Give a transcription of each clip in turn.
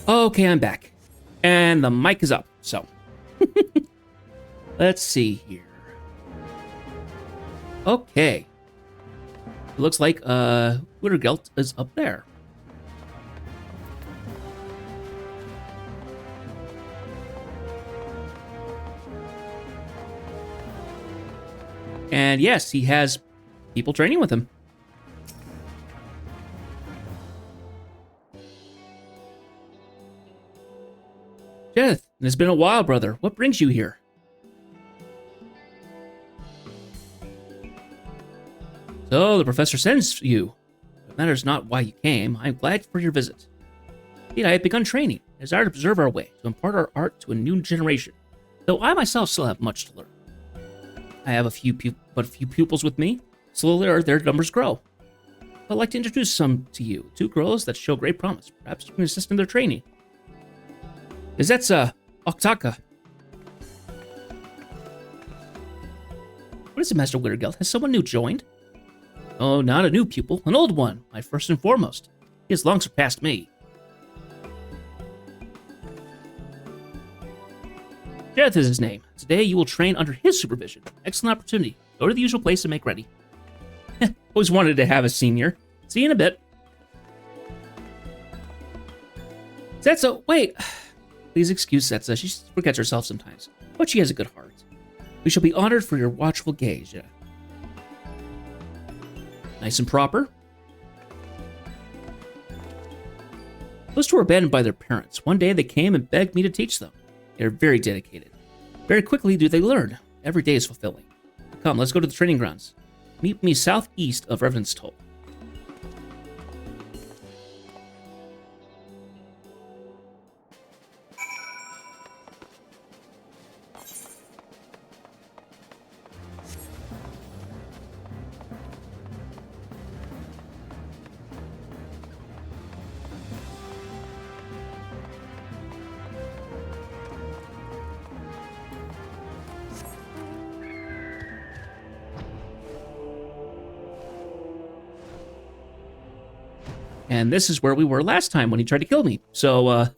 Okay, I'm back. And the mic is up, so. Let's see here. Okay. It looks like Wittergelt is up there. And yes, he has people training with him. Jeth, it's been a while, brother. What brings you here? So, the professor sends you. It matters not why you came. I am glad for your visit. Indeed, I have begun training. I desire to preserve our way, to impart our art to a new generation, though I myself still have much to learn. I have but a few pupils with me. Slowly their numbers grow. I'd like to introduce some to you. 2 girls that show great promise. Perhaps you can assist in their training. Izetsa Oktaka. What is it, Master Wittergeld? Has someone new joined? Oh, not a new pupil, an old one, my first and foremost. He has long surpassed me. Jareth is his name. Today you will train under his supervision. Excellent opportunity. Go to the usual place and make ready. Always wanted to have a senior. See you in a bit. Setsa, wait. Please excuse Setsa. She forgets herself sometimes, but she has a good heart. We shall be honored for your watchful gaze. Nice and proper. Those 2 were abandoned by their parents. One day they came and begged me to teach them. They are very dedicated. Very quickly do they learn. Every day is fulfilling. Come, let's go to the training grounds. Meet me southeast of Revenant's Toll. And this is where we were last time when he tried to kill me. So,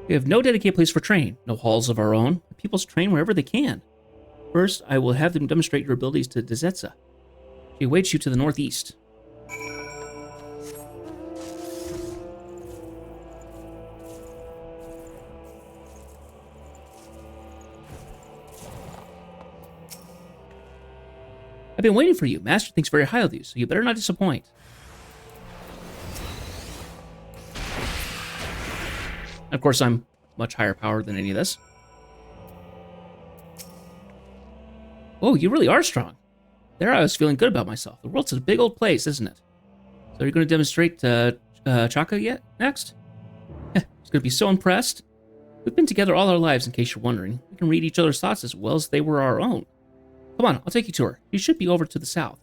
we have no dedicated place for training, no halls of our own. The pupils train wherever they can. First, I will have them demonstrate your abilities to Dezetsa. She awaits you to the northeast. I've been waiting for you. Master thinks very highly of you, so you better not disappoint. Of course, I'm much higher powered than any of this. Oh, you really are strong. There I was feeling good about myself. The world's a big old place, isn't it? So you're going to demonstrate Chaka yet next? He's going to be so impressed. We've been together all our lives, in case you're wondering. We can read each other's thoughts as well as they were our own. Come on, I'll take you to her. You should be over to the south.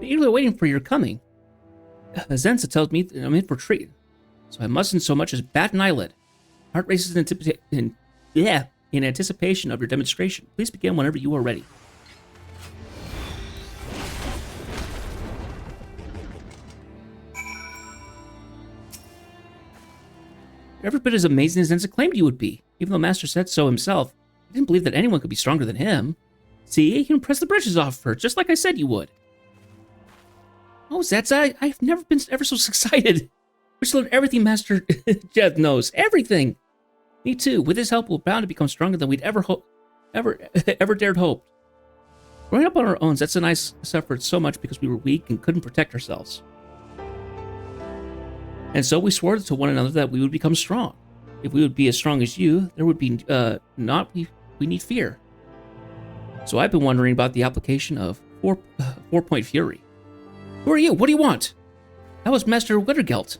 Eagerly waiting for your coming. Zensa tells me that I'm in for treat, so I mustn't so much as bat an eyelid. Heart races in anticipation of your demonstration. Please begin whenever you are ready. You're every bit as amazing as Zensa claimed you would be. Even though Master said so himself, he didn't believe that anyone could be stronger than him. See, you can press the britches off of her, just like I said you would. Oh, Zetsa, I've never been ever so excited. We should learn everything Master Jeff knows. Everything. Me too. With his help, we're bound to become stronger than we'd ever dared hope. Growing up on our own, Zetsa and I suffered so much because we were weak and couldn't protect ourselves. And so we swore to one another that we would become strong. If we would be as strong as you, there would be we need fear. So I've been wondering about the application of 4-point fury. Who are you? What do you want? That was Master Wittergelt.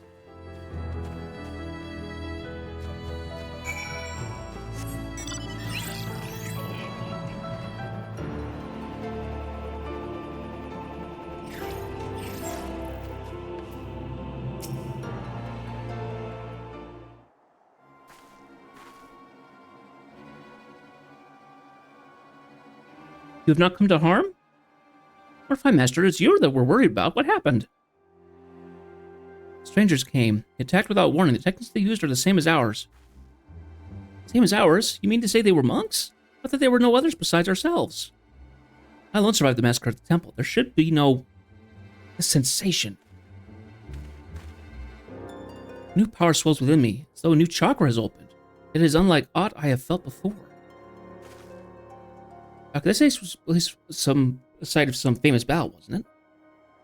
You have not come to harm? Or if I, Master, it's you that we're worried about. What happened? Strangers came. They attacked without warning. The techniques they used are the same as ours. Same as ours? You mean to say they were monks? I thought there were no others besides ourselves. I alone survived the massacre at the temple. There should be no... a sensation. New power swells within me, as though a new chakra has opened. It is unlike aught I have felt before. Okay, this was at least a site of some famous battle, wasn't it?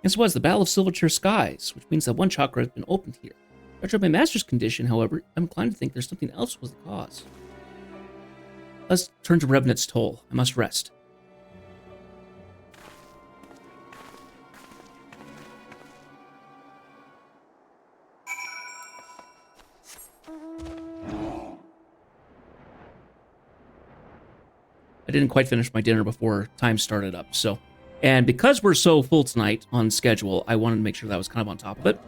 Yes, it was the Battle of Silverchair Skies, which means that one chakra has been opened here. Judging by my master's condition, however, I'm inclined to think there's something else was the cause. Let's turn to Revenant's Toll. I must rest. I didn't quite finish my dinner before time started up, so... And because we're so full tonight on schedule, I wanted to make sure that I was kind of on top of it.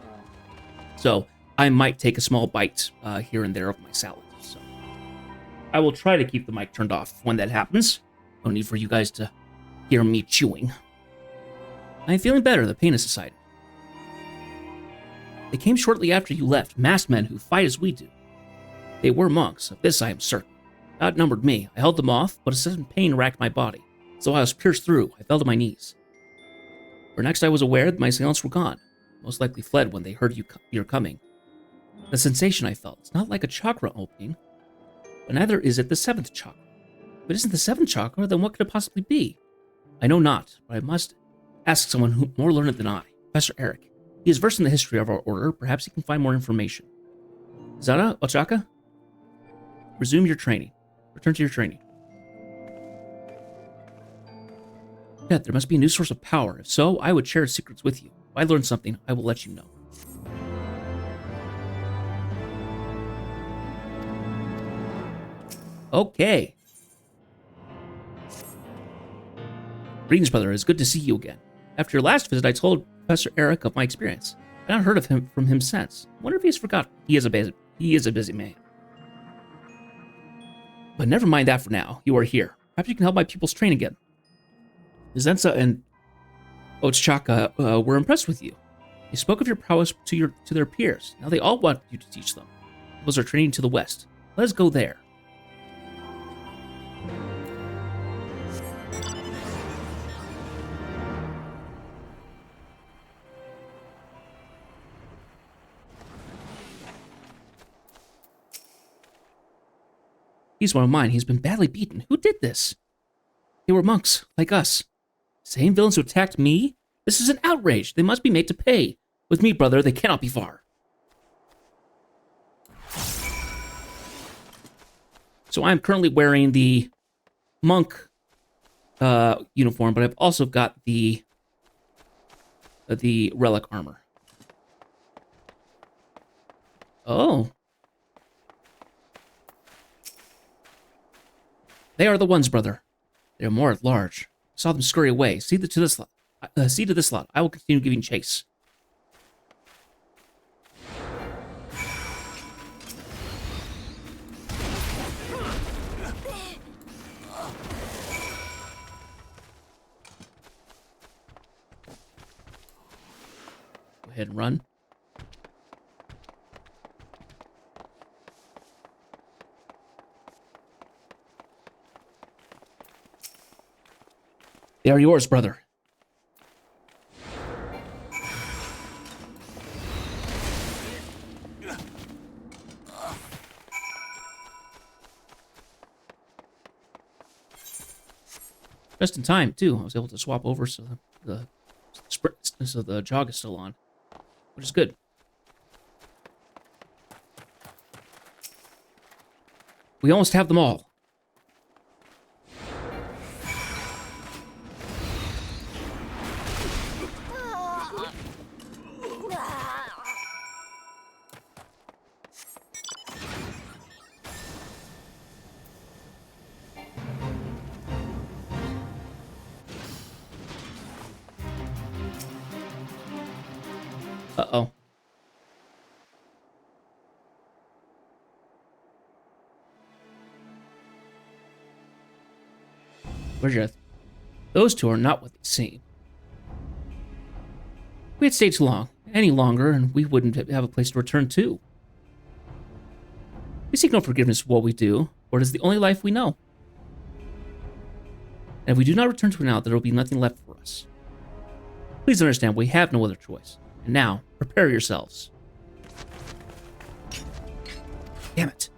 So, I might take a small bite here and there of my salad. So, I will try to keep the mic turned off when that happens. No need for you guys to hear me chewing. I am feeling better. The pain has subsided. They came shortly after you left, masked men who fight as we do. They were monks, of this I am certain. They outnumbered me. I held them off, but a sudden pain racked my body. So I was pierced through. I fell to my knees. For next I was aware that my assailants were gone. Most likely fled when they heard you're coming. The sensation I felt, it's not like a chakra opening, but neither is it the seventh chakra. If it isn't the seventh chakra, then what could it possibly be? I know not, but I must ask someone who more learned than I, Professor Eric. He is versed in the history of our order. Perhaps he can find more information. Zara, Ochaka, resume your training. Return to your training. Yeah, there must be a new source of power. If so, I would share secrets with you. If I learn something, I will let you know. Okay. Greetings, brother. It's good to see you again. After your last visit, I told Professor Eric of my experience. I've not heard of him from him since. I wonder if he's forgotten. He is a busy man. But never mind that for now. You are here. Perhaps you can help my pupils train again. Zenza and Ochaka were impressed with you. They spoke of your prowess to their peers. Now they all want you to teach them. Those are training to the west. Let us go there. He's one of mine. He's been badly beaten. Who did this? They were monks, like us. Same villains who attacked me? This is an outrage. They must be made to pay. With me, brother, they cannot be far. So I'm currently wearing the monk uniform, but I've also got the relic armor. Oh. They are the ones, brother. They are more at large. I saw them scurry away. See to this lot. I will continue giving chase. Go ahead and run. They are yours, brother. Just in time, too. I was able to swap over so the jog is still on, which is good. We almost have them all. Uh-oh. Where's your... Those two are not what they seem. We had stayed too long, any longer, and we wouldn't have a place to return to. We seek no forgiveness for what we do, for it is the only life we know. And if we do not return to it now, there will be nothing left for us. Please understand, we have no other choice. And now, prepare yourselves. Damn it.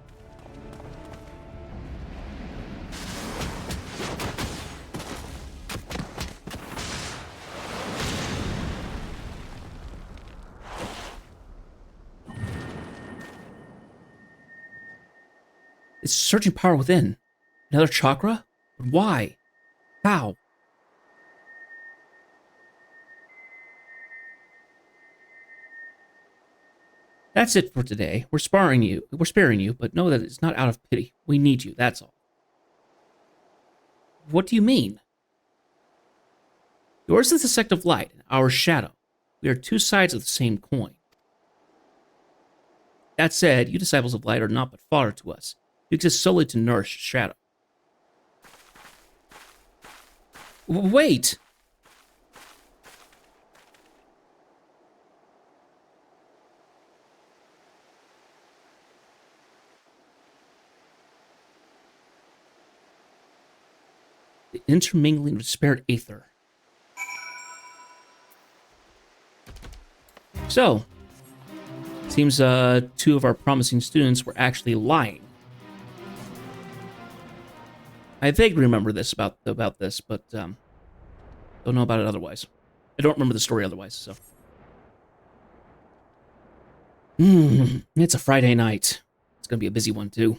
It's surging power within. Another chakra? But why? How? That's it for today. We're sparing you, but know that it's not out of pity. We need you, that's all. What do you mean? Yours is the sect of light, and ours shadow. We are two sides of the same coin. That said, you disciples of light are not but fodder to us. You exist solely to nourish shadow. Wait! The intermingling of disparate aether. So, seems two of our promising students were actually lying. I vaguely remember this about this, but don't know about it otherwise. I don't remember the story otherwise, so. It's a Friday night. It's gonna be a busy one, too.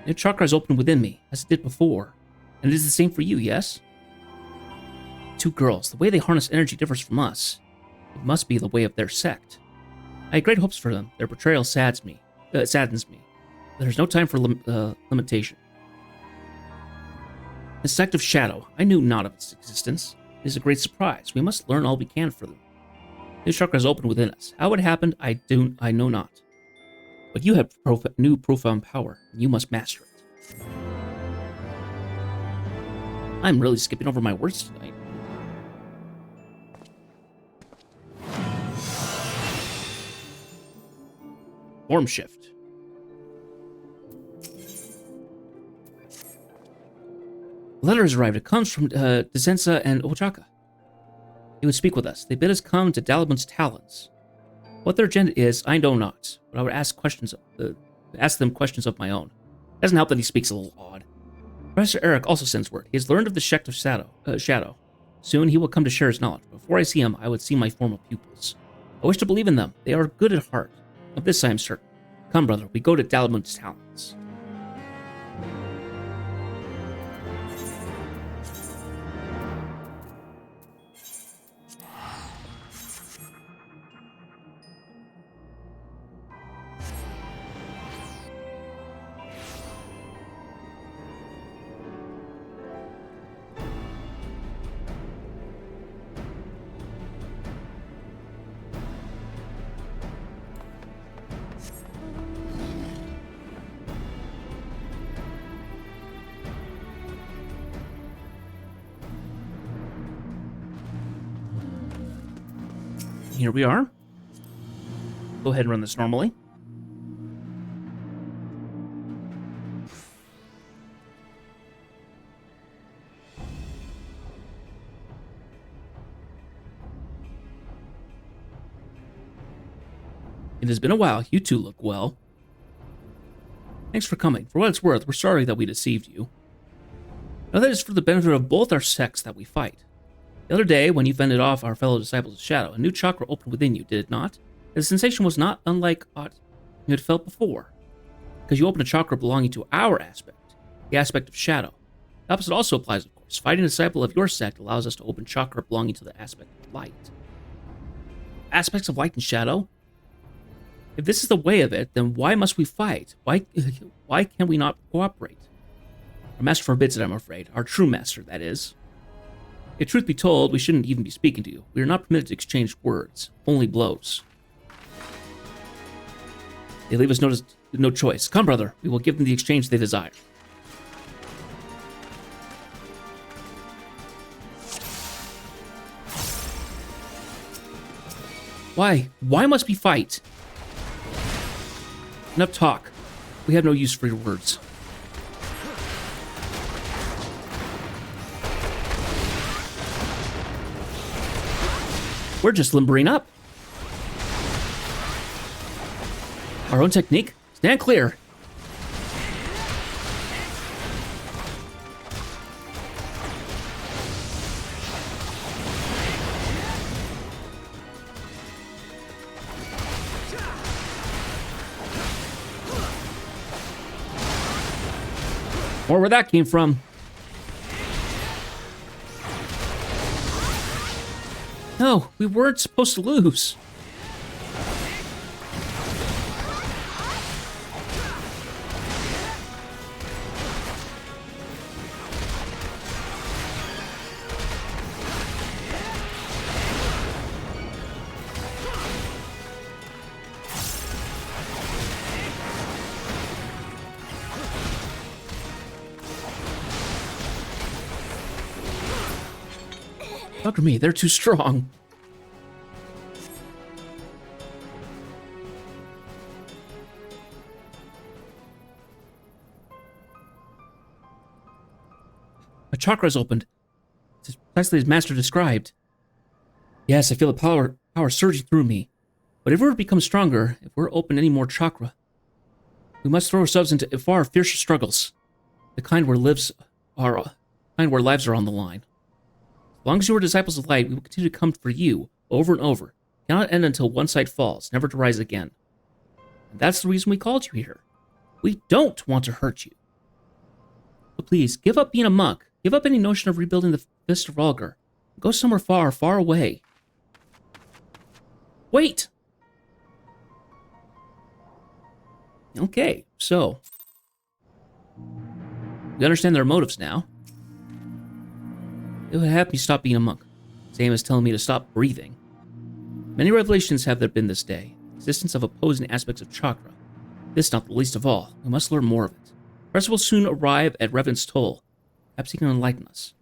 Your chakra is open within me, as it did before. And it is the same for you, yes? Two girls, the way they harness energy differs from us. It must be the way of their sect. I had great hopes for them. Their betrayal saddens me. There's no time for limitation. The sect of Shadow. I knew not of its existence. It is a great surprise. We must learn all we can for them. This chakra is open within us. How it happened, I know not. But you have new profound power, and you must master it. I'm really skipping over my words tonight. Form shift. A letter has arrived. It comes from Dizensa and Ochaka. They would speak with us. They bid us come to Dalibun's Talons. What their agenda is, I know not, but I would ask them questions of my own. It doesn't help that he speaks a little odd. Professor Eric also sends word. He has learned of the sect of Shadow. Soon he will come to share his knowledge. Before I see him, I would see my former pupils. I wish to believe in them. They are good at heart. Of this I am certain. Come, brother, we go to Dalibun's Talons. Here we are. Go ahead and run this normally. It has been a while. You two look well. Thanks for coming. For what it's worth, we're sorry that we deceived you. Now that is for the benefit of both our sects that we fight. The other day, when you fended off our fellow disciples of Shadow, a new chakra opened within you, did it not? The sensation was not unlike aught you had felt before, because you opened a chakra belonging to our aspect, the aspect of Shadow. The opposite also applies, of course. Fighting a disciple of your sect allows us to open chakra belonging to the aspect of light. Aspects of light and shadow? If this is the way of it, then why must we fight? Why can we not cooperate? Our master forbids it, I'm afraid. Our true master, that is. If truth be told, we shouldn't even be speaking to you. We are not permitted to exchange words, only blows. They leave us no choice. Come, brother, we will give them the exchange they desire. Why? Why must we fight? Enough talk. We have no use for your words. We're just limbering up. Our own technique? Stand clear. Or where that came from. No, we weren't supposed to lose. Look at me, they're too strong. My chakra's opened. It's precisely as Master described. Yes, I feel the power surging through me. But if we're to become stronger, if we're open any more chakra, we must throw ourselves into far fiercer struggles. The kind where lives lives are on the line. As long as you are disciples of light, we will continue to come for you over and over. It cannot end until one side falls, never to rise again. And that's the reason we called you here. We don't want to hurt you. But please, give up being a monk. Give up any notion of rebuilding the Fist of Rhalgr. Go somewhere far, far away. Wait! Okay, so we understand their motives now. It would have me stop being a monk, same as telling me to stop breathing. Many revelations have there been this day, the existence of opposing aspects of chakra. This not the least of all. We must learn more of it. Perhaps will soon arrive at Revan's Toll. Perhaps he can enlighten us.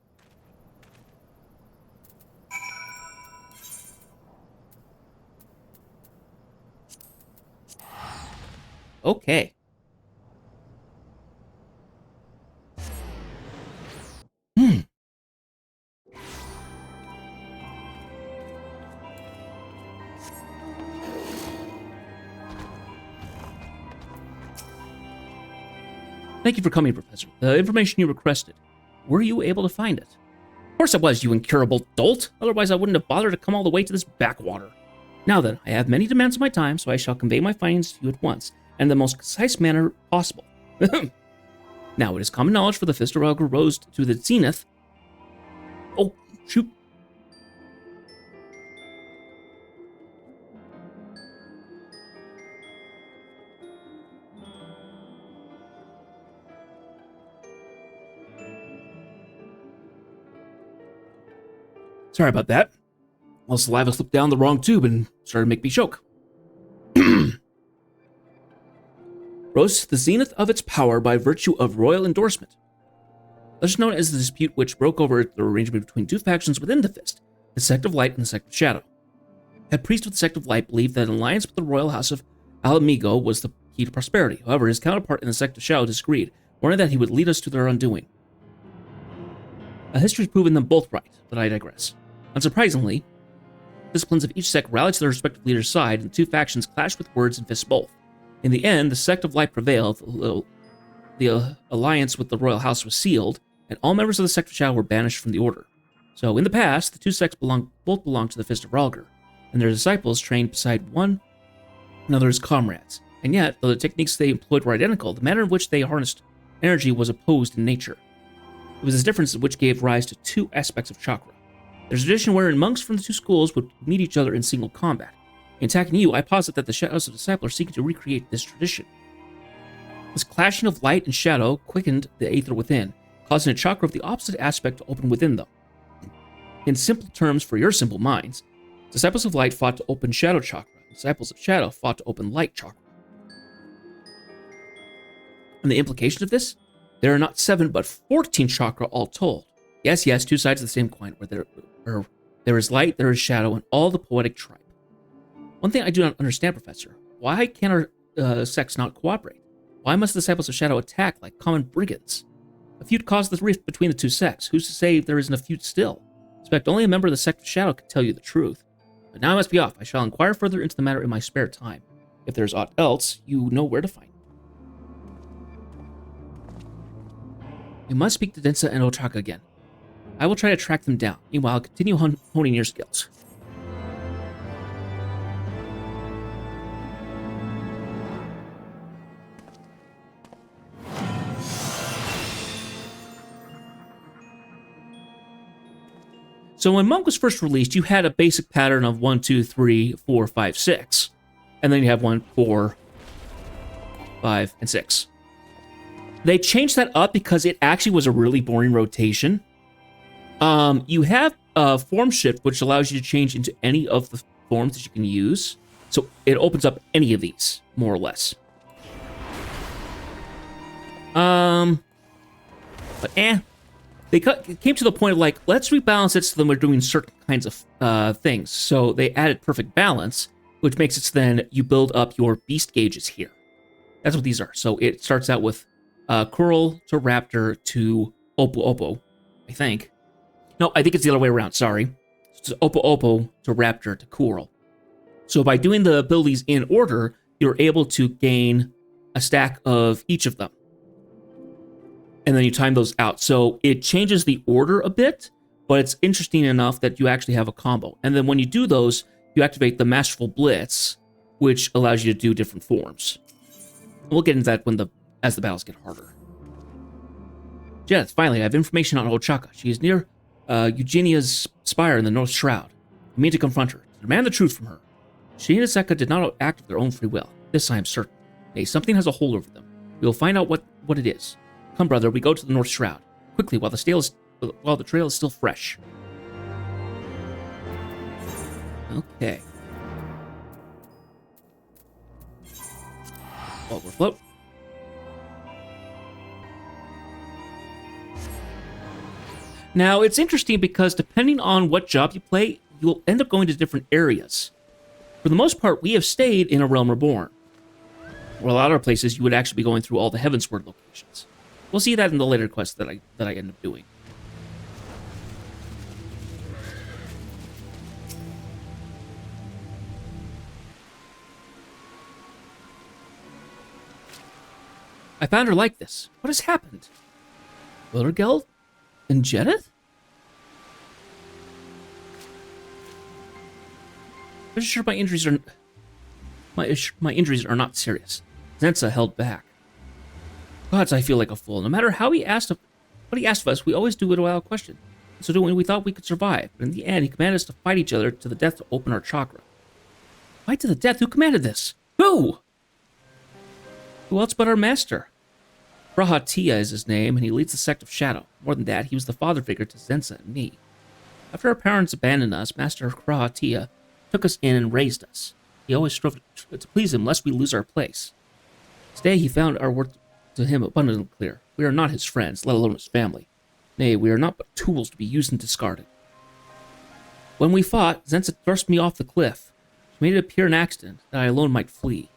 Okay. Thank you for coming, Professor. The information you requested. Were you able to find it? Of course I was, you incurable dolt. Otherwise I wouldn't have bothered to come all the way to this backwater. Now then, I have many demands of my time, so I shall convey my findings to you at once, and in the most concise manner possible. Now, it is common knowledge for the Fist of Rhalgr rose to the zenith. Oh, shoot. Sorry about that. Well, saliva slipped down the wrong tube and started to make me choke. Rose to the zenith of its power by virtue of royal endorsement. This is known as the dispute which broke over the arrangement between two factions within the Fist, the Sect of Light and the Sect of Shadow. A priest of the Sect of Light believed that an alliance with the royal house of Ala Mhigo was the key to prosperity. However, his counterpart in the Sect of Shadow disagreed, warning that he would lead us to their undoing. History has proven them both right, but I digress. Unsurprisingly, disciplines of each sect rallied to their respective leaders' side, and the two factions clashed with words and fists both. In the end, the Sect of Light prevailed, the alliance with the royal house was sealed, and all members of the Sect of Shadow were banished from the order. So, in the past, the two sects both belonged to the Fist of Rhalgr, and their disciples trained beside one another's comrades. And yet, though the techniques they employed were identical, the manner in which they harnessed energy was opposed in nature. It was this difference which gave rise to two aspects of chakra. There's a tradition wherein monks from the two schools would meet each other in single combat. In attacking you, I posit that the Shadows of Disciple are seeking to recreate this tradition. This clashing of light and shadow quickened the aether within, causing a chakra of the opposite aspect to open within them. In simple terms for your simple minds, disciples of light fought to open shadow chakra, and disciples of shadow fought to open light chakra. And the implication of this? There are not 7, but 14 chakra all told. Yes, 2 sides of the same coin, where there is light, there is shadow, and all the poetic tribe. One thing I do not understand, Professor. Why can our sects not cooperate? Why must the disciples of shadow attack like common brigands? A feud caused the rift between the 2 sects. Who's to say there isn't a feud still? I expect only a member of the sect of shadow can tell you the truth. But now I must be off. I shall inquire further into the matter in my spare time. If there's aught else, you know where to find me. You must speak to Densa and Ochaka again. I will try to track them down. Meanwhile, continue honing your skills. So when Monk was first released, you had a basic pattern of 1, 2, 3, 4, 5, 6. And then you have 1, 4, 5, and 6. They changed that up because it actually was a really boring rotation. You have form shift, which allows you to change into any of the forms that you can use. So it opens up any of these, more or less. But They came to the point of like, let's rebalance it so then we're doing certain kinds of things. So they added perfect balance, which makes it so then you build up your beast gauges here. That's what these are. So it starts out with Coral to Raptor to Oppo, I think. No, I think it's the other way around, sorry. It's Oppo to Raptor to Coral. So by doing the abilities in order, you're able to gain a stack of each of them. And then you time those out. So it changes the order a bit, but it's interesting enough that you actually have a combo. And then when you do those, you activate the Masterful Blitz, which allows you to do different forms. We'll get into that as the battles get harder. Jeth, finally, I have information on Ochaka. She is near Eugenia's spire in the North Shroud. I mean to confront her, to demand the truth from her. She and Iseka did not act of their own free will. This I am certain. Nay, something has a hold over them. We will find out what it is. Come, brother, we go to the North Shroud. Quickly, while the trail is still fresh. Okay. Overflow. Now, it's interesting because depending on what job you play, you'll end up going to different areas. For the most part, we have stayed in A Realm Reborn. Where a lot of places, you would actually be going through all the Heavensward locations. We'll see that in the later quests that I end up doing. I found her like this. What has happened? Wildergeld? And Jedith? I'm sure my injuries are not serious. Zensa held back. Gods, I feel like a fool. No matter how what he asked of us, we always do it without question. So doing, we thought we could survive. But in the end, he commanded us to fight each other to the death to open our chakra. Fight to the death? Who commanded this? Who? Who else but our master? Rahatia is his name, and he leads the sect of Shadow. More than that, he was the father figure to Zensa and me. After our parents abandoned us, Master Rahatia took us in and raised us. He always strove to please him, lest we lose our place. Today, he found our worth to him abundantly clear. We are not his friends, let alone his family. Nay, we are not but tools to be used and discarded. When we fought, Zensa thrust me off the cliff. She made it appear an accident, that I alone might flee.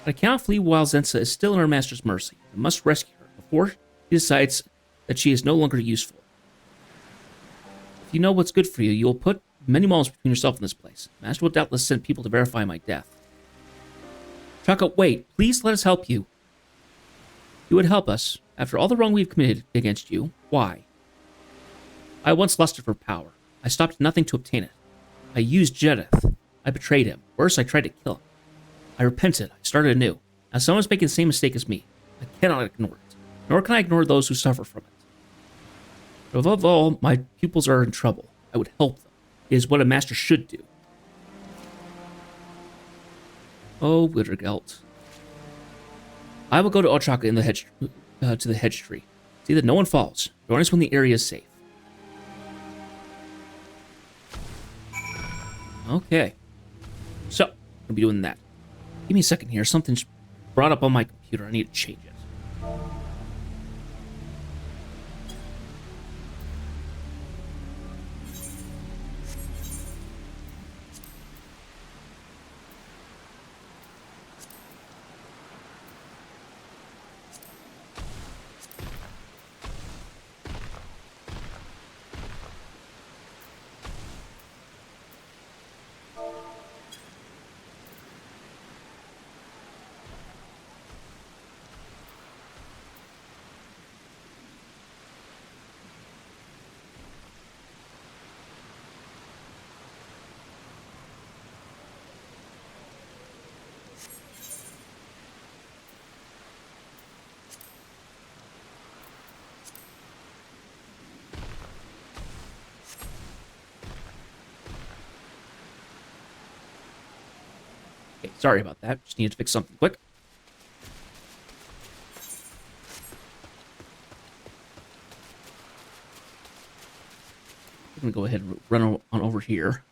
But I cannot flee while Zensa is still in her master's mercy. I must rescue her before he decides that she is no longer useful. If you know what's good for you, you will put many miles between yourself and this place. Master will doubtless send people to verify my death. Chaka, wait. Please let us help you. You would help us. After all the wrong we've committed against you, why? I once lusted for power. I stopped at nothing to obtain it. I used Jedith. I betrayed him. Worse, I tried to kill him. I repented. I started anew. Now someone's making the same mistake as me. I cannot ignore it. Nor can I ignore those who suffer from it. But above all, my pupils are in trouble. I would help them. It is what a master should do. Oh, Wittergelt. I will go to Ochaka in the hedge, to the hedge tree. See that no one falls. Join us when the area is safe. Okay. So, I'm gonna be doing that. Give me a second here. Something's brought up on my computer. I need to change it. Okay, sorry about that. Just needed to fix something quick. I'm gonna go ahead and run on over here.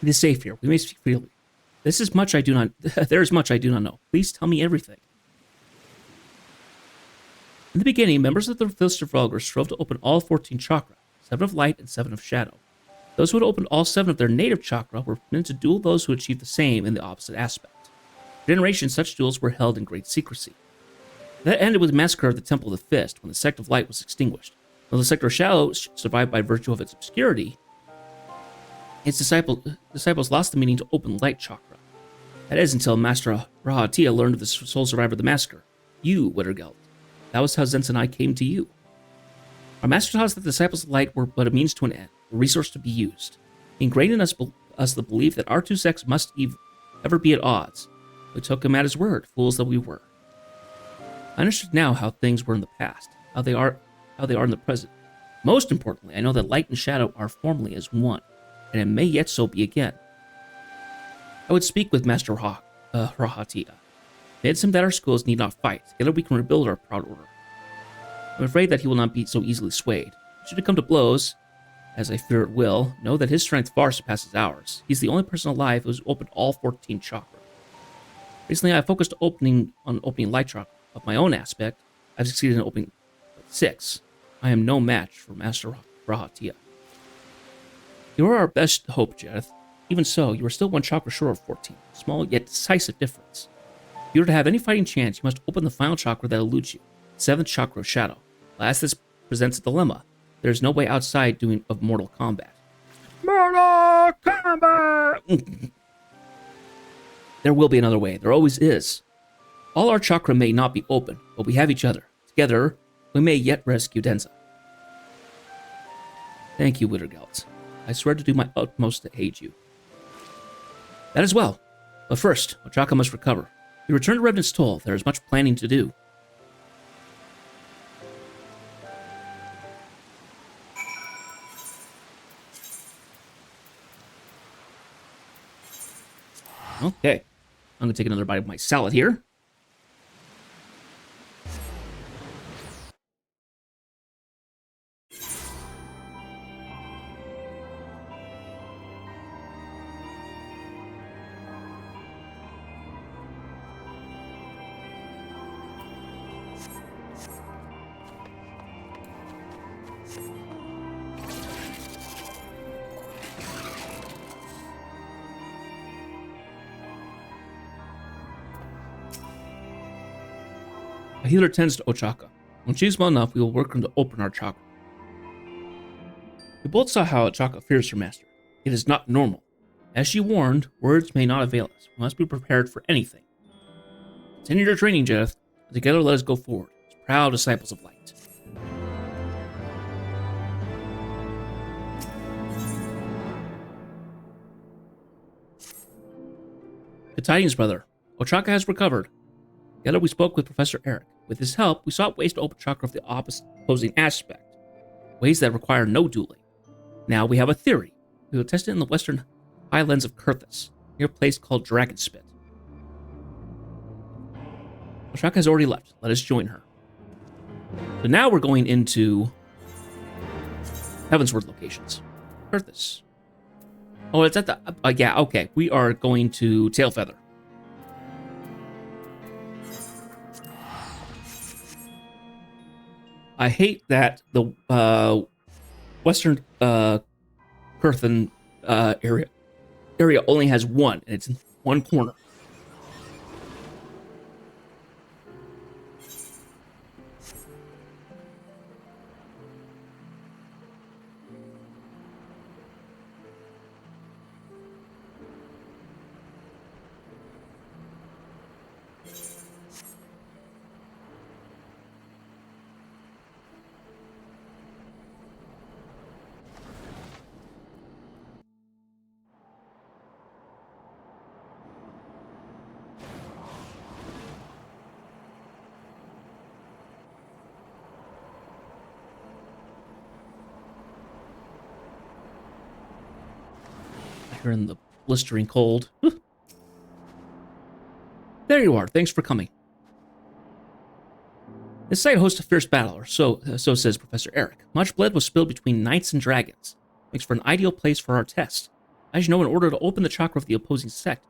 It is safe here. We may speak freely. This is much I do not. There is much I do not know. Please tell me everything. In the beginning, members of the Philister Vulgar strove to open all 14 chakra, 7 of light and 7 of shadow. Those who had opened all 7 of their native chakra were permitted to duel those who achieved the same in the opposite aspect. For generations, such duels were held in great secrecy. That ended with the massacre of the Temple of the Fist, when the Sect of Light was extinguished. Though the Sector of Shadow survived by virtue of its obscurity, its disciples lost the meaning to open light chakra. That is until Master Rahatia learned of the sole survivor of the massacre, you, Wittergeld. That was how Zentz and I came to you. Our master taught us that the disciples of light were but a means to an end, a resource to be used. He ingrained in us the belief that our two sects must ever be at odds. We took him at his word, fools that we were. I understood now how things were in the past, how they are in the present. Most importantly, I know that light and shadow are formally as one, and it may yet so be again. I would speak with Master Rahatia. Convince him that our schools need not fight. Together we can rebuild our proud order. I'm afraid that he will not be so easily swayed. Should it come to blows, as I fear it will, know that his strength far surpasses ours. He's the only person alive who has opened all 14 chakra. Recently, I focused on opening light chakra. Of my own aspect, I've succeeded in opening 6. I am no match for Master Rahatia. You are our best hope, Jareth. Even so, you are still 1 chakra short of 14. Small yet decisive difference. If you are to have any fighting chance, you must open the final chakra that eludes you. 7th chakra of shadow. Last, this presents a dilemma. There is no way outside of mortal combat. Mortal combat! There will be another way. There always is. All our chakra may not be open, but we have each other. Together, we may yet rescue Denza. Thank you, Wittergeld. I swear to do my utmost to aid you. That is well. But first, Ochaka must recover. We return to Revenant's Toll. There is much planning to do. Okay. I'm going to take another bite of my salad here. A healer tends to Ochaka. When she is well enough, we will work on to open our chakra. We both saw how Ochaka fears her master. It is not normal. As she warned, words may not avail us. We must be prepared for anything. Continue your training, Jareth, and together let us go forward, as proud disciples of light. Good tidings, brother. Ochaka has recovered. Together we spoke with Professor Eric. With his help, we sought ways to open chakra of the opposing aspect, ways that require no dueling. Now we have a theory. We will test it in the western highlands of Kurthus, near a place called Dragonspit. Ochaka has already left. Let us join her. So now we're going into Heavensward locations. Kurthus. Oh, it's at the... yeah, okay. We are going to Tailfeather. I hate that the Western Kurthan area only has one, and it's in one corner. You're in the blistering cold. There you are. Thanks for coming. This site hosts a fierce battle, or so says Professor Eric. Much blood was spilled between knights and dragons. Makes for an ideal place for our test. As you know, in order to open the chakra of the opposing sect,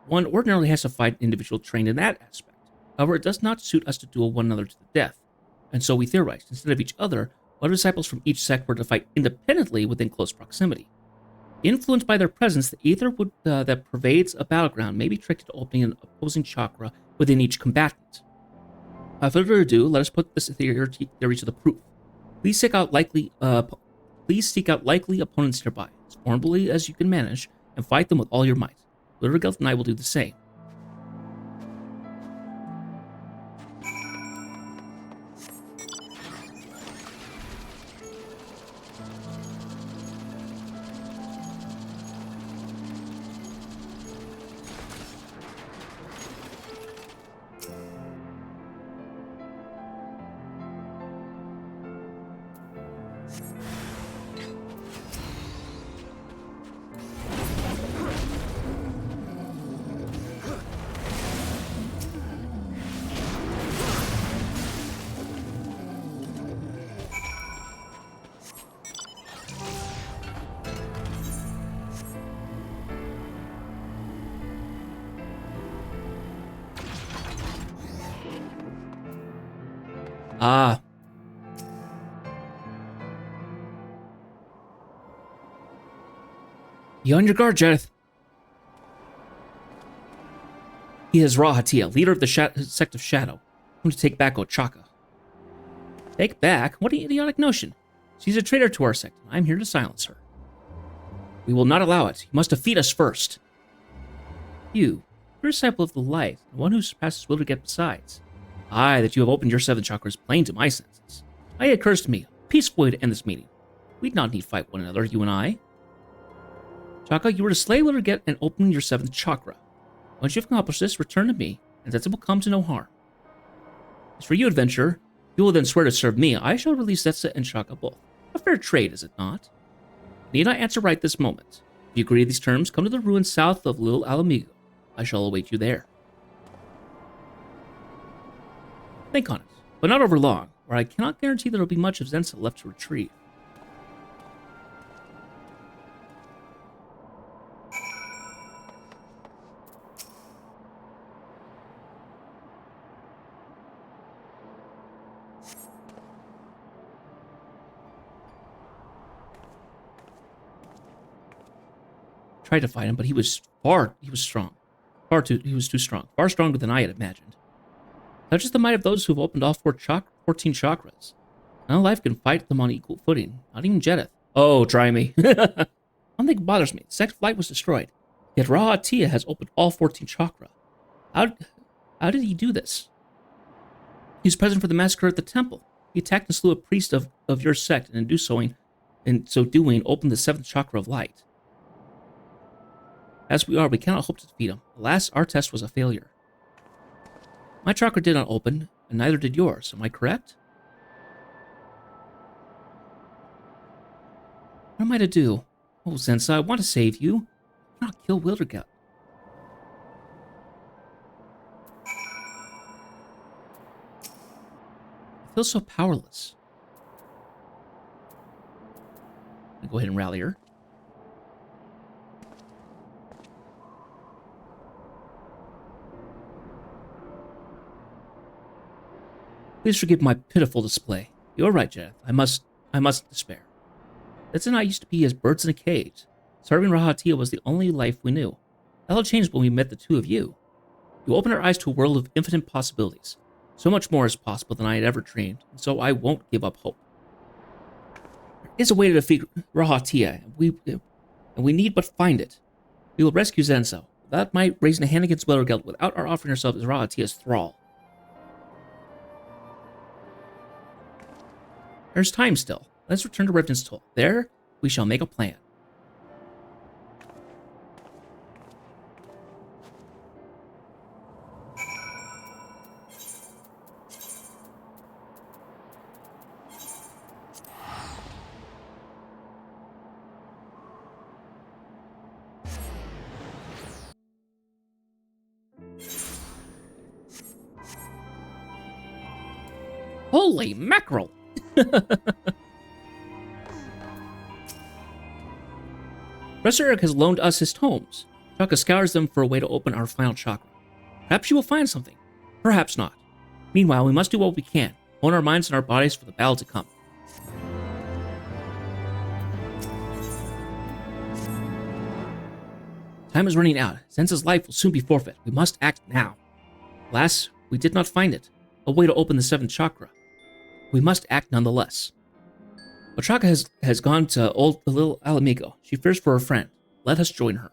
one ordinarily has to fight an individual trained in that aspect. However, it does not suit us to duel one another to the death. And so we theorized, instead of each other, other disciples from each sect were to fight independently within close proximity. Influenced by their presence, the ether that pervades a battleground may be tricked into opening an opposing chakra within each combatant. Without further ado, let us put this theory to the proof. Please seek out likely opponents nearby, as formally as you can manage, and fight them with all your might. Glittergelt and I will do the same. Ah. Be on your guard, Jareth. He is Rahatia, leader of the sect of Shadow. I'm to take back Ochaka. Take back? What an idiotic notion. She's a traitor to our sect, and I'm here to silence her. We will not allow it. You must defeat us first. You're a disciple of the light, and one who surpasses Wilderget besides. Aye, that you have opened your 7 chakras is plain to my senses. It occurs to me, a peaceful way to end this meeting. We'd not need fight one another, you and I. Chaka, you were to slay Wilderget and open your 7th chakra. Once you've accomplished this, return to me, and Zetsu will come to no harm. As for you, adventurer, you will then swear to serve me. I shall release Zetsu and Chaka both. A fair trade, is it not? You need not answer right this moment. If you agree to these terms, come to the ruins south of Little Alamigo. I shall await you there. Think on it, but not over long, or I cannot guarantee there will be much of Zensa left to retrieve. Tried to fight him, but he was strong. He was too strong. Far stronger than I had imagined. Such is the might of those who have opened all 14 chakras. None alive can fight them on equal footing, not even Jedith. Oh, try me. One thing bothers me. The sect flight was destroyed. Yet Rahatia has opened all 14 chakra. How did he do this? He was present for the massacre at the temple. He attacked and slew a priest of your sect, and in so doing, opened the 7th chakra of light. As we are, we cannot hope to defeat him. Alas, our test was a failure. My chakra did not open, and neither did yours. Am I correct? What am I to do? Oh, Zensa, I want to save you. I cannot kill Wilderget. I feel so powerless. I'll go ahead and rally her. Please forgive my pitiful display. You're right, Jedith. I must despair. That's and I used to be as birds in a cage. Serving Rahatia was the only life we knew. That all changed when we met the two of you. You opened our eyes to a world of infinite possibilities. So much more is possible than I had ever dreamed, and so I won't give up hope. There is a way to defeat Rahatia, and we need but find it. We will rescue Zenzo. That might raise a hand against Willergeld without our offering ourselves as Rahatia's thrall. There's time still. Let's return to Riften's Toll. There, we shall make a plan. Holy mackerel! Professor Eric has loaned us his tomes. Chaka scours them for a way to open our final chakra. Perhaps you will find something. Perhaps not. Meanwhile, we must do what we can. Hone our minds and our bodies for the battle to come. Time is running out. Zenza's life will soon be forfeit. We must act now. Alas, we did not find it. A way to open the 7th chakra. We must act nonetheless. Ochaka has gone to the little Alamigo. She fears for her friend. Let us join her.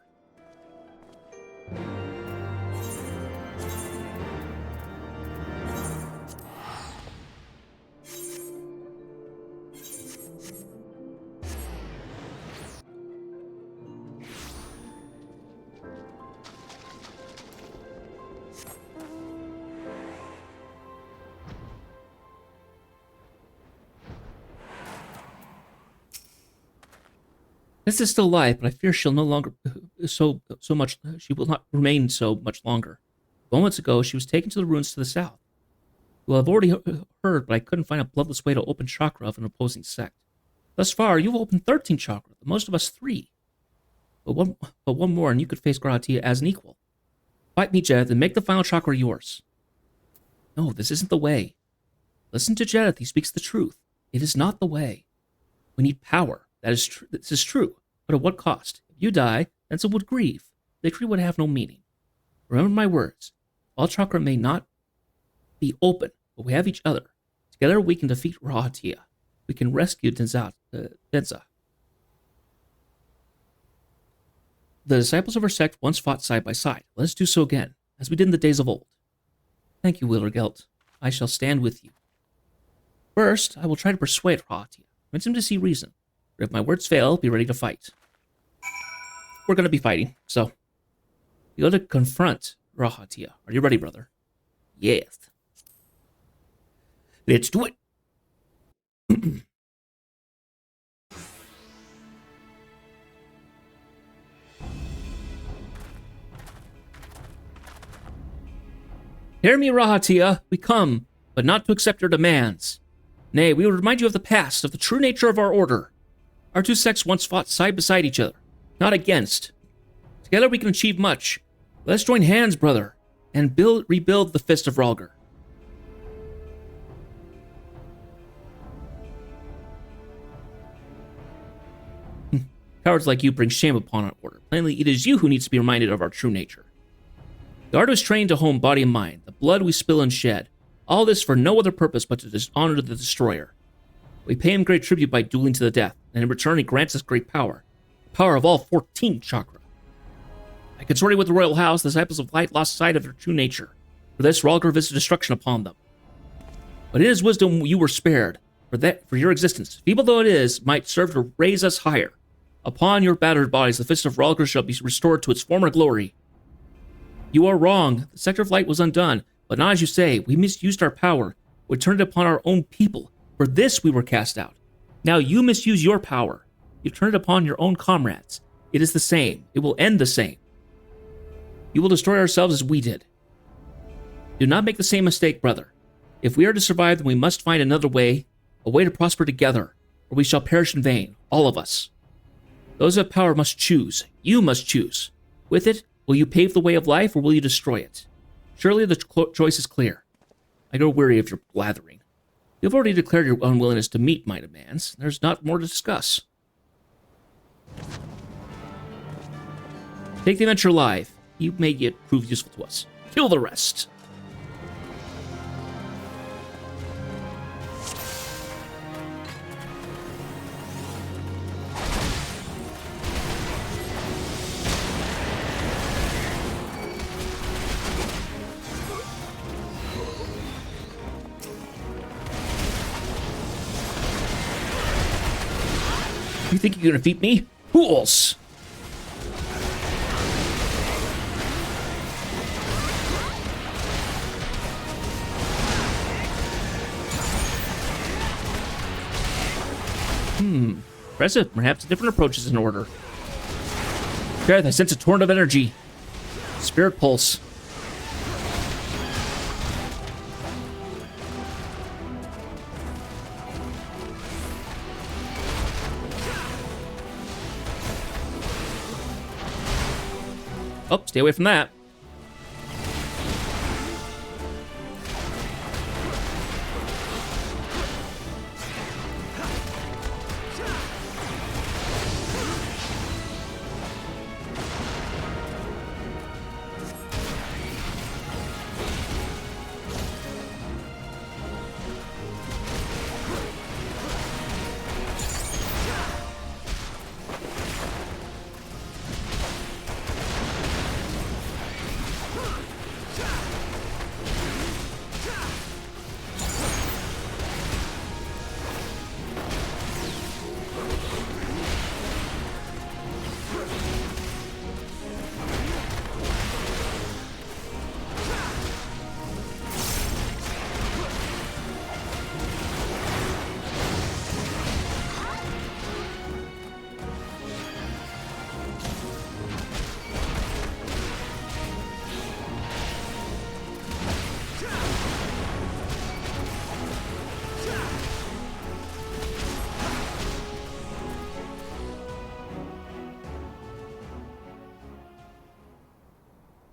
This is still alive, but I fear she'll no longer she will not remain so much longer. Moments ago, she was taken to the ruins to the south. Well, I've already heard, but I couldn't find a bloodless way to open chakra of an opposing sect. Thus far, you've opened 13 chakra, the most of us 3. But one more, and you could face Rahatia as an equal. Fight me, Jedith, and make the final chakra yours. No, this isn't the way. Listen to Jedith, he speaks the truth. It is not the way. We need power. That is true. This is true. But at what cost? If you die, Zenzo would grieve. Victory would have no meaning. Remember my words. All chakra may not be open, but we have each other. Together we can defeat Rahatia. We can rescue Zenza. The disciples of our sect once fought side by side. Let us do so again, as we did in the days of old. Thank you, Willergeld. I shall stand with you. First, I will try to persuade Rahatia. Convince him to see reason. But if my words fail, be ready to fight. We're going to be fighting, so you got to confront Rahatia. Are you ready, brother? Yes. Let's do it. Hear me, Rahatia. We come, but not to accept your demands. Nay, we will remind you of the past, of the true nature of our order. Our two sects once fought side beside each other, not against. Together we can achieve much. Let us join hands, brother, and rebuild the Fist of Rhalgr. Cowards like you bring shame upon our order. Plainly, it is you who needs to be reminded of our true nature. The art was trained to hone body and mind, the blood we spill and shed. All this for no other purpose but to dishonor the destroyer. We pay him great tribute by dueling to the death, and in return he grants us great power. The power of all 14 chakra. By consorting with the royal house, the disciples of light lost sight of their true nature. For this, Rhalgr visited destruction upon them. But in his wisdom you were spared, for your existence, feeble though it is, might serve to raise us higher. Upon your battered bodies, the Fist of Rhalgr shall be restored to its former glory. You are wrong. The Sector of Light was undone, but not as you say. We misused our power. We turned it upon our own people. For this we were cast out. Now you misuse your power. You turn it upon your own comrades. It is the same. It will end the same. You will destroy ourselves as we did. Do not make the same mistake, brother. If we are to survive, then we must find another way, a way to prosper together, or we shall perish in vain, all of us. Those of power must choose. You must choose. With it, will you pave the way of life, or will you destroy it? Surely the choice is clear. I grow weary of your blathering. You've already declared your unwillingness to meet my demands. There's not more to discuss. Take the adventure alive. You may yet prove useful to us. Kill the rest. You think you can defeat me? Fools! Impressive. Perhaps a different approach is in order. Gareth, I sense a torrent of energy. Spirit pulse. Oh, stay away from that.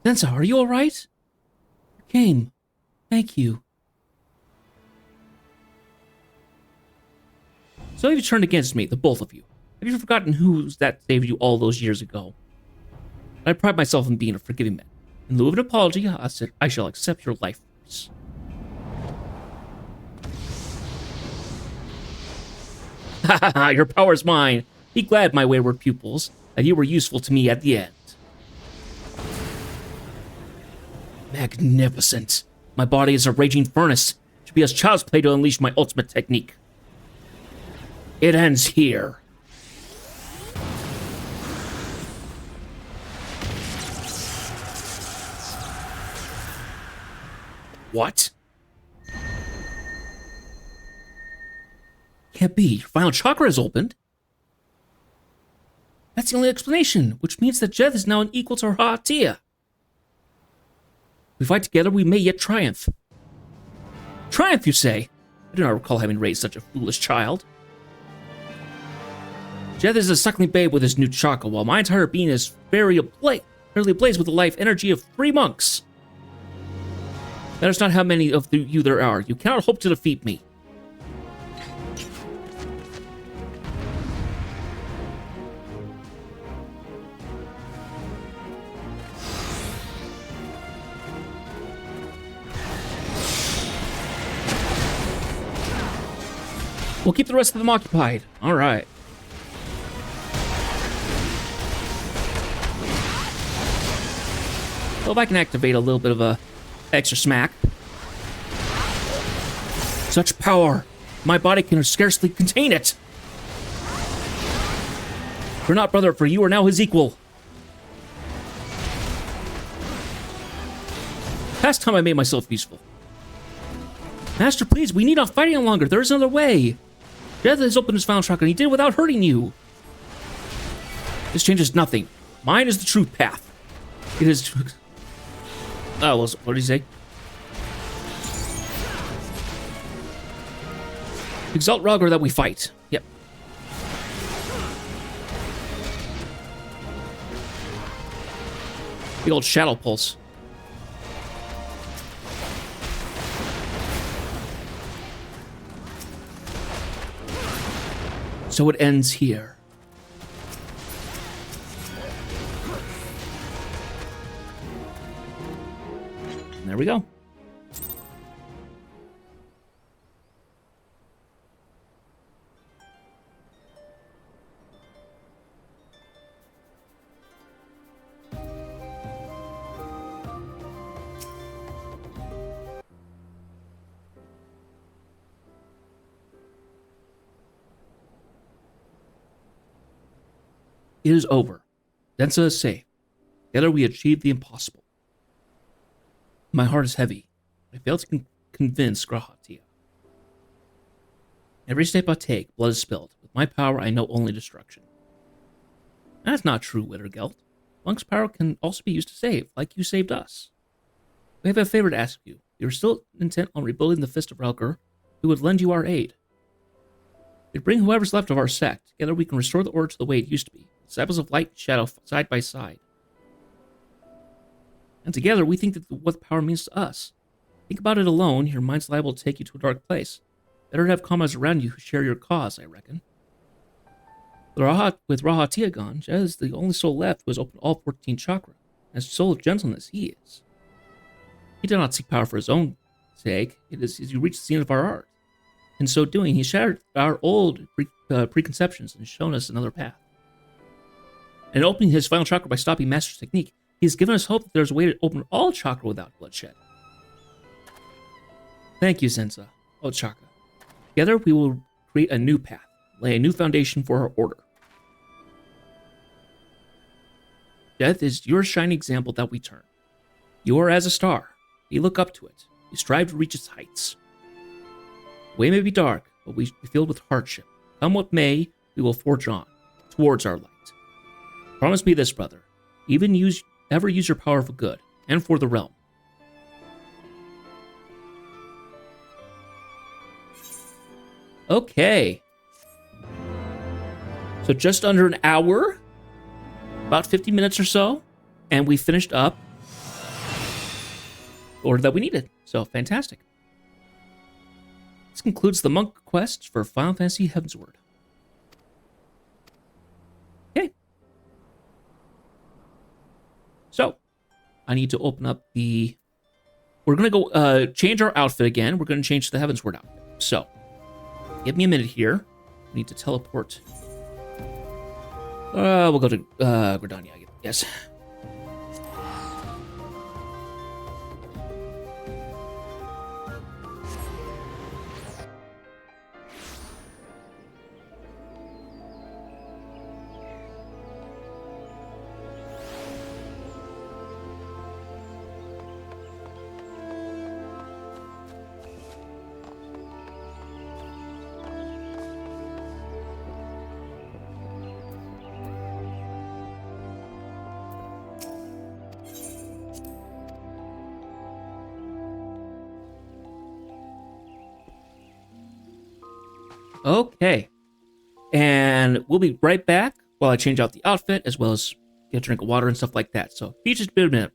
Densa, are you alright? You came. Thank you. So you've turned against me, the both of you. Have you forgotten who's that saved you all those years ago? I pride myself in being a forgiving man. In lieu of an apology, I shall accept your life force. Ha ha ha, your power's mine. Be glad, my wayward pupils, that you were useful to me at the end. Magnificent. My body is a raging furnace. It should be as child's play to unleash my ultimate technique. It ends here. What? Can't be. Your final chakra is opened. That's the only explanation, which means that Jeth is now an equal to Ha'atia. We fight together, we may yet triumph. Triumph, you say? I do not recall having raised such a foolish child. Jeth is a suckling babe with his new chakra, while my entire being is fairly ablaze with the life energy of 3 monks. That is not how many of you there are. You cannot hope to defeat me. We'll keep the rest of them occupied. All right. Well, if I can activate a little bit of a extra smack. Such power. My body can scarcely contain it. For not, brother, for you are now his equal. Past time I made myself useful. Master, please, we need not fight any longer. There is another way. Jeth has opened his final chakra, and he did it without hurting you. This changes nothing. Mine is the truth path. It is... Oh, what did he say? Exalt Rhalgr that we fight. Yep. The old Shadow Pulse. So it ends here. And there we go. It is over. Densa is safe. Together we achieved the impossible. My heart is heavy. I failed to convince Grahatia. Every step I take, blood is spilled. With my power, I know only destruction. That's not true, Wittergelt. Monk's power can also be used to save, like you saved us. We have a favor to ask you. If you are still intent on rebuilding the Fist of Relker, we would lend you our aid. We bring whoever's left of our sect. Together we can restore the order to the way it used to be. Disciples of light and shadow side by side. And together we think that what power means to us. Think about it alone, your mind's liable to take you to a dark place. Better to have comrades around you who share your cause, I reckon. With Rahatia gone, Jez is the only soul left who has opened all 14 chakra. As soul of gentleness he is. He did not seek power for his own sake. It is as you reach the zenith of our art. In so doing, he shattered our old preconceptions and shown us another path. And opening his final chakra by stopping Master's technique, he has given us hope that there's a way to open all chakra without bloodshed. Thank you, Zenza. Oh, chakra. Together, we will create a new path, lay a new foundation for our order. Death is your shining example that we turn. You are as a star. We look up to it. We strive to reach its heights. The way may be dark, but we be filled with hardship. Come what may, we will forge on, towards our light. Promise me this, brother. Ever use your power for good, and for the realm. Okay. So just under an hour, about 50 minutes or so, and we finished up the order that we needed. So fantastic. This concludes the monk quest for Final Fantasy Heavensward. Okay. So, I need to open up the... We're going to go change our outfit again. We're going to change to the Heavensward outfit. So, give me a minute here. We need to teleport. We'll go to Gridania, yes. Okay. And we'll be right back while I change out the outfit, as well as get a drink of water and stuff like that. So, be just a minute.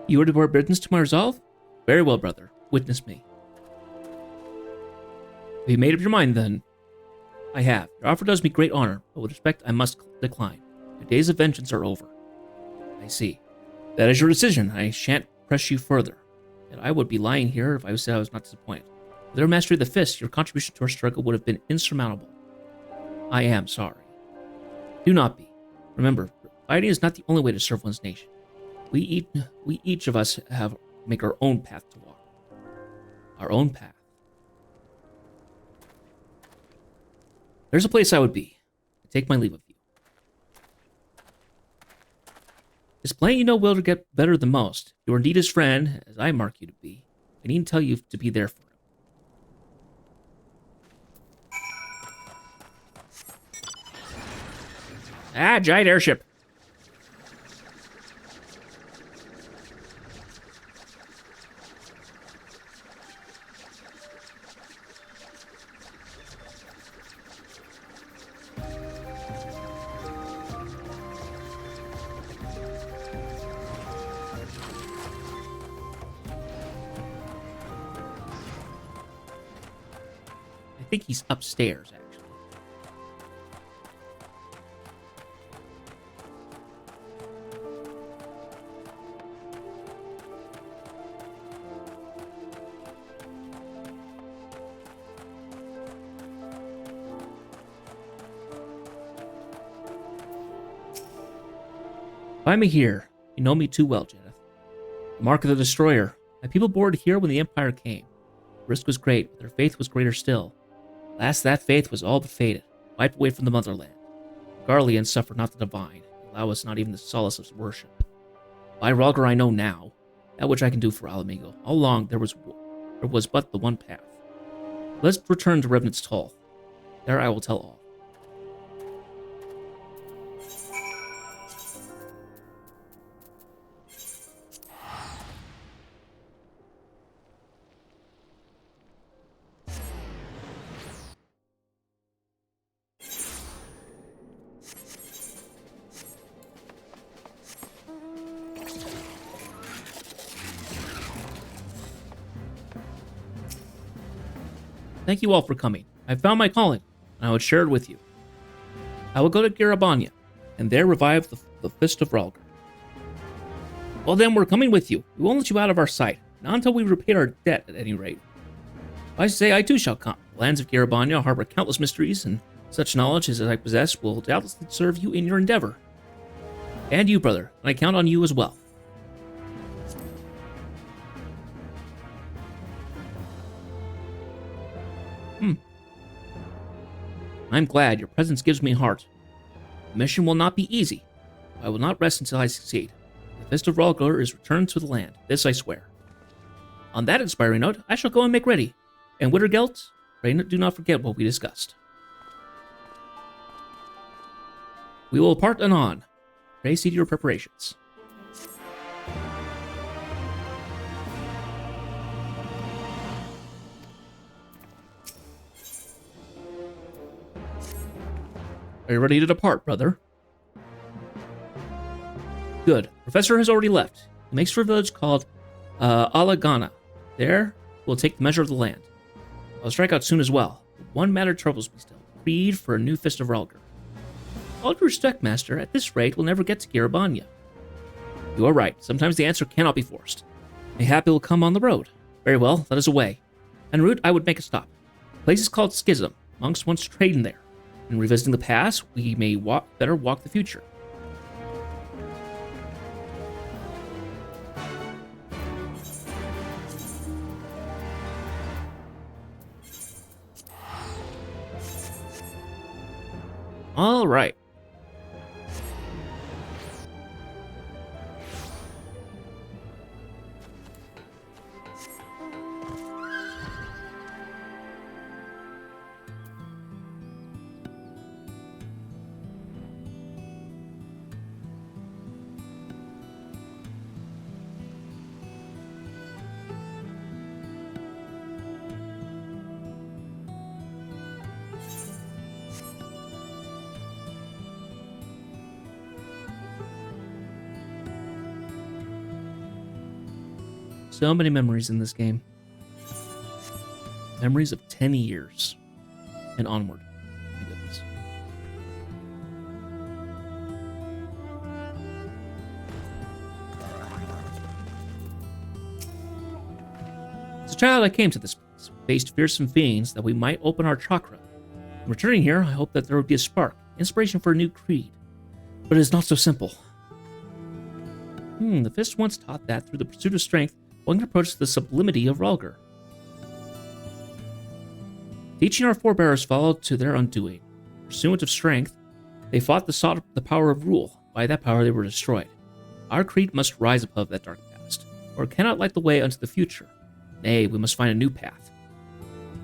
You are to bear burdens to my resolve? Very well, brother. Witness me. Have you made up your mind, then? I have. Your offer does me great honor, but with respect, I must decline. Your days of vengeance are over. I see. That is your decision. I shan't press you further. Yet I would be lying here if I said I was not disappointed. With your mastery of the fist, your contribution to our struggle would have been insurmountable. I am sorry. Do not be. Remember, fighting is not the only way to serve one's nation. We each of us make our own path to walk. Our own path. There's a place I would be. I take my leave of you. It's plain you know Will to get better than most. You are indeed his friend, as I mark you to be. I needn't tell you to be there for him. Ah, giant airship. I think he's upstairs, actually. Find me here. You know me too well, Jedith. The mark of the Destroyer. My people boarded here when the Empire came. The risk was great, but their faith was greater still. Last, that faith was all but faded, wiped away from the motherland. Garleans suffer not the divine, allow us not even the solace of worship. By Rhalgr I know now, that which I can do for Ala Mhigo. All along there was but the one path. Let's return to Revenant's Toll. There I will tell all. Thank you all for coming. I found my calling, and I would share it with you. I will go to Garabanya, and there revive the Fist of Rhalgr. Well then, we're coming with you. We won't let you out of our sight, not until we repay our debt at any rate. I say I too shall come. The lands of Garabanya harbor countless mysteries, and such knowledge as I possess will doubtlessly serve you in your endeavor. And you, brother, and I count on you as well. I'm glad. Your presence gives me heart. The mission will not be easy. I will not rest until I succeed. The Fist of Rhalgr is returned to the land. This I swear. On that inspiring note, I shall go and make ready. And Wittergelt, pray do not forget what we discussed. We will part anon. Pray see to your preparations. Are you ready to depart, brother? Good. Professor has already left. He makes for a village called Alagana. There, we'll take the measure of the land. I'll strike out soon as well. One matter troubles me still. Creed for a new Fist of Rhalgr. All due respect, Master, at this rate we'll never get to Garabanya. You are right. Sometimes the answer cannot be forced. Mayhap it will come on the road. Very well, let us away. En route, I would make a stop. The place is called Schism. Monks once trained there. In revisiting the past, we may better walk the future. All right. So many memories in this game. Memories of 10 years and onward. My goodness. As a child, I came to this place, faced fearsome fiends that we might open our chakra. In returning here, I hope that there would be a spark, inspiration for a new creed. But it is not so simple. The Fist once taught that through the pursuit of strength, one can approach the sublimity of Rhalgr. Teaching our forebears followed to their undoing. Pursuant of strength, they fought sought the power of rule. By that power, they were destroyed. Our creed must rise above that dark past, or it cannot light the way unto the future. Nay, we must find a new path.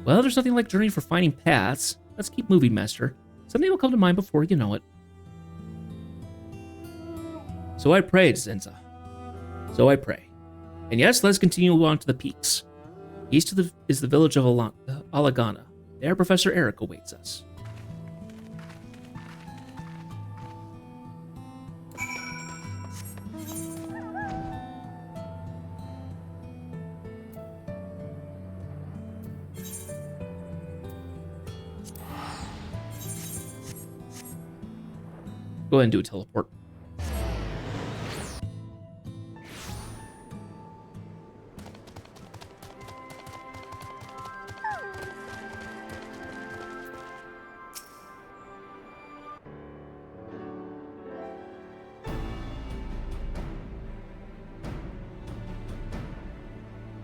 Well, there's nothing like journeying for finding paths. Let's keep moving, Master. Something will come to mind before you know it. So I prayed, Zenza. So I pray. And yes, let's continue on to the peaks. East of is the village of Alagana. There, Professor Eric awaits us. Go ahead and do a teleport.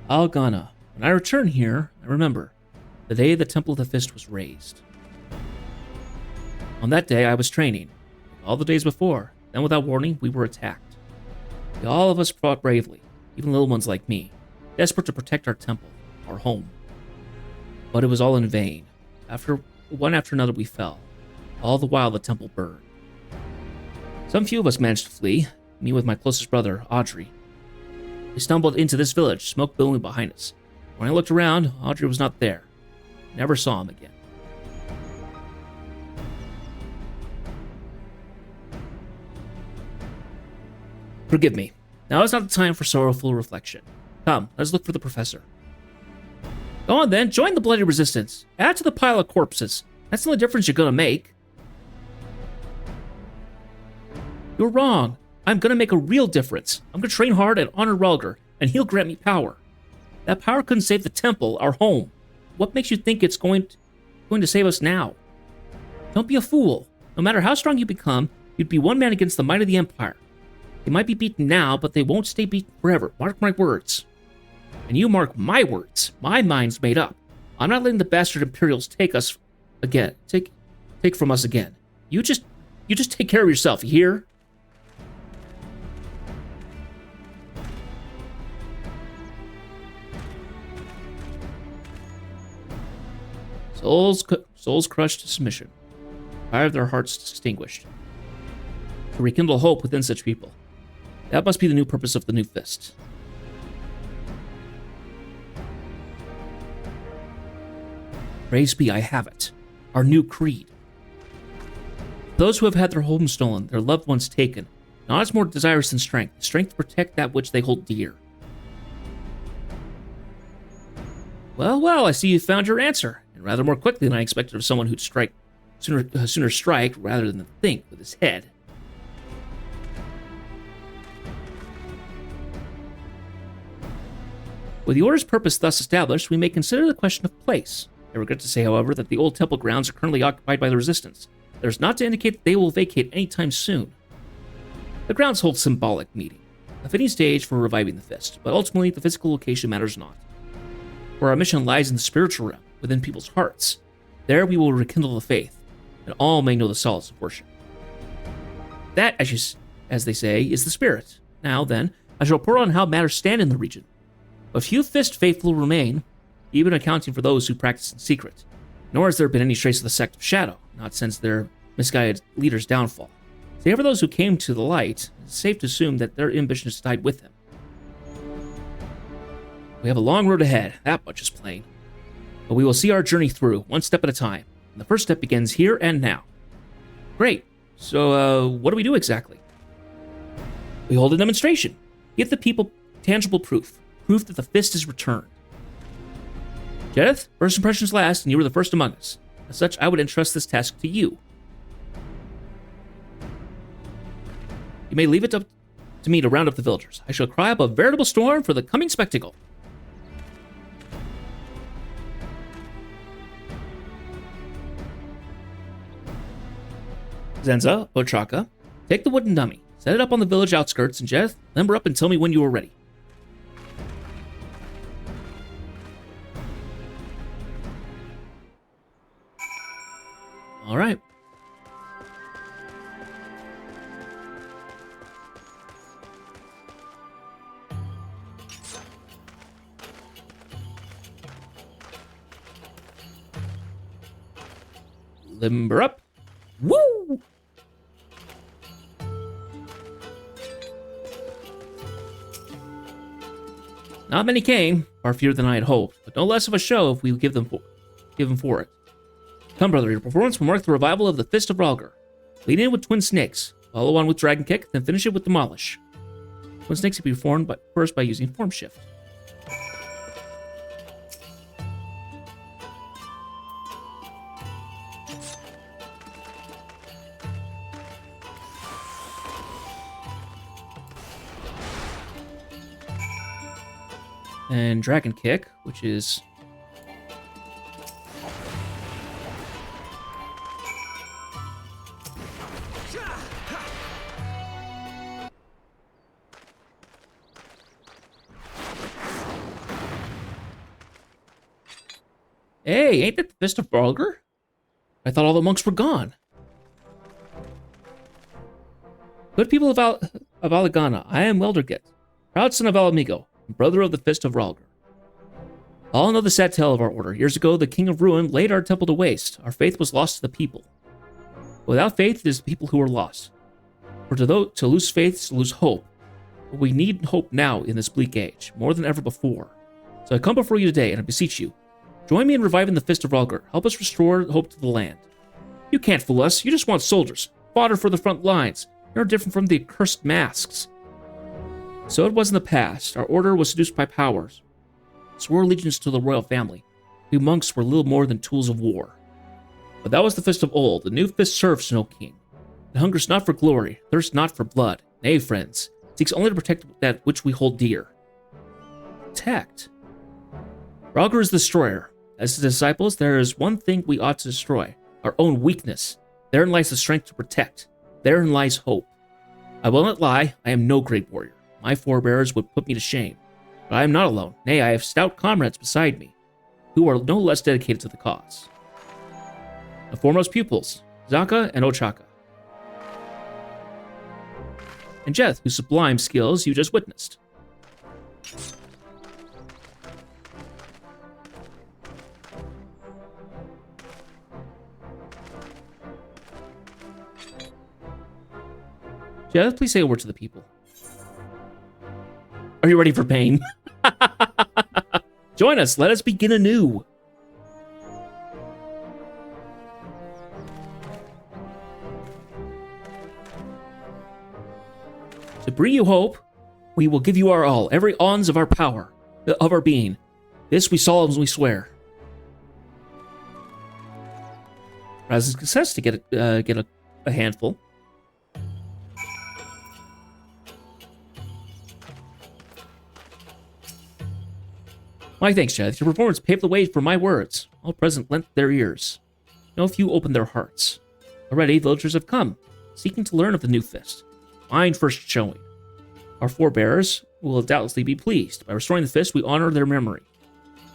Algana. When I return here, I remember the day the Temple of the Fist was raised. On that day, I was training. All the days before, then without warning, we were attacked. All of us fought bravely, even little ones like me, desperate to protect our temple, our home. But it was all in vain. One after another, we fell. All the while, the temple burned. Some few of us managed to flee, me with my closest brother, Audrey. We stumbled into this village, smoke billowing behind us. When I looked around, Audrey was not there. Never saw him again. Forgive me. Now is not the time for sorrowful reflection. Come, let's look for the professor. Go on then, join the bloody resistance. Add to the pile of corpses. That's the only difference you're gonna make. You're wrong. I'm gonna make a real difference. I'm gonna train hard and honor Rhalgr, and he'll grant me power. That power couldn't save the temple, our home. What makes you think it's going to save us now? Don't be a fool. No matter how strong you become, you'd be one man against the might of the Empire. They might be beaten now, but they won't stay beaten forever. Mark my words. And you mark my words. My mind's made up. I'm not letting the bastard Imperials take us again. Take from us again. You just take care of yourself, you hear? Souls crushed to submission. Fire of their hearts extinguished. To rekindle hope within such people. That must be the new purpose of the new fist. Praise be, I have it. Our new creed. Those who have had their homes stolen, their loved ones taken, not as more desirous than strength. Strength to protect that which they hold dear. Well, I see you found your answer, and rather more quickly than I expected of someone who'd sooner strike rather than think with his head. With the Order's purpose thus established, we may consider the question of place. I regret to say, however, that the old temple grounds are currently occupied by the Resistance. That is not to indicate that they will vacate anytime soon. The grounds hold symbolic meaning, a fitting stage for reviving the Fist, but ultimately the physical location matters not. For our mission lies in the spiritual realm, within people's hearts. There we will rekindle the faith, and all may know the solace of worship. That, as they say, is the spirit. Now, then, I shall report on how matters stand in the region. But few Fist faithful remain, even accounting for those who practice in secret. Nor has there been any trace of the sect of Shadow, not since their misguided leader's downfall. Save for those who came to the light, it's safe to assume that their ambitions died with him. We have a long road ahead, that much is plain. But we will see our journey through, one step at a time. And the first step begins here and now. Great. So, what do we do exactly? We hold a demonstration. Give the people tangible proof. proof that the fist is returned. Jedith, first impressions last, and you were the first among us. As such, I would entrust this task to you. You may leave it up to me to round up the villagers. I shall cry up a veritable storm for the coming spectacle. Zenza, Ochaka, take the wooden dummy, set it up on the village outskirts, and Jedith, limber up and tell me when you are ready. All right. Limber up. Woo! Not many came, far fewer than I had hoped, but no less of a show if we give them for it. Come, brother, your performance will mark the revival of the Fist of Rhalgr. Lead in with Twin Snakes, follow on with Dragon Kick, then finish it with Demolish. Twin Snakes can be performed first by using Form Shift. And Dragon Kick, which is... Hey, ain't that the Fist of Rhalgr? I thought all the monks were gone. Good people of Alagana, I am Weldergit, proud son of Alamigo, and brother of the Fist of Rhalgr. All know the sad tale of our order. Years ago, the King of Ruin laid our temple to waste. Our faith was lost to the people. Without faith, it is the people who are lost. For to lose faith is to lose hope. But we need hope now in this bleak age, more than ever before. So I come before you today, and I beseech you, join me in reviving the Fist of Rhalgr. Help us restore hope to the land. You can't fool us. You just want soldiers. Fodder for the front lines. You're different from the accursed masks. So it was in the past. Our order was seduced by powers. Swore allegiance to the royal family. We monks were little more than tools of war. But that was the Fist of old. The new Fist serves no king. It hungers not for glory, thirsts not for blood. Nay, friends, it seeks only to protect that which we hold dear. Protect? Rhalgr is the destroyer. As his disciples, there is one thing we ought to destroy, our own weakness. Therein lies the strength to protect. Therein lies hope. I will not lie, I am no great warrior. My forebears would put me to shame. But I am not alone. Nay, I have stout comrades beside me, who are no less dedicated to the cause. The foremost pupils, Zaka and Ochaka. And Jedith, whose sublime skills you just witnessed. Jedith, please say a word to the people. Are you ready for pain? Join us. Let us begin anew. To bring you hope, we will give you our all, every ounce of our power, of our being. This we solemnly swear. As a success to get a handful. My thanks, Jedith. Your performance paved the way for my words. All present lent their ears. No few opened their hearts. Already, villagers have come, seeking to learn of the new Fist. Mine first showing. Our forebears will doubtlessly be pleased. By restoring the Fist, we honor their memory.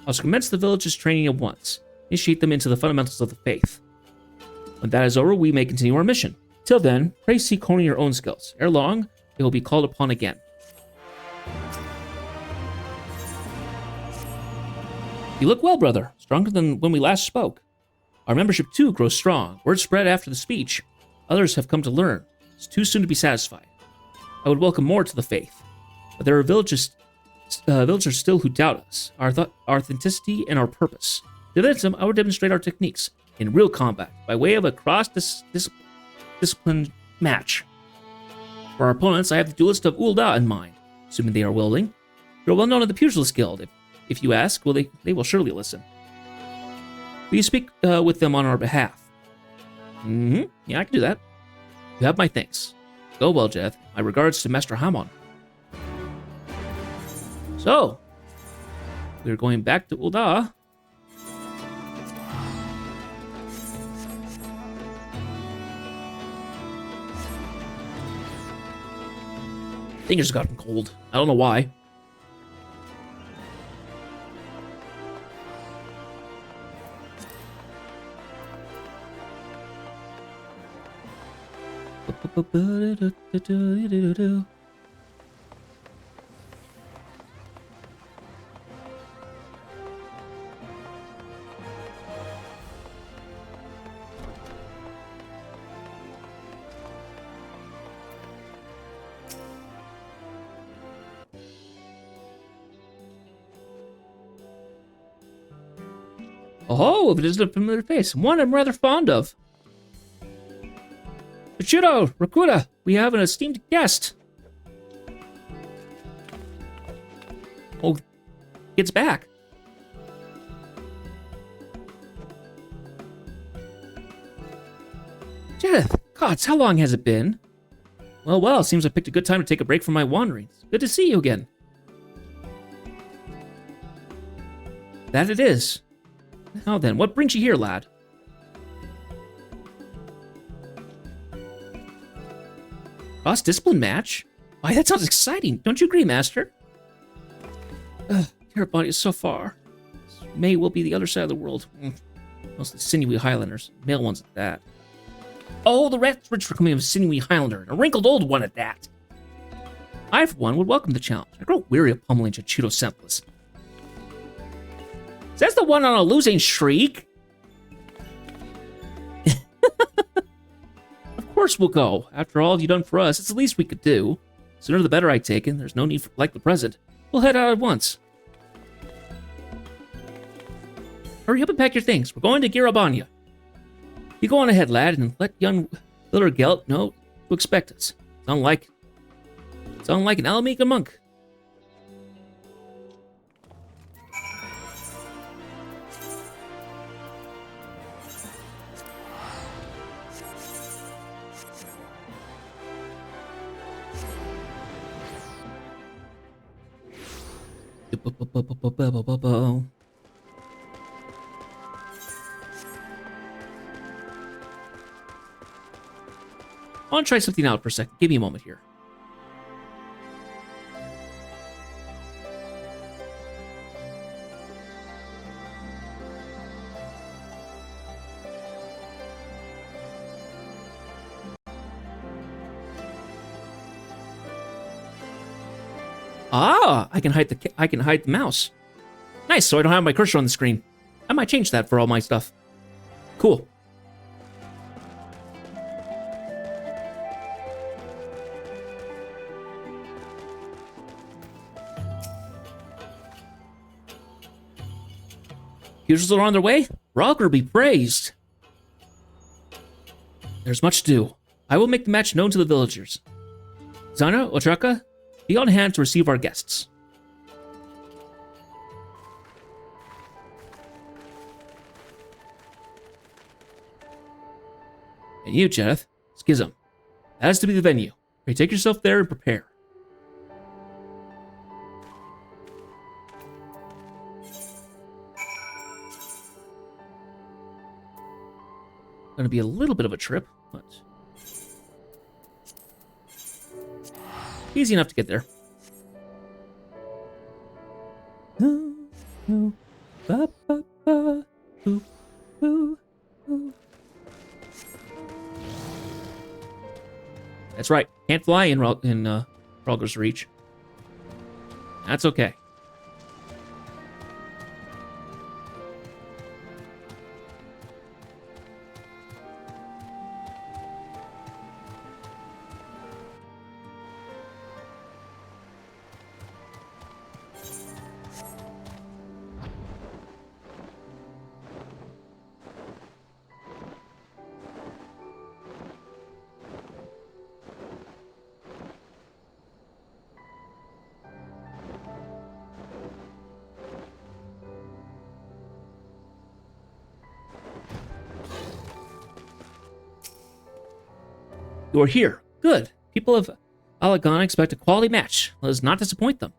I'll commence the village's training at once. Initiate them into the fundamentals of the faith. When that is over, we may continue our mission. Till then, pray seek honing your own skills. Ere long, they will be called upon again. You look well, brother. Stronger than when we last spoke. Our membership, too, grows strong. Word spread after the speech. Others have come to learn. It's too soon to be satisfied. I would welcome more to the faith. But there are villagers still who doubt us, our authenticity, and our purpose. To them, I would demonstrate our techniques in real combat by way of a cross-discipline match. For our opponents, I have the duelist of Ul'dah in mind, assuming they are willing. You're well known in the Pugilist Guild. If you ask, well, they will surely listen. Will you speak with them on our behalf? Mm-hmm. Yeah, I can do that. You have my thanks. Go well, Jeth. My regards to Master Hamon. So, we're going back to Ul'dah. Fingers gotten cold. I don't know why. Oh, it is a familiar face. One I'm rather fond of. Ichiro, Rakuda, we have an esteemed guest. Oh, it's back. Jeth, gods, how long has it been? Well, seems I picked a good time to take a break from my wanderings. Good to see you again. That it is. Now then, what brings you here, lad? Cross-discipline match? Why, that sounds exciting. Don't you agree, Master? Terrabonny is so far. May will be the other side of the world. Mostly sinewy Highlanders. Male ones at that. Oh, the rat's rich for coming of a sinewy Highlander. A wrinkled old one at that. I, for one, would welcome the challenge. I grow weary of pummeling Chichiro senseless. That's the one on a losing streak. Of course we'll go. After all you've done for us, it's the least we could do. Sooner the better, I take it. There's no need for like the present. We'll head out at once. Hurry up and pack your things. We're going to Garabanya. You go on ahead, lad, and let young Liller Gelt know to expect us. Sound like an Alamika monk. I want to try something out for a second. Give me a moment here. Ah, I can hide the mouse. Nice, so I don't have my cursor on the screen. I might change that for all my stuff. Cool. Users are on their way. Rogger be praised. There's much to do. I will make the match known to the villagers. Zana, Otraka, be on hand to receive our guests. And you, Jeth, Schism. That is to be the venue. Pray take yourself there and prepare. Gonna be a little bit of a trip, but easy enough to get there. That's right. Can't fly in Rogger's Reach. That's okay. You are here. Good. People of Alagana expect a quality match. Let us not disappoint them.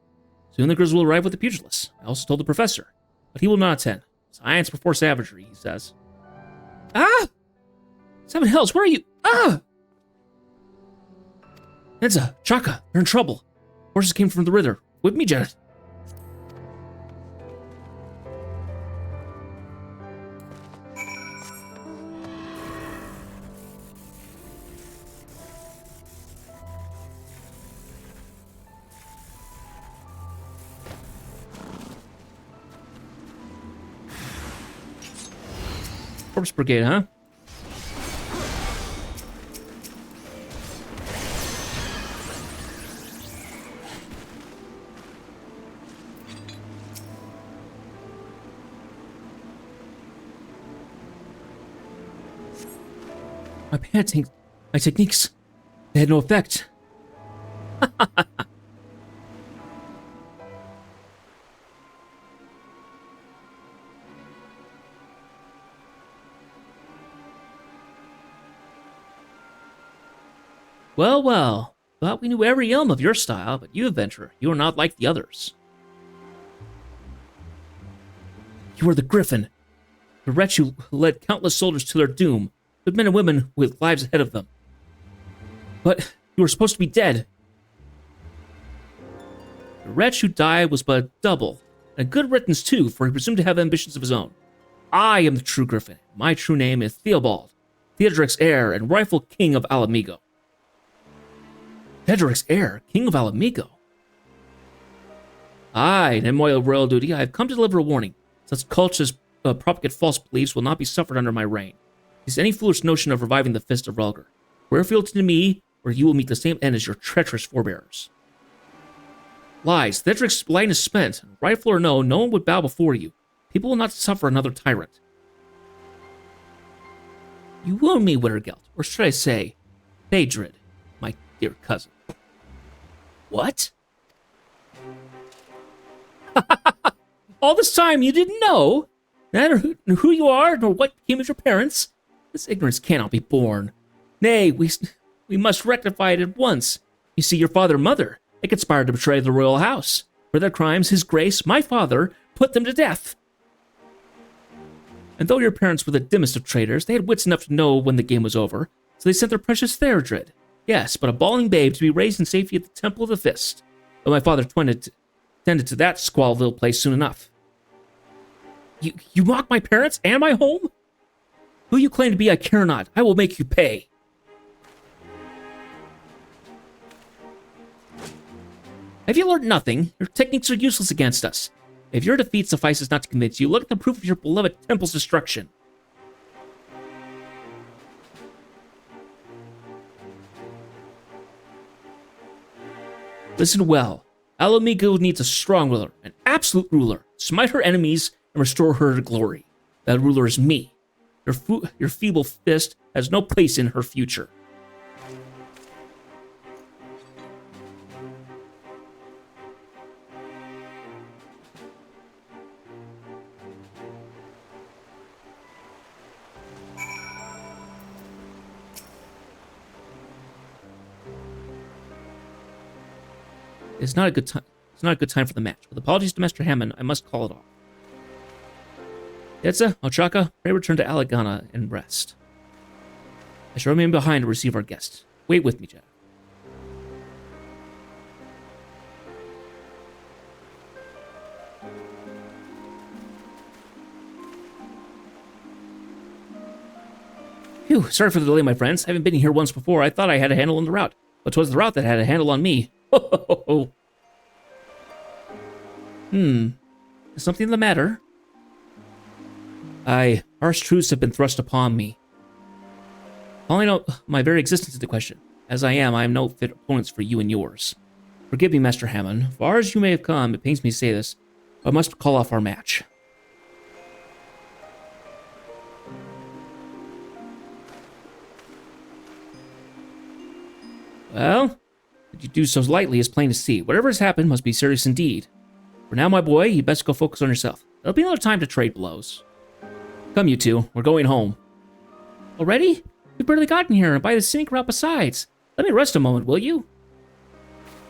Soon the girls will arrive with the pugilists. I also told the professor, but he will not attend. Science before savagery, he says. Ah! Seven hells, where are you? Ah! Enza, Chaka, they're in trouble. Horses came from the river. With me, Janet. Corpse Brigade, huh? My panting, my techniques, they had no effect. Well, well, thought we knew every elm of your style, but you, adventurer, you are not like the others. You are the Griffin, the wretch who led countless soldiers to their doom, good men and women with lives ahead of them. But you were supposed to be dead. The wretch who died was but a double, and a good riddance too, for he presumed to have ambitions of his own. I am the true Griffin. My true name is Theobald, Theodoric's heir and rightful king of Alamigo. Theodoric's heir, king of Alamigo? Aye, in my royal duty, I have come to deliver a warning. Such cultures propagate false beliefs will not be suffered under my reign. Is any foolish notion of reviving the fist of Relgar. Where fealty to me, or you will meet the same end as your treacherous forebears. Lies. Theodoric's line is spent. Rightful or no, no one would bow before you. People will not suffer another tyrant. You wound me, Wintergeld, or should I say, Phaedrid, my dear cousin. What? All this time you didn't know? Neither who you are, nor what became of your parents? This ignorance cannot be borne. Nay, we must rectify it at once. You see, your father and mother, they conspired to betray the royal house. For their crimes, his grace, my father, put them to death. And though your parents were the dimmest of traitors, they had wits enough to know when the game was over, so they sent their precious Theodred. Yes, but a bawling babe to be raised in safety at the Temple of the Fist. Though my father tended to that squalid little place soon enough. You mock my parents and my home? Who you claim to be, I care not. I will make you pay. Have you learned nothing? Your techniques are useless against us. If your defeat suffices not to convince you, look at the proof of your beloved temple's destruction. Listen well. Alamigo needs a strong ruler, an absolute ruler. Smite her enemies and restore her to glory. That ruler is me. Your feeble fist has no place in her future. It's not a good time. It's not a good time for the match. With apologies to Master Hammond, I must call it off. Yetza, Ochaka, pray return to Alagana and rest. I shall remain behind to receive our guests. Wait with me, Jack. Phew, sorry for the delay, my friends. I haven't been here once before. I thought I had a handle on the route, but 'twas the route that had a handle on me. Ho ho ho ho. Is something the matter? Aye, harsh truths have been thrust upon me. Calling out my very existence into question. As I am no fit opponents for you and yours. Forgive me, Master Hammond. Far as you may have come, it pains me to say this, but I must call off our match. Well, that you do so lightly is plain to see. Whatever has happened must be serious indeed. For now, my boy, you best go focus on yourself. There'll be another time to trade blows. Come, you two. We're going home. Already? We've barely gotten here, and by the scenic route besides. Let me rest a moment, will you?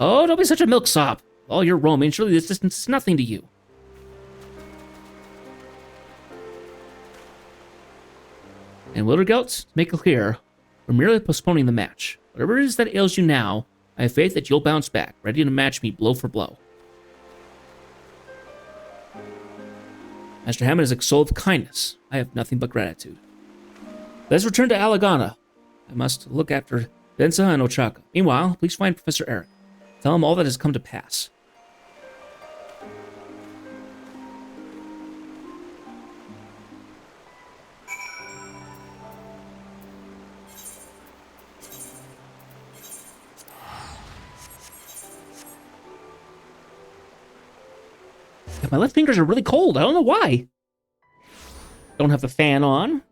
Oh, don't be such a milksop. All your roaming, surely this distance is nothing to you. And Wildergelt, to make it clear, we're merely postponing the match. Whatever it is that ails you now, I have faith that you'll bounce back, ready to match me blow for blow. Master Hammond is extolled with kindness. I have nothing but gratitude. Let's return to Alagana. I must look after Densa and Ochaka. Meanwhile, please find Professor Eric. Tell him all that has come to pass. My left fingers are really cold. I don't know why. Don't have the fan on.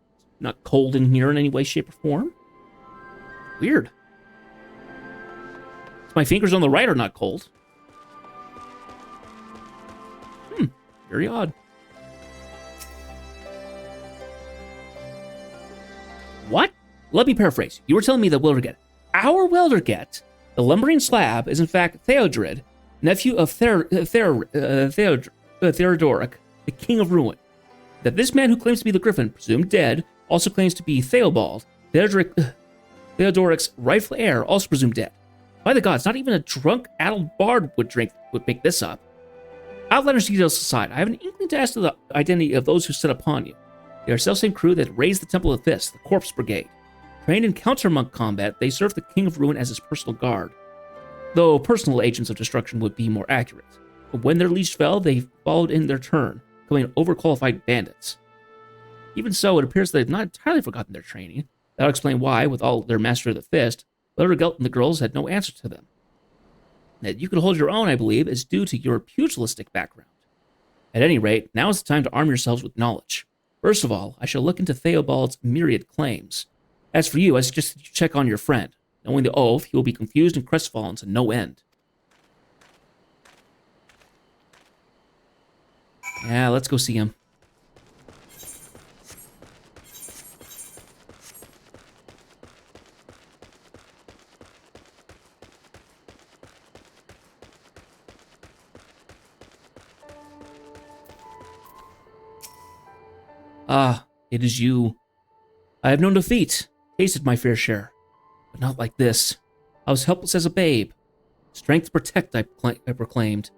Not cold in here in any way, shape, or form. Weird. My fingers on the right are not cold. Very odd. What? Let me paraphrase. You were telling me that Wilderget, our Wilderget, the lumbering slab, is in fact Theodred, nephew of Theodoric, the King of Ruin. That this man who claims to be the Griffin, presumed dead, also claims to be Theobald, Theodoric's rightful heir, also presumed dead. By the gods, not even a drunk, addled bard would make this up. Outlandish details aside, I have an inkling to as to the identity of those who set upon you. They are self-same crew that raised the Temple of Fist, the Corpse Brigade. Trained in counter-monk combat, they served the King of Ruin as his personal guard. Though personal agents of destruction would be more accurate. But when their leash fell, they followed in their turn, becoming overqualified bandits. Even so, it appears they've not entirely forgotten their training. That'll explain why, with all their master of the fist, Wildergelt and the girls had no answer to them. That you could hold your own, I believe, is due to your pugilistic background. At any rate, now is the time to arm yourselves with knowledge. First of all, I shall look into Theobald's myriad claims. As for you, I suggest that you check on your friend. Knowing the oath, he will be confused and crestfallen to no end. Yeah, let's go see him. Ah, it is you. I have known defeat, tasted my fair share, but not like this. I was helpless as a babe. Strength to protect, I proclaimed.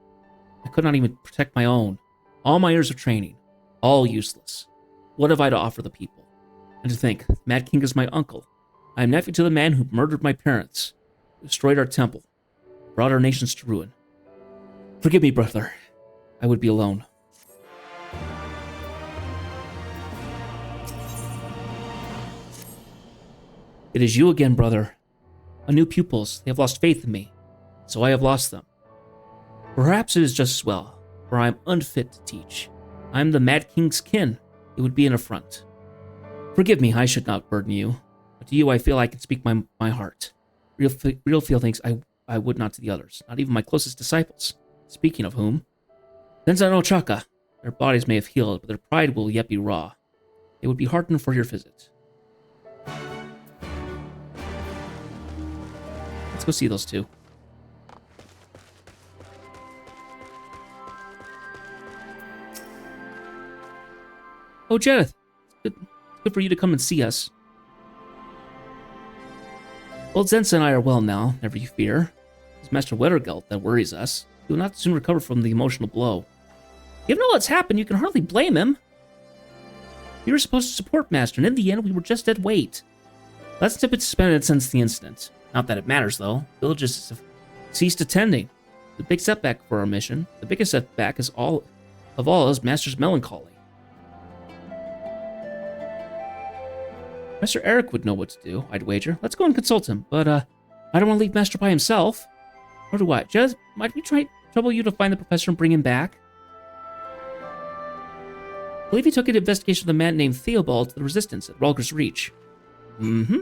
I could not even protect my own. All my years of training, all useless. What have I to offer the people? And to think, the Mad King is my uncle. I am nephew to the man who murdered my parents, destroyed our temple, brought our nations to ruin. Forgive me, brother. I would be alone. It is you again, brother. My new pupils, they have lost faith in me, so I have lost them. Perhaps it is just as well, for I am unfit to teach. I am the Mad King's kin. It would be an affront. Forgive me, I should not burden you, but to you I feel I can speak my heart. Real feel things I would not to the others, not even my closest disciples. Speaking of whom, Densa and Ochaka. Their bodies may have healed, but their pride will yet be raw. They would be heartened for your visit. Let's go see those two. Oh, Jeth. It's good for you to come and see us. Well, Zensa and I are well now, never you fear. It's Master Wildergelt that worries us. He will not soon recover from the emotional blow. Given all that's happened, you can hardly blame him. We were supposed to support Master, and in the end, we were just dead weight. Let's tip it suspended since the incident. Not that it matters, though. Villages have ceased attending. The big setback for our mission. The biggest setback is is Master's melancholy. Master Eric would know what to do, I'd wager. Let's go and consult him, but I don't want to leave Master by himself. Nor do I. Jez, might we trouble you to find the professor and bring him back? I believe he took an investigation of the man named Theobald to the Resistance at Ralger's Reach. Mm-hmm.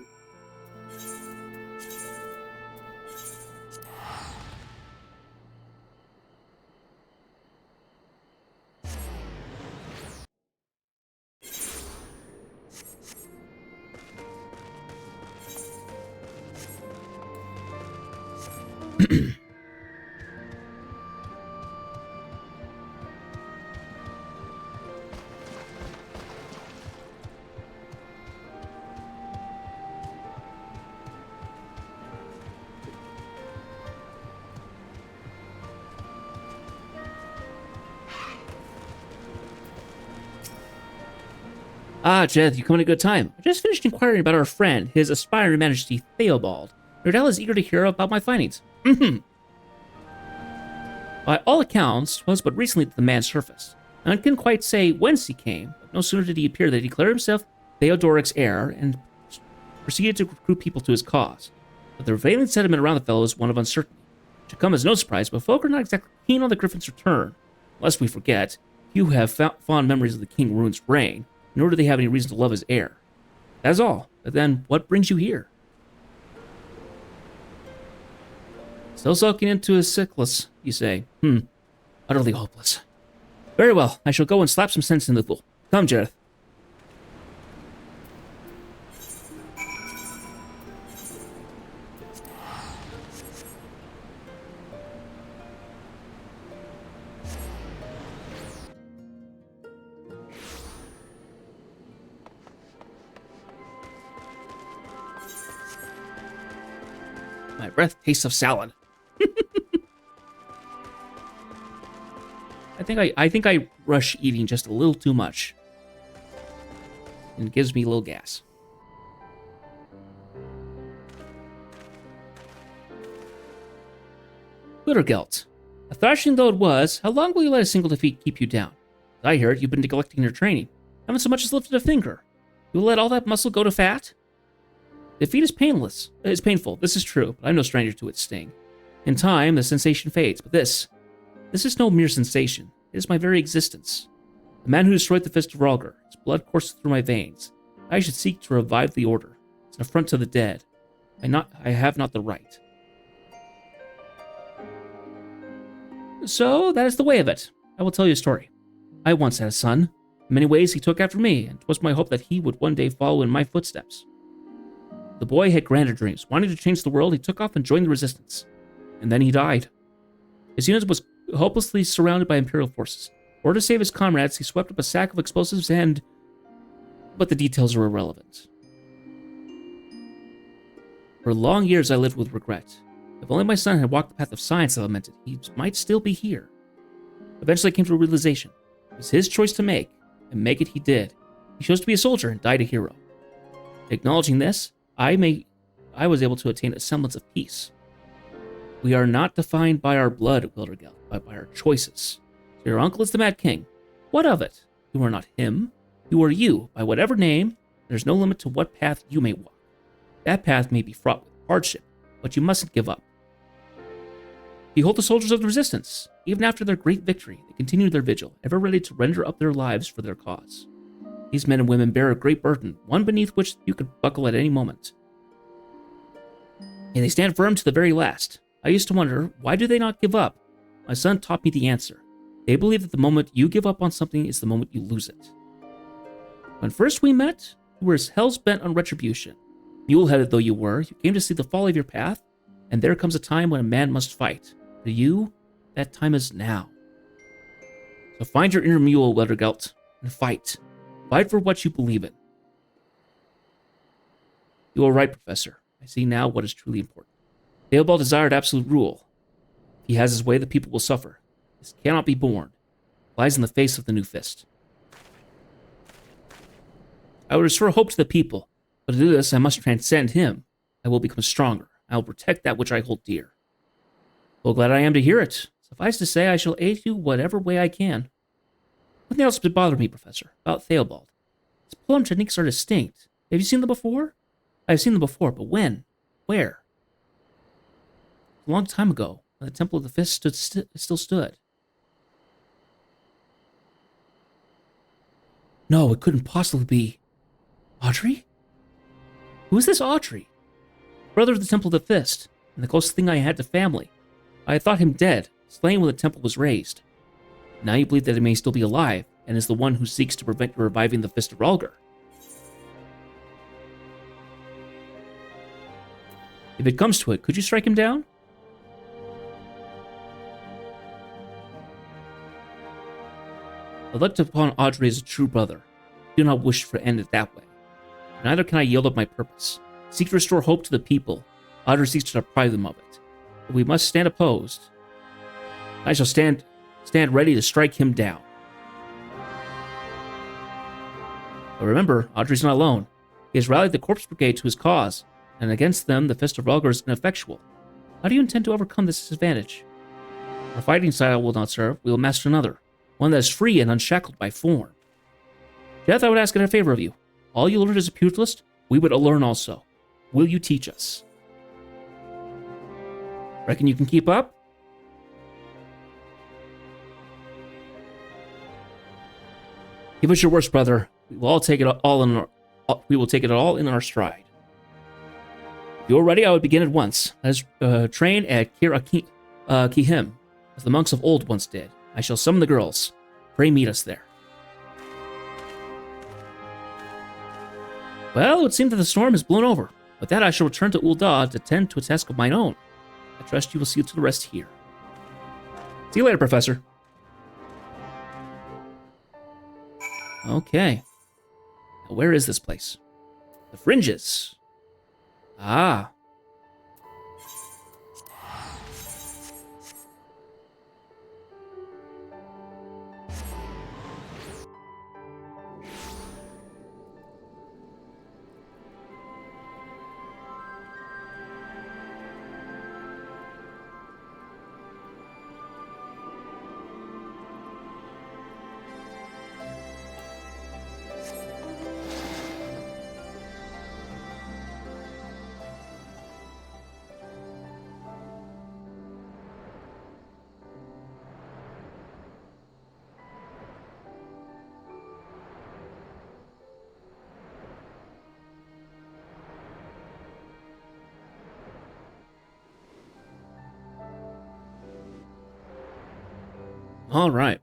Ah, Jeth, you come at a good time. I just finished inquiring about our friend, His Aspiring Majesty Theobald. Nordell is eager to hear about my findings. By all accounts, was but recently that the man surfaced. None can quite say whence he came, but no sooner did he appear than he declared himself Theodoric's heir and proceeded to recruit people to his cause. But the prevailing sentiment around the fellow is one of uncertainty. It should come as no surprise, but folk are not exactly keen on the Griffin's return. Lest we forget, few have fond memories of the King Rune's reign, nor do they have any reason to love his heir. That is all. But then, what brings you here? Still sulking into his sickness, you say. Utterly hopeless. Very well, I shall go and slap some sense in the fool. Come, Jareth. My breath tastes of salad. I think I rush eating just a little too much. And it gives me a little gas. Glittergelt. A thrashing though it was, how long will you let a single defeat keep you down? As I heard, you've been neglecting your training. Haven't so much as lifted a finger. You will let all that muscle go to fat? Defeat is painless. It's painful, this is true, but I'm no stranger to its sting. In time, the sensation fades, but this is no mere sensation. It is my very existence. The man who destroyed the Fist of Rhalgr, his blood courses through my veins. I should seek to revive the Order. It's an affront to the dead. I have not the right. So, that is the way of it. I will tell you a story. I once had a son. In many ways, he took after me, and 'twas my hope that he would one day follow in my footsteps. The boy had grander dreams. Wanting to change the world, he took off and joined the resistance. And then he died. His unit was hopelessly surrounded by Imperial forces. In order to save his comrades, he swept up a sack of explosives but the details are irrelevant. For long years I lived with regret. If only my son had walked the path of science, I lamented, he might still be here. Eventually I came to a realization. It was his choice to make, and make it he did. He chose to be a soldier and died a hero. Acknowledging this, I was able to attain a semblance of peace. We are not defined by our blood, Glittergelt, but by our choices. So your uncle is the Mad King. What of it? You are not him. You are you, by whatever name. There's no limit to what path you may walk. That path may be fraught with hardship, but you mustn't give up. Behold the soldiers of the Resistance. Even after their great victory, they continue their vigil, ever ready to render up their lives for their cause. These men and women bear a great burden, one beneath which you could buckle at any moment. And they stand firm to the very last. I used to wonder, why do they not give up? My son taught me the answer. They believe that the moment you give up on something is the moment you lose it. When first we met, you were as hell's bent on retribution. Mule-headed though you were, you came to see the folly of your path, and there comes a time when a man must fight. For you, that time is now. So find your inner mule, Glittergelt, and fight. Fight for what you believe in. You are right, Professor. I see now what is truly important. Theobald desired absolute rule. If he has his way, the people will suffer. This cannot be borne. It lies in the face of the new fist. I would restore hope to the people, but to do this, I must transcend him. I will become stronger. I will protect that which I hold dear. Well, glad I am to hear it. Suffice to say, I shall aid you whatever way I can. Nothing else would bother me, Professor, about Theobald. His plum techniques are distinct. Have you seen them before? I have seen them before, but when? Where? A long time ago, when the Temple of the Fist still stood. No, it couldn't possibly be. Audrey? Who is this Audrey? Brother of the Temple of the Fist, and the closest thing I had to family. I had thought him dead, slain when the temple was raised. Now you believe that he may still be alive, and is the one who seeks to prevent you reviving the Fist of Rhalgr. If it comes to it, could you strike him down? I looked upon Audrey as a true brother. I do not wish to end it that way. Neither can I yield up my purpose. Seek to restore hope to the people. Audrey seeks to deprive them of it. But we must stand opposed. I shall stand ready to strike him down. But remember, Audrey's not alone. He has rallied the Corpse Brigade to his cause, and against them the Fist of Rhalgr is ineffectual. How do you intend to overcome this disadvantage? Our fighting style will not serve. We will master another, one that is free and unshackled by form. Death, I would ask in a favor of you. All you learned as a pugilist, we would learn also. Will you teach us? Reckon you can keep up? Give us your worst, brother. We will all take it all in our stride. If you are ready, I would begin at once. Let us train at Kihim, as the monks of old once did. I shall summon the girls. Pray meet us there. Well, it would seem that the storm has blown over. With that, I shall return to Ul'dah to tend to a task of mine own. I trust you will see to the rest here. See you later, Professor. Okay. Now, where is this place? The Fringes. Ah. All right.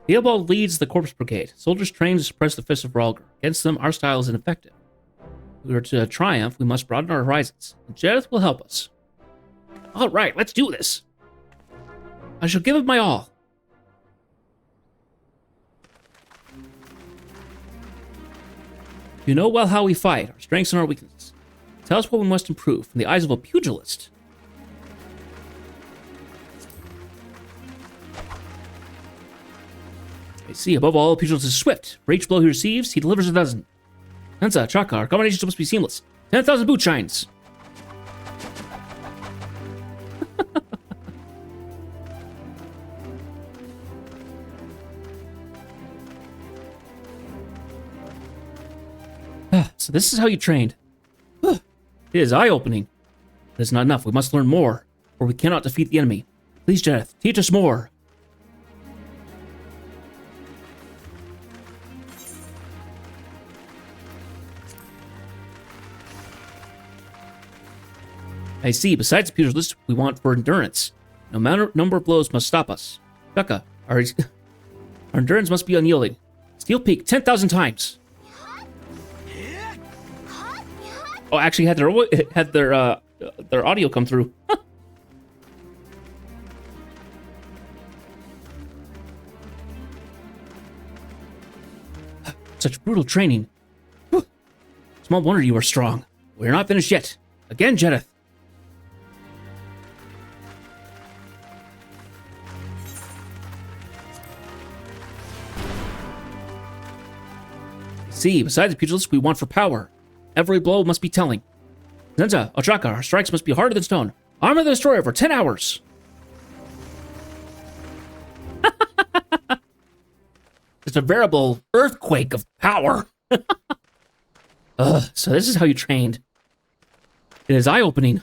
Theobald leads the Corpse Brigade. Soldiers trained to suppress the Fist of Rhalgr. Against them, our style is ineffective. If we are to triumph, we must broaden our horizons. And Jareth will help us. All right, let's do this. I shall give it my all. You know well how we fight, our strengths and our weaknesses. Tell us what we must improve from the eyes of a pugilist. I see, above all, a pugilist is swift. For each blow he receives, he delivers a dozen. Sansa, Chaka, our combinations must be seamless. 10,000 boot shines. So this is how you trained. It is eye-opening. It is not enough. We must learn more, or we cannot defeat the enemy. Please, Jareth, teach us more. I see. Besides the pugilist, we want for endurance. No matter number of blows must stop us. Chaka, our endurance must be unyielding. Steel Peak 10,000 times. Oh, actually had their audio come through. Such brutal training. Whew. Small wonder you are strong. We're not finished yet. Again, Jareth. See, besides the pugilist, we want for power. Every blow must be telling. Zenza, Ochaka, our strikes must be harder than stone. Armor the destroyer for 10 hours. It's a veritable earthquake of power. So this is how you trained. It is eye-opening.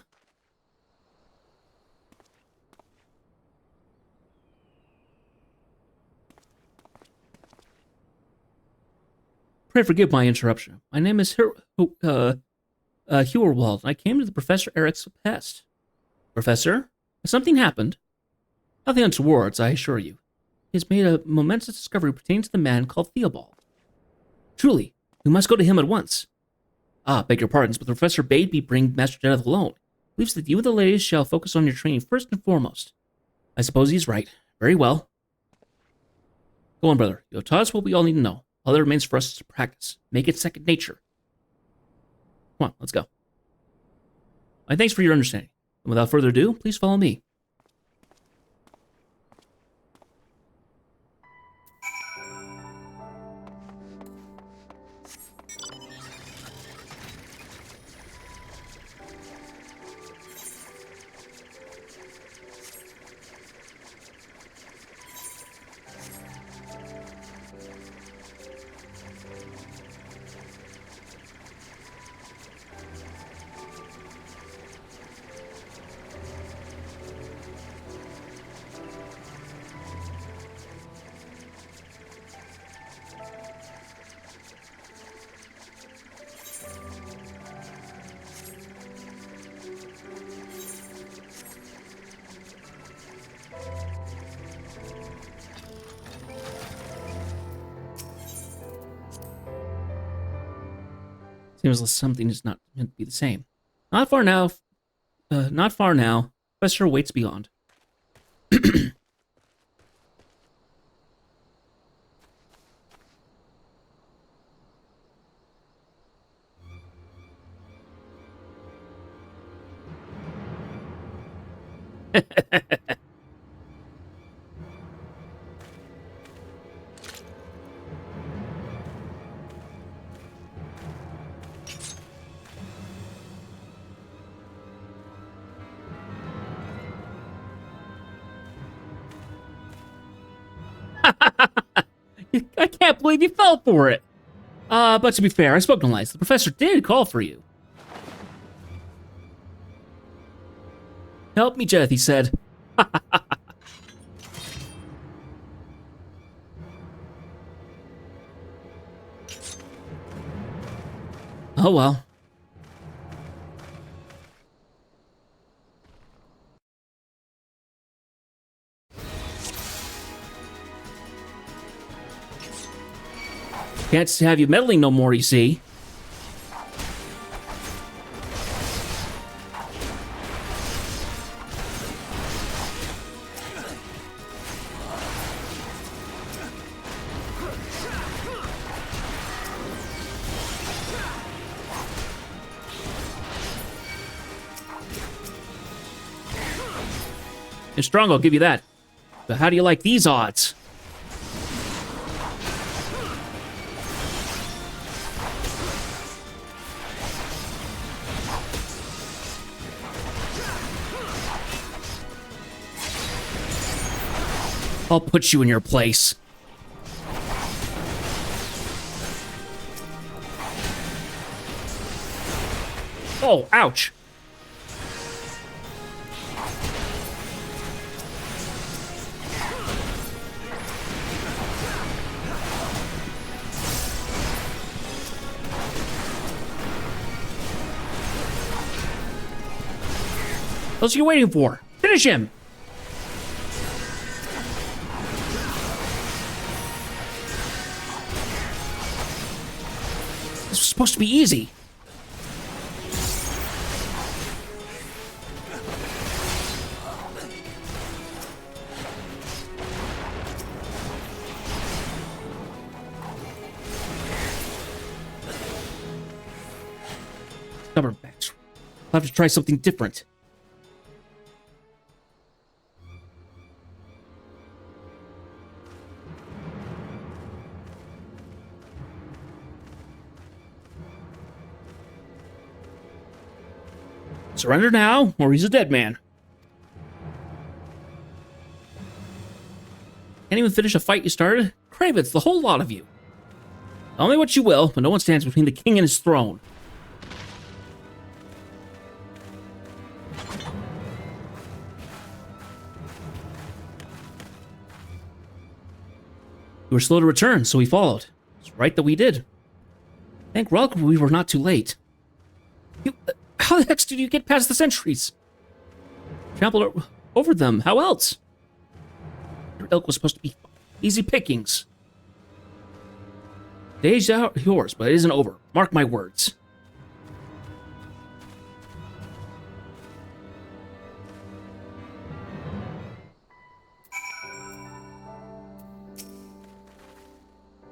Pray forgive my interruption. My name is Hewerwald, and I came to the Professor Eric's behest. Professor, has something happened? Nothing untoward, I assure you. He has made a momentous discovery pertaining to the man called Theobald. Truly, we must go to him at once. Ah, beg your pardons, but the professor bade me bring Master Deneth alone. He believes that you and the ladies shall focus on your training first and foremost. I suppose he's right. Very well. Go on, brother. You have taught us what we all need to know. All that remains for us is to practice. Make it second nature. Come on, let's go. My thanks for your understanding. And without further ado, please follow me. Seems like something is not meant to be the same. Not far now. Not far now. Professor waits beyond. I can't believe you fell for it. But to be fair, I spoke no lies. The professor did call for you. Help me, Jeth, he said. Oh well. Can't have you meddling no more, you see. You're strong, I'll give you that. But how do you like these odds? I'll put you in your place. Oh, ouch. What else are you waiting for? Finish him! This was supposed to be easy. Stubborn backs. I'll have to try something different. Surrender now, or he's a dead man. Can't even finish a fight you started? Kravitz, the whole lot of you. Tell me what you will, but no one stands between the king and his throne. You were slow to return, so we followed. It's right that we did. Thank Rolk we were not too late. How the heck did you get past the sentries? Trampled over them. How else? Your ilk was supposed to be easy pickings. Day's yours, but it isn't over. Mark my words.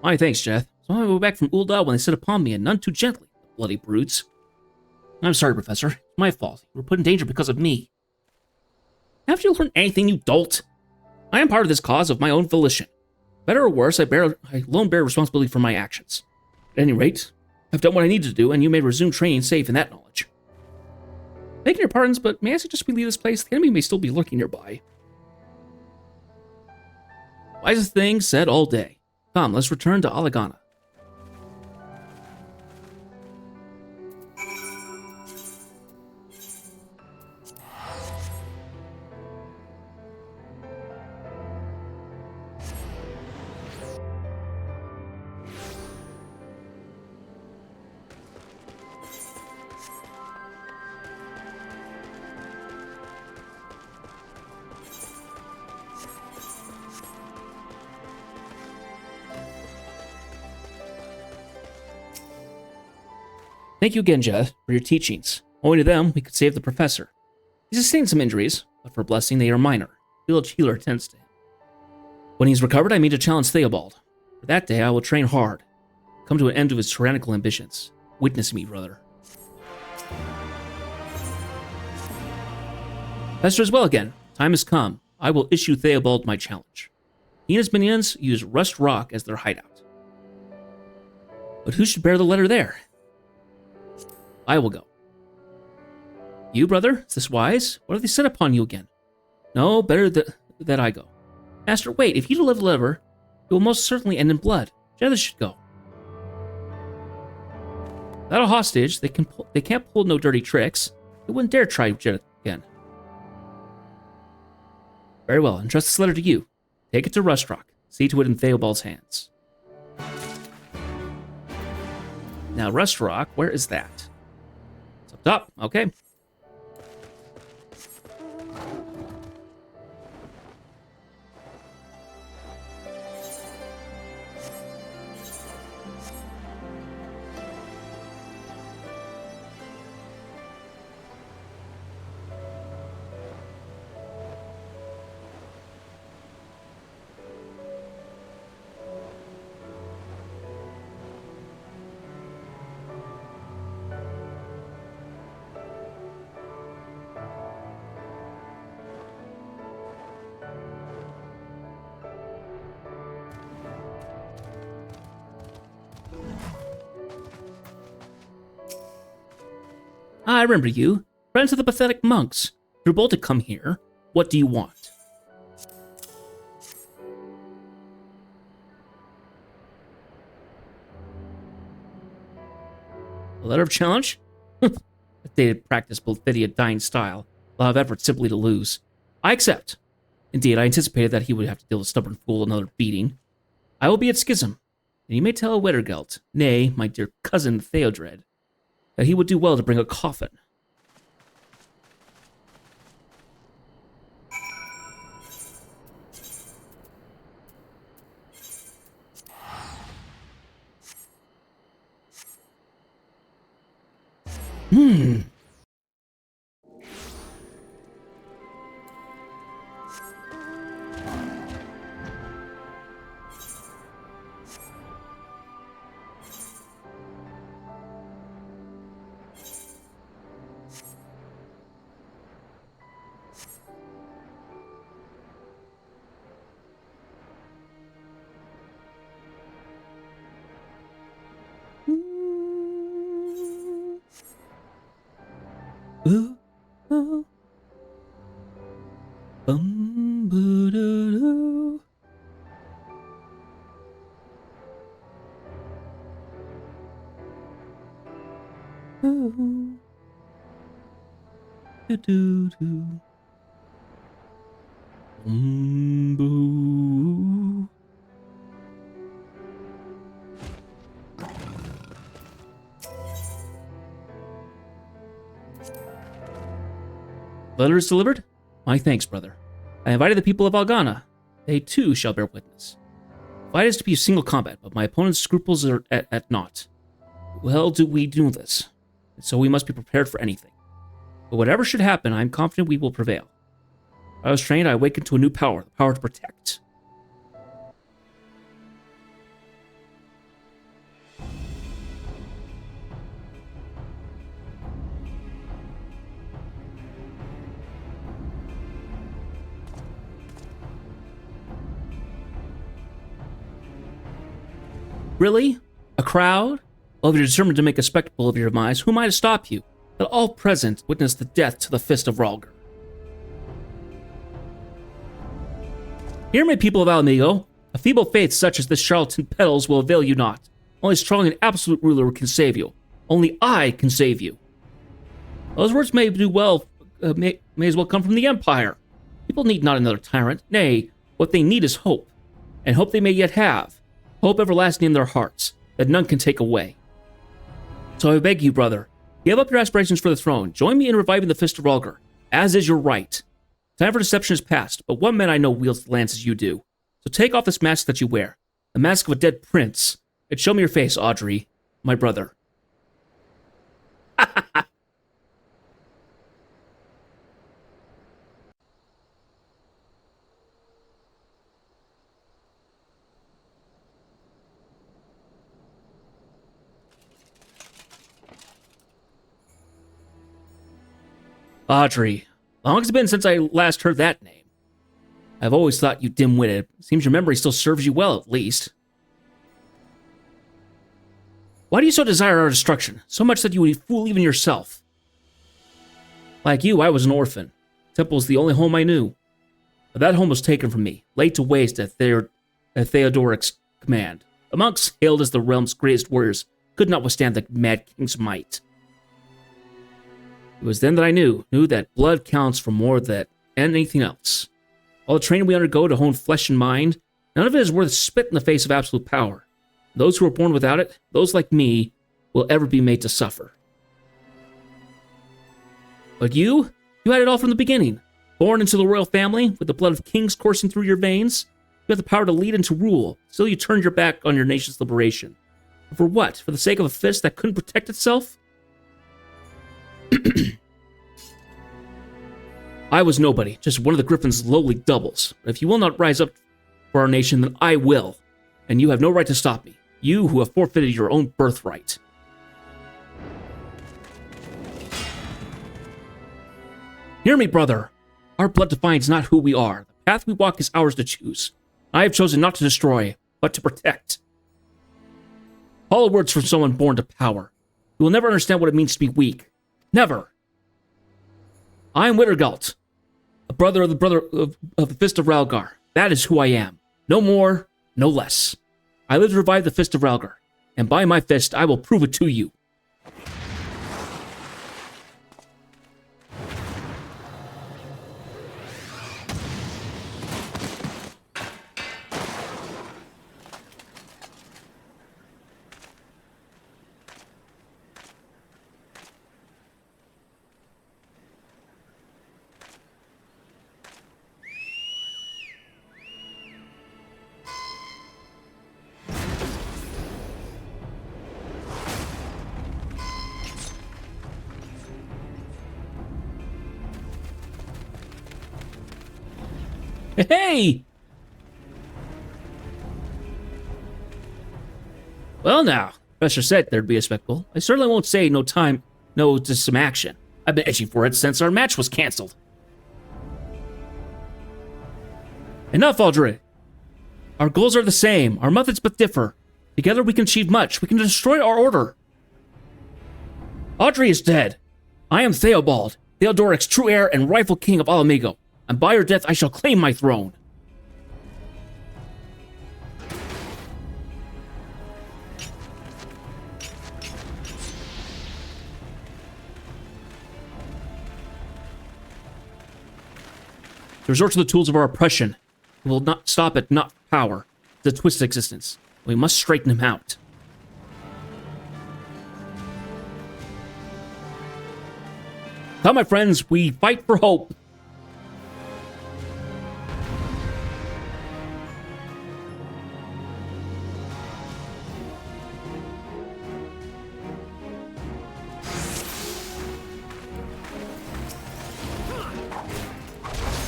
My thanks, Jeth. So I go back from Ul'dah when they set upon me, and none too gently, the bloody brutes. I'm sorry, Professor. It's my fault. You were put in danger because of me. Haven't you learned anything, you dolt? I am part of this cause of my own volition. Better or worse, I alone bear responsibility for my actions. At any rate, I've done what I needed to do, and you may resume training safe in that knowledge. Begging your pardons, but may I suggest we leave this place? The enemy may still be lurking nearby. Wisest thing said all day. Come, let's return to Alagana. Thank you again, Jeth, for your teachings. Owing to them, we could save the professor. He sustained some injuries, but for a blessing they are minor. The village healer attends to him. When he's recovered, I mean to challenge Theobald. For that day, I will train hard. Come to an end of his tyrannical ambitions. Witness me, brother. Professor is well again. Time has come. I will issue Theobald my challenge. He and his minions use Rust Rock as their hideout. But who should bear the letter there? I will go. You, brother? Is this wise? What have they set upon you again? No, better that I go. Master, wait. If you deliver, it will most certainly end in blood. Jeth should go. Without a hostage, they can't pull no dirty tricks. They wouldn't dare try Jeth again. Very well. Entrust this letter to you. Take it to Rustrock. See to it in Theobald's hands. Now, Rustrock, where is that? It's up top. Okay. I remember you. Friends of the pathetic monks. You're bold to come here. What do you want? A letter of challenge? Dated practice Bilthidia dying style. A lot of effort simply to lose. I accept. Indeed, I anticipated that he would have to deal with stubborn fool another beating. I will be at Schism, and you may tell Wettergelt, nay, my dear cousin Theodred, that he would do well to bring a coffin. Ooh, oh. Boo-doo-doo. Ooh. Do-do-do. Boo. Letter is delivered? My thanks, brother. I invited the people of Algana. they too shall bear witness. Fight is to be a single combat, but my opponent's scruples are at naught. Well, do we do this? And so we must be prepared for anything. But whatever should happen, I am confident we will prevail. I was trained, I awakened to a new power, the power to protect. Really? A crowd? Well, if you're determined to make a spectacle of your demise, who am I to stop you? Let all present witness the death to the fist of Rhalgr. Hear me, people of Ala Mhigo. A feeble faith such as this charlatan peddles will avail you not. Only strong and absolute ruler can save you. Only I can save you. Those words may do well, may as well come from the Empire. People need not another tyrant. Nay, what they need is hope. And hope they may yet have. Hope everlasting in their hearts, that none can take away. So I beg you, brother, give up your aspirations for the throne. Join me in reviving the Fist of Rhalgr, as is your right. Time for deception is past, but one man I know wields the lance as you do. So take off this mask that you wear, the mask of a dead prince, and show me your face, Audrey, my brother. Audrey, long has it been since I last heard that name? I've always thought you dim-witted. Seems your memory still serves you well, at least. Why do you so desire our destruction? So much that you would fool even yourself. Like you, I was an orphan. Temple was the only home I knew. But that home was taken from me, laid to waste at Theodoric's command. The monks, hailed as the realm's greatest warriors, could not withstand the mad king's might. It was then that I knew that blood counts for more than anything else. All the training we undergo to hone flesh and mind, none of it is worth spit in the face of absolute power. Those who are born without it, those like me, will ever be made to suffer. But you had it all from the beginning. Born into the royal family, with the blood of kings coursing through your veins, you have the power to lead and to rule. Still you turned your back on your nation's liberation. For what? For the sake of a fist that couldn't protect itself? I was nobody, just one of the Griffin's lowly doubles. But if you will not rise up for our nation, then I will. And you have no right to stop me. You who have forfeited your own birthright. Hear me, brother. Our blood defines not who we are. The path we walk is ours to choose. I have chosen not to destroy, but to protect. Hollow words from someone born to power. You will never understand what it means to be weak. Never. I am Wittergalt, a brother of the Fist of Rhalgr. That is who I am. No more, no less. I live to revive the Fist of Rhalgr, and by my fist I will prove it to you. Hey! Well now, Professor said there'd be a spectacle. I certainly won't say no to some action. I've been itching for it since our match was cancelled. Enough, Audrey. Our goals are the same. Our methods but differ. Together we can achieve much. We can destroy our order. Audrey is dead. I am Theobald, Theodoric's true heir and rightful king of Ala Mhigo. And by her death, I shall claim my throne. To resort to the tools of our oppression, we will not stop at not power, the twisted existence. We must straighten him out. Come, my friends, we fight for hope.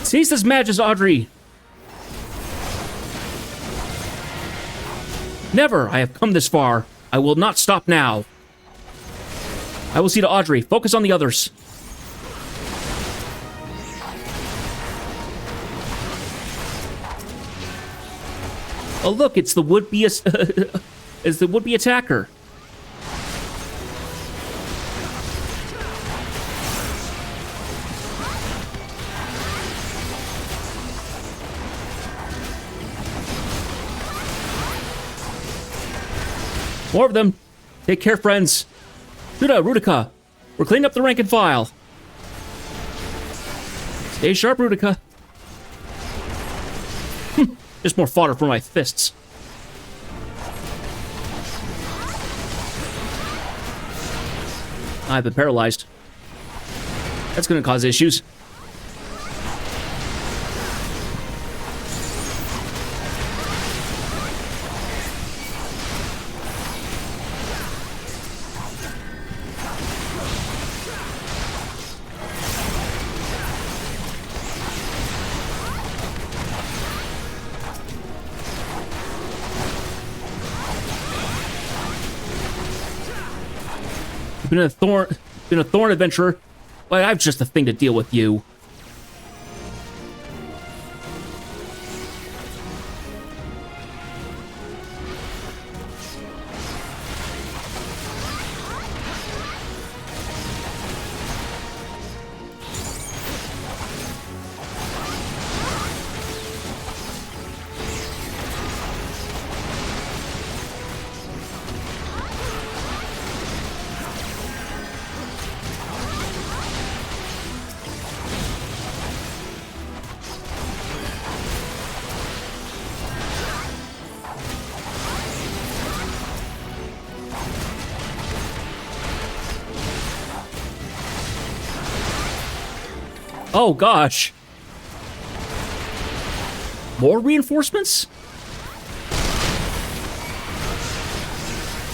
Cease this madness, Audrey! Never! I have come this far. I will not stop now. I will see to Audrey. Focus on the others. Oh, look, it's the would-be attacker. More of them. Take care, friends. Judah, Rudica, we're cleaning up the rank and file. Stay sharp, Rudica. Just more fodder for my fists. I've been paralyzed. That's gonna cause issues. Been a thorn adventurer, but I've just a thing to deal with you. Oh, gosh. More reinforcements?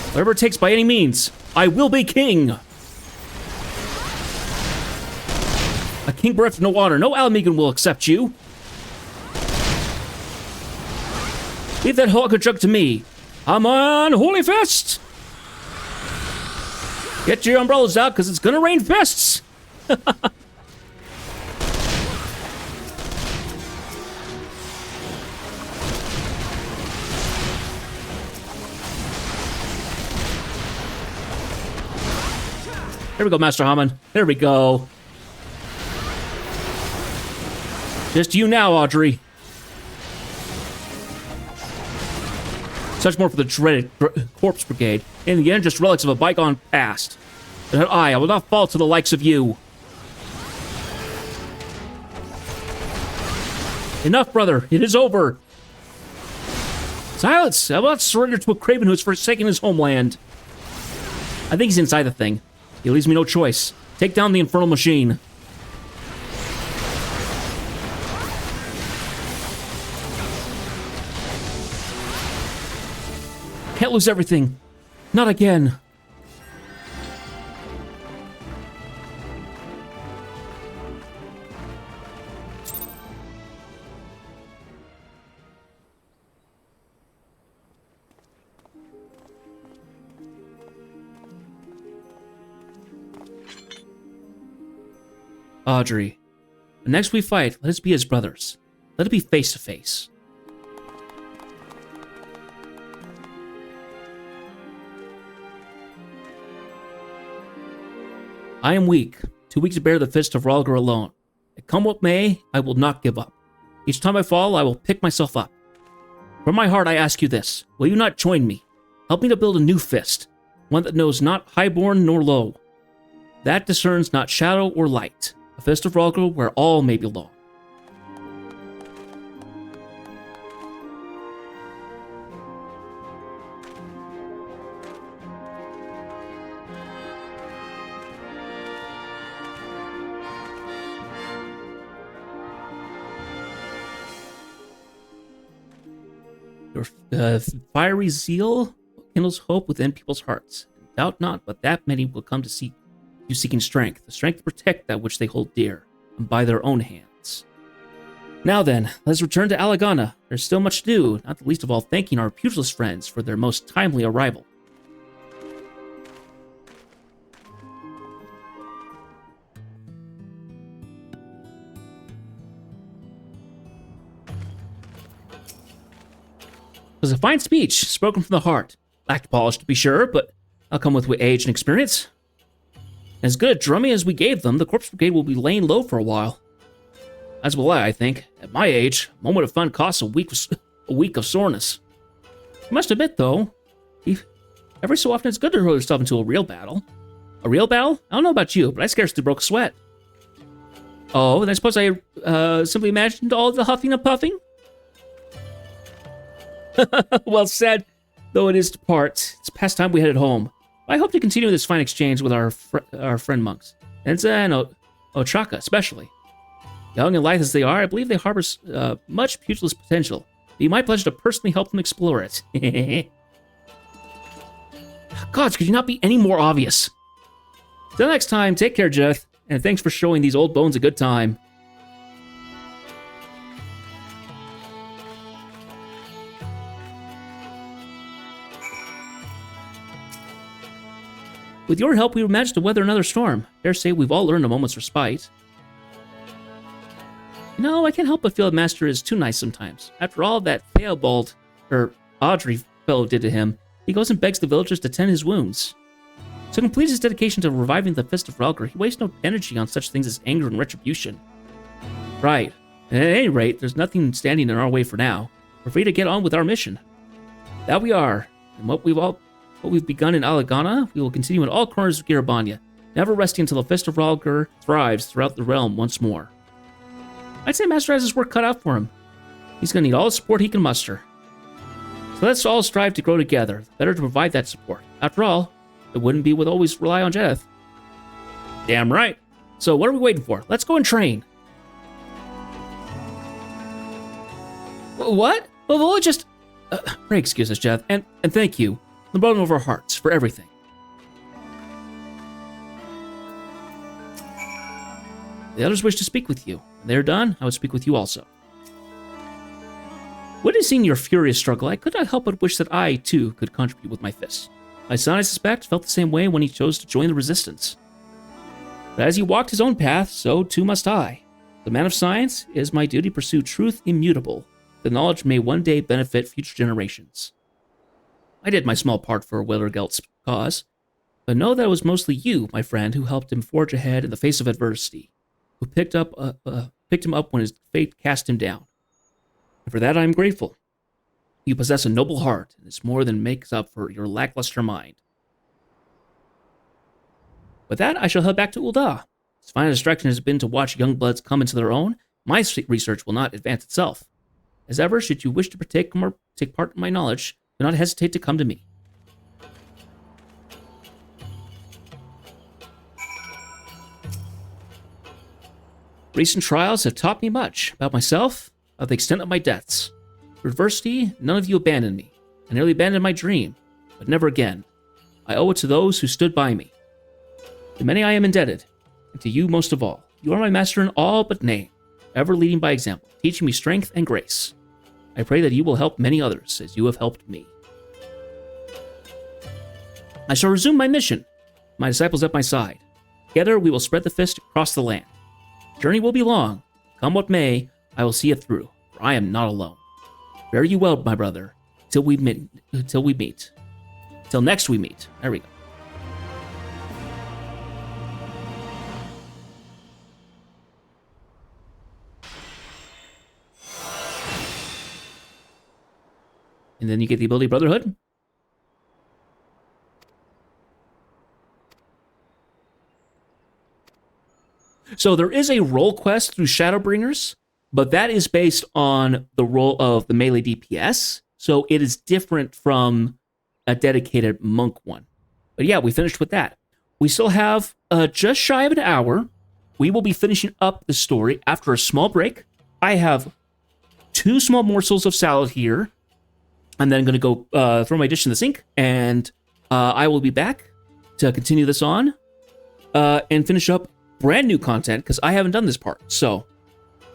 Whatever it takes by any means. I will be king. A king bereft of no honor. No Alamegan will accept you. Leave that hawker jug to me. I'm on Holy Fist. Get your umbrellas out, because it's going to rain fists. There we go, Master Hammond. There we go. Just you now, Audrey. Such more for the dreaded Corpse Brigade. In the end, just relics of a bygone past. But I will not fall to the likes of you. Enough, brother. It is over. Silence! I will not surrender to a craven who has forsaken his homeland. I think he's inside the thing. He leaves me no choice. Take down the infernal machine. Can't lose everything. Not again. Audrey, when next we fight, let us be as brothers. Let it be face to face. I am weak, too weak to bear the fist of Rhalgr alone. And come what may, I will not give up. Each time I fall, I will pick myself up. From my heart, I ask you this. Will you not join me? Help me to build a new fist, one that knows not highborn nor low, that discerns not shadow or light, a fist of Rhalgr where all may belong. Your fiery zeal kindles hope within people's hearts. Doubt not, but that many will come to seek you, seeking strength, the strength to protect that which they hold dear, and by their own hands. Now then, let's return to Alagana. There's still much to do, not the least of all thanking our pugilist friends for their most timely arrival. It was a fine speech, spoken from the heart. Lacked polish, to be sure, but I'll come with age and experience. As good a drumming as we gave them, the Corpse Brigade will be laying low for a while. As will I think. At my age, a moment of fun costs a week of soreness. I must admit, though, every so often it's good to hurl yourself into a real battle. A real battle? I don't know about you, but I scarcely broke a sweat. Oh, then I suppose I simply imagined all the huffing and puffing? Well said, though it is to part. It's past time we headed home. I hope to continue this fine exchange with our friend monks, Enza and Ochaka especially. Young and lithe as they are, I believe they harbor much pugilist potential. It'd be my pleasure to personally help them explore it. Gods, could you not be any more obvious? Till next time, take care, Jeth, and thanks for showing these old bones a good time. With your help, we managed to weather another storm. Dare say we've all earned a moment's respite. No, I can't help but feel the Master is too nice sometimes. After all that Theobald, Audrey fellow did to him, he goes and begs the villagers to tend his wounds. To complete his dedication to reviving the Fist of Relgar, he wastes no energy on such things as anger and retribution. Right. And at any rate, there's nothing standing in our way for now. We're free to get on with our mission. That we are. And what we've begun in Alagana, we will continue in all corners of Girabanya, never resting until the Fist of Relgar thrives throughout the realm once more. I'd say Master has his work cut out for him. He's going to need all the support he can muster. So let's all strive to grow together. Better to provide that support. After all, it wouldn't be with always rely on Jeth. Damn right. So what are we waiting for? Let's go and train. What? Well, we'll just... pray excuse us, Jeth, and thank you, from the bottom of our hearts, for everything. The others wish to speak with you. When they're done, I would speak with you also. Witnessing your furious struggle, I could not help but wish that I, too, could contribute with my fists. My son, I suspect, felt the same way when he chose to join the resistance. But as he walked his own path, so too must I. The man of science, it is my duty to pursue truth immutable. The knowledge may one day benefit future generations. I did my small part for Willergelt's cause, but know that it was mostly you, my friend, who helped him forge ahead in the face of adversity, who picked him up when his fate cast him down. And for that I am grateful. You possess a noble heart, and it's more than makes up for your lackluster mind. With that, I shall head back to Ul'dah. As fine a distraction has been to watch young bloods come into their own, my research will not advance itself. As ever, should you wish to take part in my knowledge, do not hesitate to come to me. Recent trials have taught me much about myself, of the extent of my debts. For adversity, none of you abandoned me. I nearly abandoned my dream, but never again. I owe it to those who stood by me. To many I am indebted, and to you most of all. You are my master in all but name, ever leading by example, teaching me strength and grace. I pray that you will help many others, as you have helped me. I shall resume my mission, my disciples at my side. Together we will spread the fist across the land. The journey will be long. Come what may, I will see it through, for I am not alone. Fare you well, my brother, till we meet. Till next we meet. There we go. And then you get the ability Brotherhood. So there is a role quest through Shadowbringers, but that is based on the role of the melee DPS. So it is different from a dedicated monk one. But yeah, we finished with that. We still have just shy of an hour. We will be finishing up the story after a small break. I have 2 small morsels of salad here. I'm then going to go throw my dish in the sink, and I will be back to continue this on and finish up brand new content, because I haven't done this part. So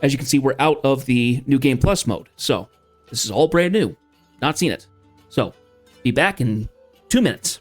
as you can see, we're out of the New Game Plus mode. So this is all brand new. Not seen it. So be back in 2 minutes.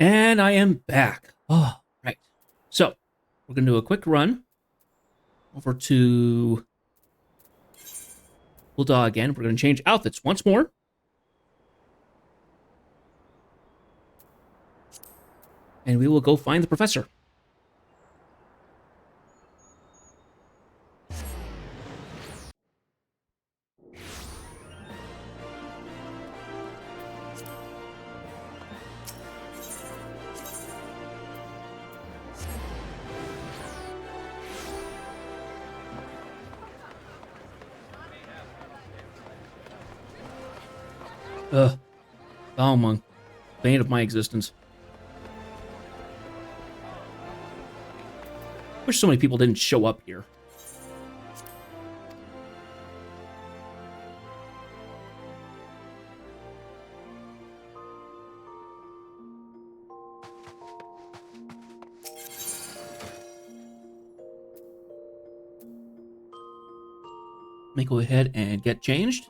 And I am back. Oh, right. So, we're going to do a quick run over to Ul'dah again. We're going to change outfits once more. And we will go find the professor. Balmung, bane of my existence. Wish so many people didn't show up here. Let me go ahead and get changed.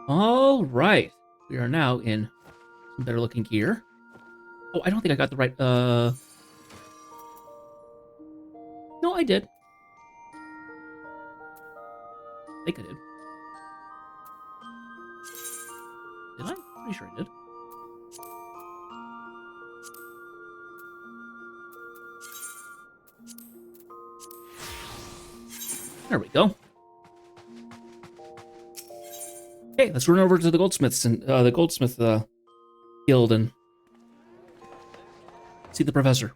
All right. We are now in some better looking gear. Oh, I don't think I got the right, No, I did. I think I did. Did I? Pretty sure I did. There we go. Okay, let's run over to the goldsmiths and the goldsmith guild and see the professor.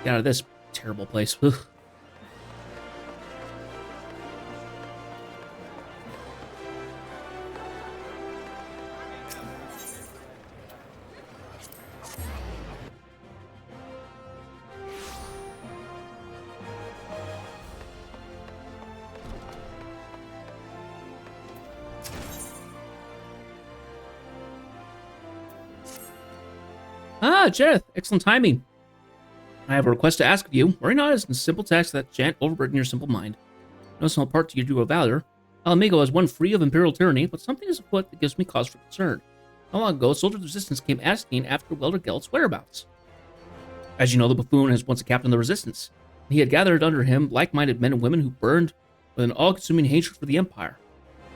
Get out of this terrible place. Ugh. Ah, Jareth, excellent timing. I have a request to ask of you. Worry not as a simple task that shan't overburden your simple mind. No small part to your due of valor. Ala Mhigo is one free of imperial tyranny, but something is afoot that gives me cause for concern. Not long ago, soldiers of the resistance came asking after Welder Gelt's whereabouts. As you know, the buffoon has once a captain of the resistance. He had gathered under him like-minded men and women who burned with an all-consuming hatred for the Empire.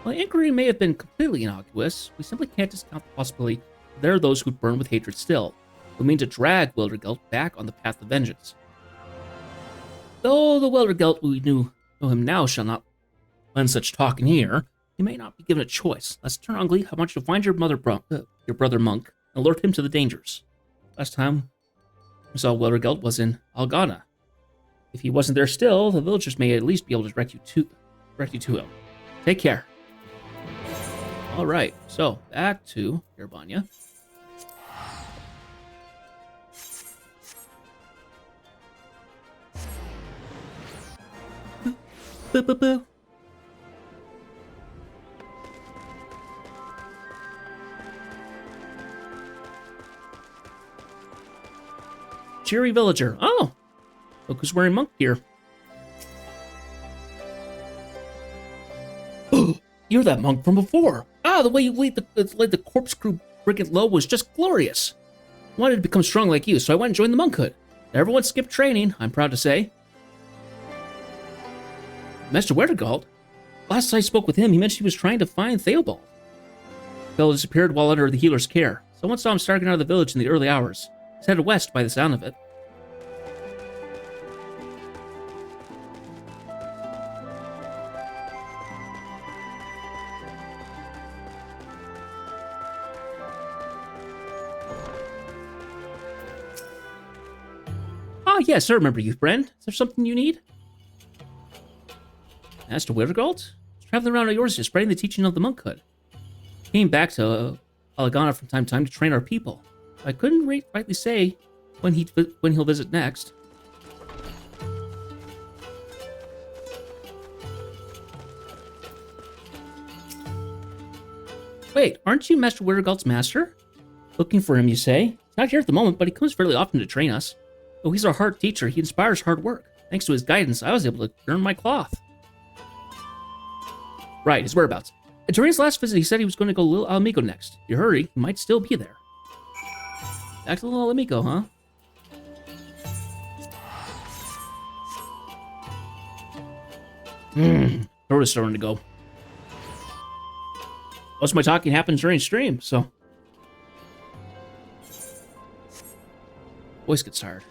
While the inquiry may have been completely innocuous, we simply can't discount the possibility that there are those who burn with hatred still, who mean to drag Welder Gelt back on the path of vengeance. Though the Welder Gelt we know him now shall not lend such talk in here, he may not be given a choice. Let's turn Ungly, I want you to find your brother monk and alert him to the dangers. Last time we saw Welder Gelt was in Algana. If he wasn't there still, the villagers may at least be able to direct you to him. Take care. All right, so back to Yerbanya. Boo, boo, boo. Cheery villager. Oh, look who's wearing monk gear. You're that monk from before. Ah, the way you laid the corkscrew brigand low was just glorious. I wanted to become strong like you, so I went and joined the monkhood. Everyone skipped training, I'm proud to say. Master Wertegald? Last I spoke with him, he mentioned he was trying to find Theobald. The fellow disappeared while under the healer's care. Someone saw him starting out of the village in the early hours. He's headed west by the sound of it. Oh, yes, I remember you, friend. Is there something you need? Master Withergalt? Traveling around Eorzea, spreading the teaching of the monkhood. Came back to Alagana from time to time to train our people. I couldn't rightly say when he'll visit next. Wait, aren't you Master Withergalt's master? Looking for him, you say? He's not here at the moment, but he comes fairly often to train us. Though he's our hard teacher, he inspires hard work. Thanks to his guidance, I was able to earn my cloth. Right, his whereabouts. During his last visit, he said he was going to go to Little Alamigo next. If you hurry, he might still be there. Back to Little Alamigo, huh? Throat is starting to go. Most of my talking happens during stream, so... Voice gets tired.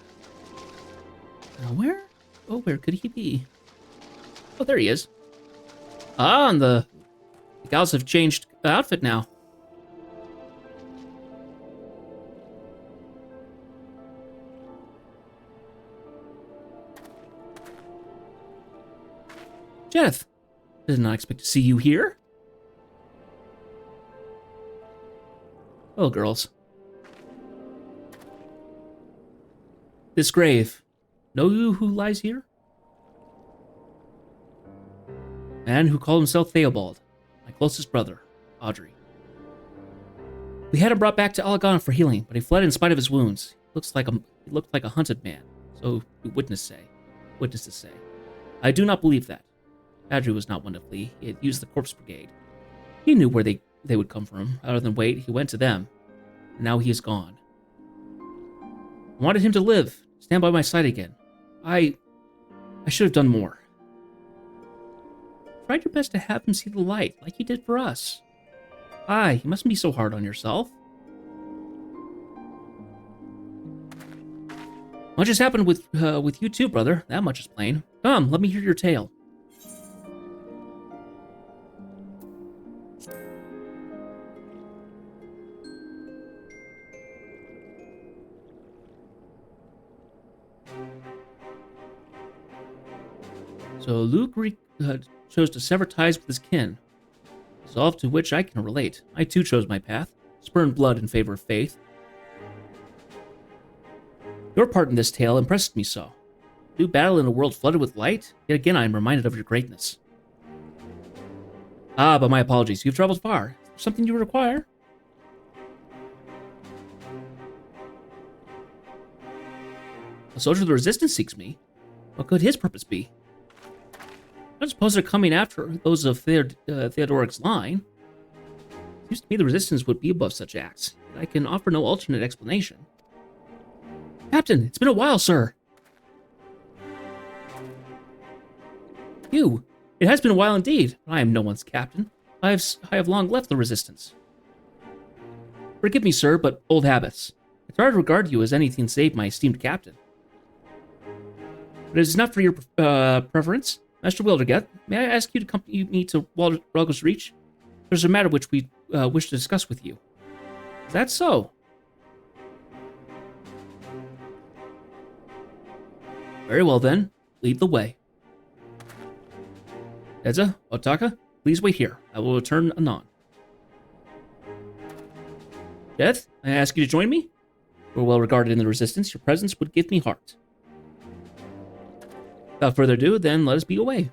Where? Oh, where could he be? Oh, there he is. Ah, and the gals have changed outfit now. Jeff, did not expect to see you here. Oh, girls. This grave. Know you who lies here? Man who called himself Theobald, my closest brother, Audrey. We had him brought back to Alagana for healing, but he fled in spite of his wounds. He looked like a hunted man, so witnesses say. I do not believe that. Audrey was not one to flee. He had used the corpse brigade. He knew where they would come from. Rather than wait, he went to them. And now he is gone. I wanted him to live, stand by my side again. I should have done more. Tried your best to have him see the light, like you did for us. You mustn't be so hard on yourself. Much has happened with you too, brother. That much is plain. Come, let me hear your tale. So Luke chose to sever ties with his kin, resolve to which I can relate. I too chose my path, spurned blood in favor of faith. Your part in this tale impressed me so. You battle in a world flooded with light, yet again I am reminded of your greatness. But my apologies, you've traveled far. Is there something you require? A soldier of the Resistance seeks me. What could his purpose be? I don't suppose they're coming after those of Theodoric's line. Seems to me the Resistance would be above such acts. I can offer no alternate explanation. Captain, it's been a while, sir. You. It has been a while indeed. I am no one's captain. I have long left the Resistance. Forgive me, sir, but old habits. It's hard to regard you as anything save my esteemed captain. But it is not for your preference. Master Wilderget, may I ask you to accompany me to Ralgos Reach? There's a matter which we wish to discuss with you. Is that so? Very well then, lead the way. Edza, Otaka, please wait here. I will return anon. Death, may I ask you to join me? You're well regarded in the Resistance. Your presence would give me heart. Without further ado, then let us be away.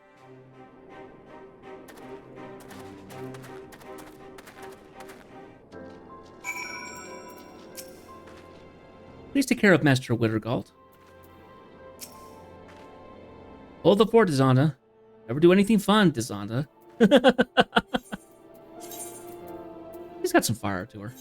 Please take care of Master Withergalt. Hold the fort, Dizanda. Never do anything fun, Dizanda. He's got some fire to her.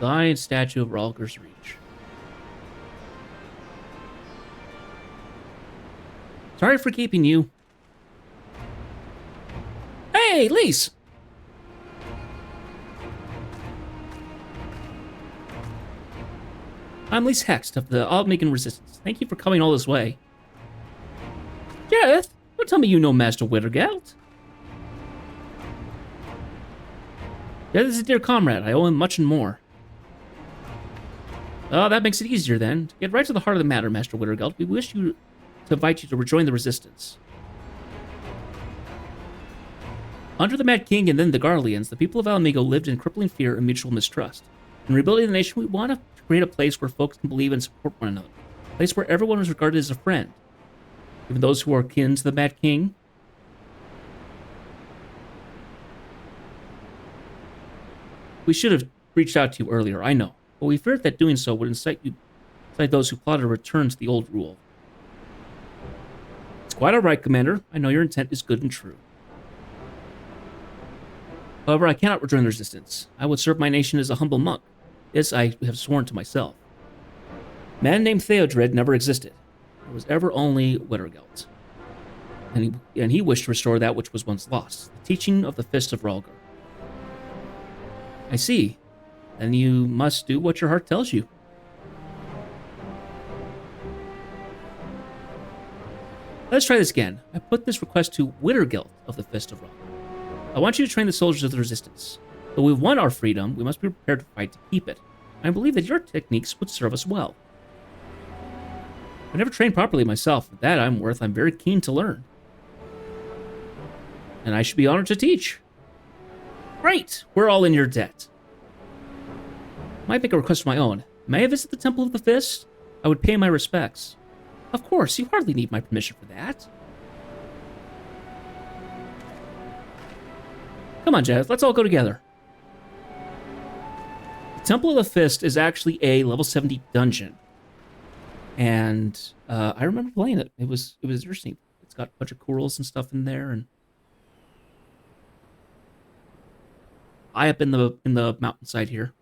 giant statue of Ralger's Reach. Sorry for keeping you. Hey, Lise! I'm Lise Hext of the Almagan Resistance. Thank you for coming all this way. Jareth, don't tell me you know Master Wittergeld. Jareth is a dear comrade. I owe him much and more. Oh, that makes it easier then. To get right to the heart of the matter, Master Wittergeld, we wish to invite you to rejoin the Resistance. Under the Mad King and then the Garleans, the people of Alamigo lived in crippling fear and mutual mistrust. In rebuilding the nation, we want to create a place where folks can believe and support one another. A place where everyone is regarded as a friend. Even those who are kin to the Mad King. We should have reached out to you earlier, I know. But we feared that doing so would incite those who plotted a return to the old rule. It's quite all right, Commander. I know your intent is good and true. However, I cannot rejoin the Resistance. I would serve my nation as a humble monk. This I have sworn to myself. A man named Theodred never existed. There was ever only Wittergeld. And he wished to restore that which was once lost, the teaching of the Fist of Ralgar. I see. Then you must do what your heart tells you. Let's try this again. I put this request to Wittergeld of the Fist of Ralgar. I want you to train the soldiers of the Resistance. Though we've won our freedom, we must be prepared to fight to keep it. I believe that your techniques would serve us well. I never trained properly myself, but that I'm very keen to learn. And I should be honored to teach. Great! We're all in your debt. I might make a request of my own. May I visit the Temple of the Fist? I would pay my respects. Of course, you hardly need my permission for that. Come on, Jareth, let's all go together. The Temple of the Fist is actually a level 70 dungeon. And I remember playing it. It was interesting. It's got a bunch of corals and stuff in there, and high up in the mountainside here.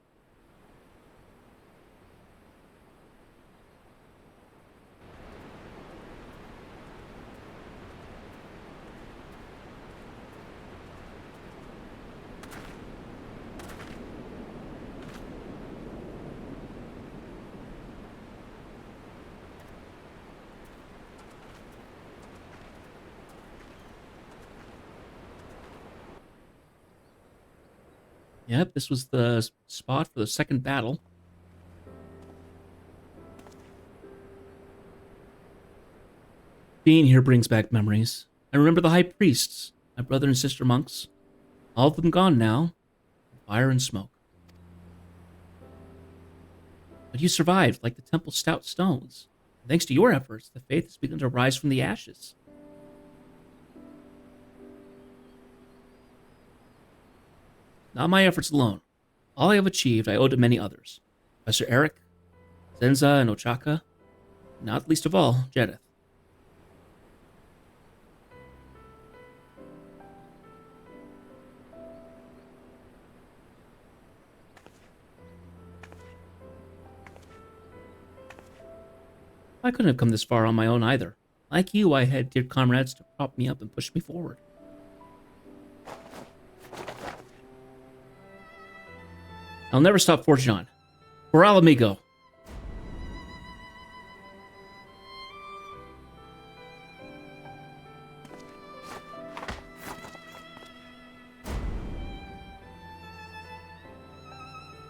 Yep, this was the spot for the second battle. Being here brings back memories. I remember the high priests, my brother and sister monks. All of them gone now. Fire and smoke. But you survived, like the temple's stout stones. And thanks to your efforts, the faith has begun to rise from the ashes. Not my efforts alone. All I have achieved, I owe to many others. Professor Eric, Zenza, and Ochaka, and not least of all, Jedith. I couldn't have come this far on my own either. Like you, I had dear comrades to prop me up and push me forward. I'll never stop forging on. For Alamigo.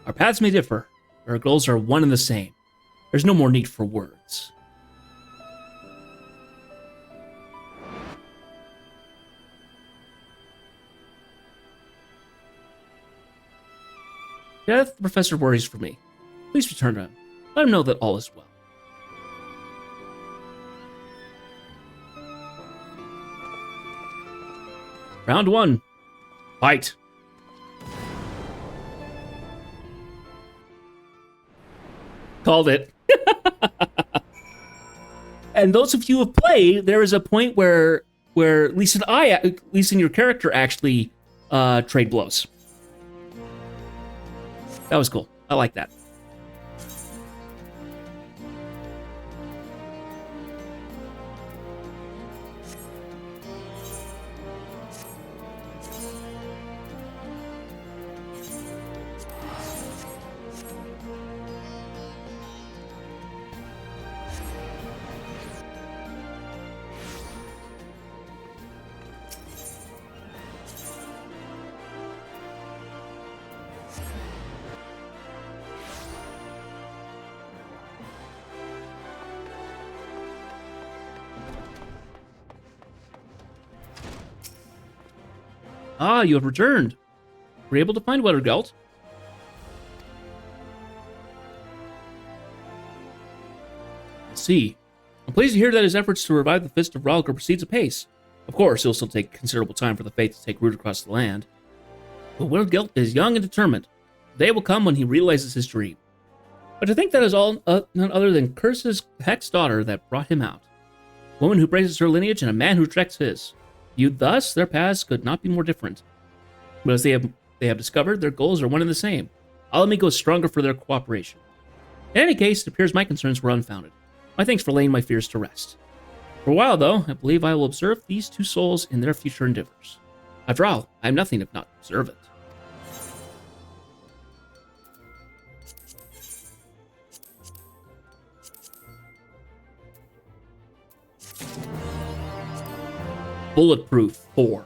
Our paths may differ, but our goals are one and the same. There's no more need for words. Yeah, the professor worries for me. Please return to him. Let him know that all is well. Round 1. Fight. Called it. And those of you who have played, there is a point where Lisa and your character actually trade blows. That was cool. I like that. Ah, you have returned. Were you able to find Wettergelt? I see. I'm pleased to hear that his efforts to revive the Fist of Ralgr proceeds apace. Of course, it'll still take considerable time for the faith to take root across the land. But Wettergelt is young and determined. The day will come when he realizes his dream. But to think that is all none other than Curse's Hex daughter that brought him out. A woman who praises her lineage and a man who rejects his. Viewed thus, their paths could not be more different. But as they have discovered, their goals are one and the same. Alamy goes stronger for their cooperation. In any case, it appears my concerns were unfounded. My thanks for laying my fears to rest. For a while, though, I believe I will observe these two souls in their future endeavors. After all, I am nothing if not observant. Bulletproof 4.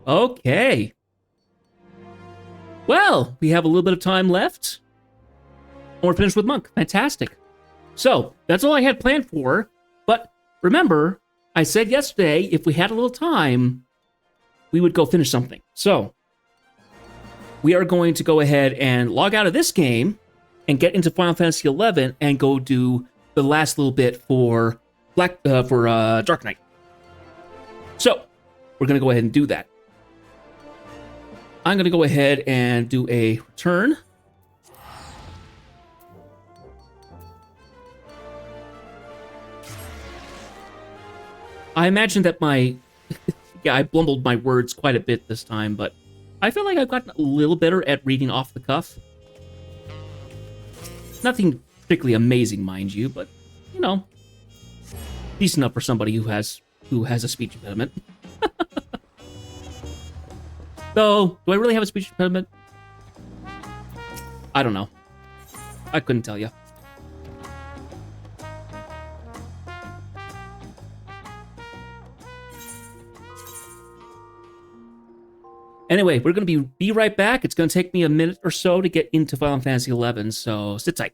Okay. Well, we have a little bit of time left. And we're finished with Monk. Fantastic. So, that's all I had planned for. But remember, I said yesterday, if we had a little time, we would go finish something. So, we are going to go ahead and log out of this game and get into Final Fantasy XI and go do the last little bit for Dark Knight. So, we're going to go ahead and do that. I'm going to go ahead and do a return. I imagine that yeah, I blumbled my words quite a bit this time, but I feel like I've gotten a little better at reading off the cuff. Nothing particularly amazing, mind you, but, you know, decent enough for somebody who has a speech impediment. Though, do I really have a speech impediment? I don't know. I couldn't tell you. Anyway, we're going to be right back. It's going to take me a minute or so to get into Final Fantasy XI, so sit tight.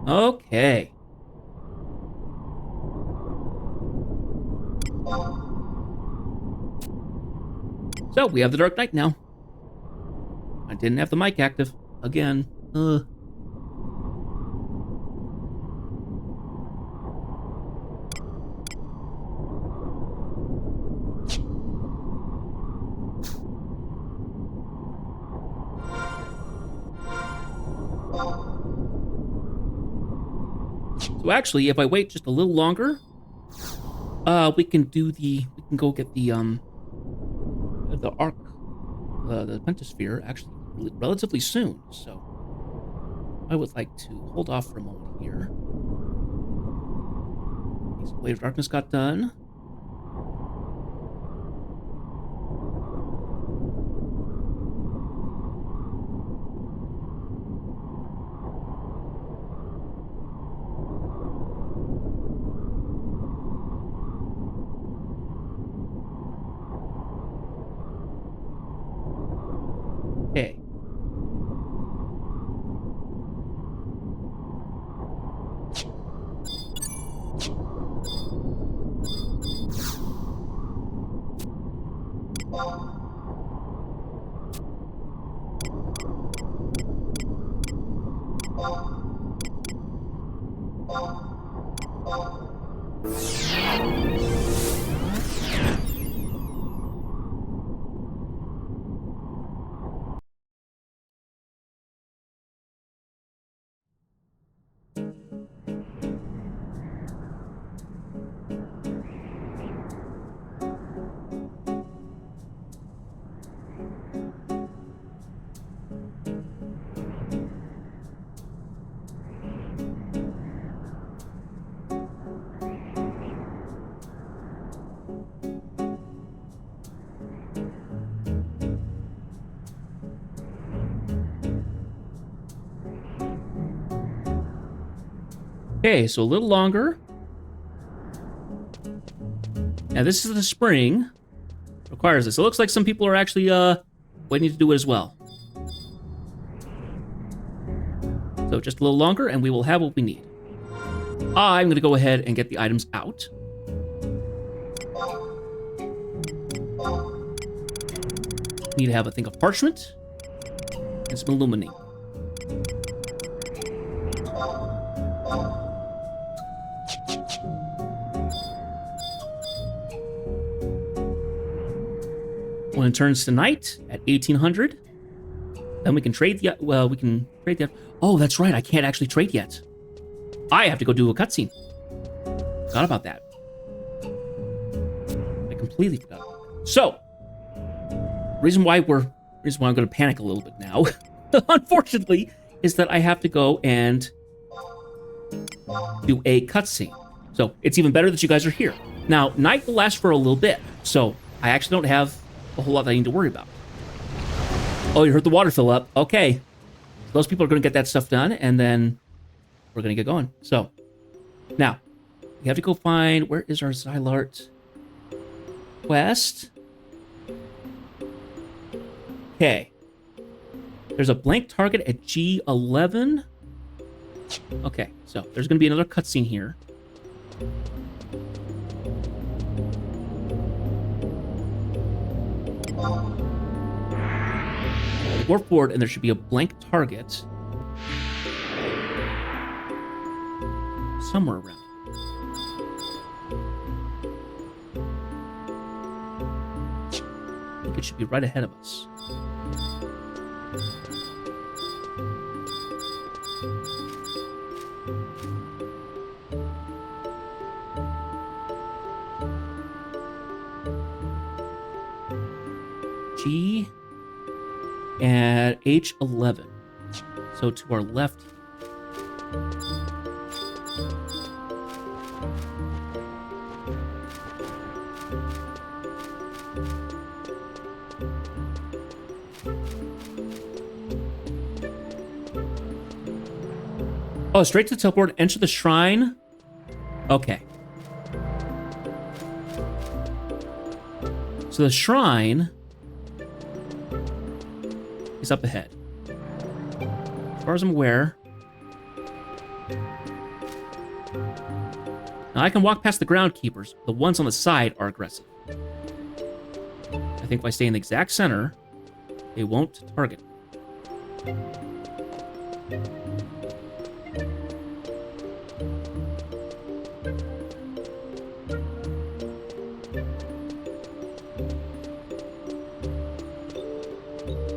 Okay. So, we have the Dark Knight now. I didn't have the mic active. Again. So actually, if I wait just a little longer, we can go get the arc, the Pentasphere actually relatively soon. So I would like to hold off for a moment here. Okay, so Blade of Darkness got done. Okay. Okay, so a little longer. Now this is the spring. Requires this. It looks like some people are actually waiting to do it as well. So just a little longer and we will have what we need. I'm going to go ahead and get the items out. Need to have a thing of parchment and some illuminate. When it turns to night at 1800, then we can trade the. Well, we can trade the. Oh, that's right. I can't actually trade yet. I have to go do a cutscene. Forgot about that. I completely forgot about that. So, reason why I'm going to panic a little bit now, unfortunately, is that I have to go and do a cutscene. So it's even better that you guys are here. Now, night will last for a little bit, so I actually don't have a whole lot that I need to worry about. Oh, you heard the water fill up. Okay. Those people are going to get that stuff done, and then we're going to get going. So, now, we have to go find... Where is our Xylart quest? Okay. There's a blank target at G11. Okay, so there's going to be another cutscene here. Warp forward, and there should be a blank target somewhere around. I think it should be right ahead of us. G at H11. So to our left. Oh, straight to the teleport, enter the shrine. Okay. So the shrine is up ahead. As far as I'm aware. Now I can walk past the ground keepers. The ones on the side are aggressive. I think if I stay in the exact center, they won't target me.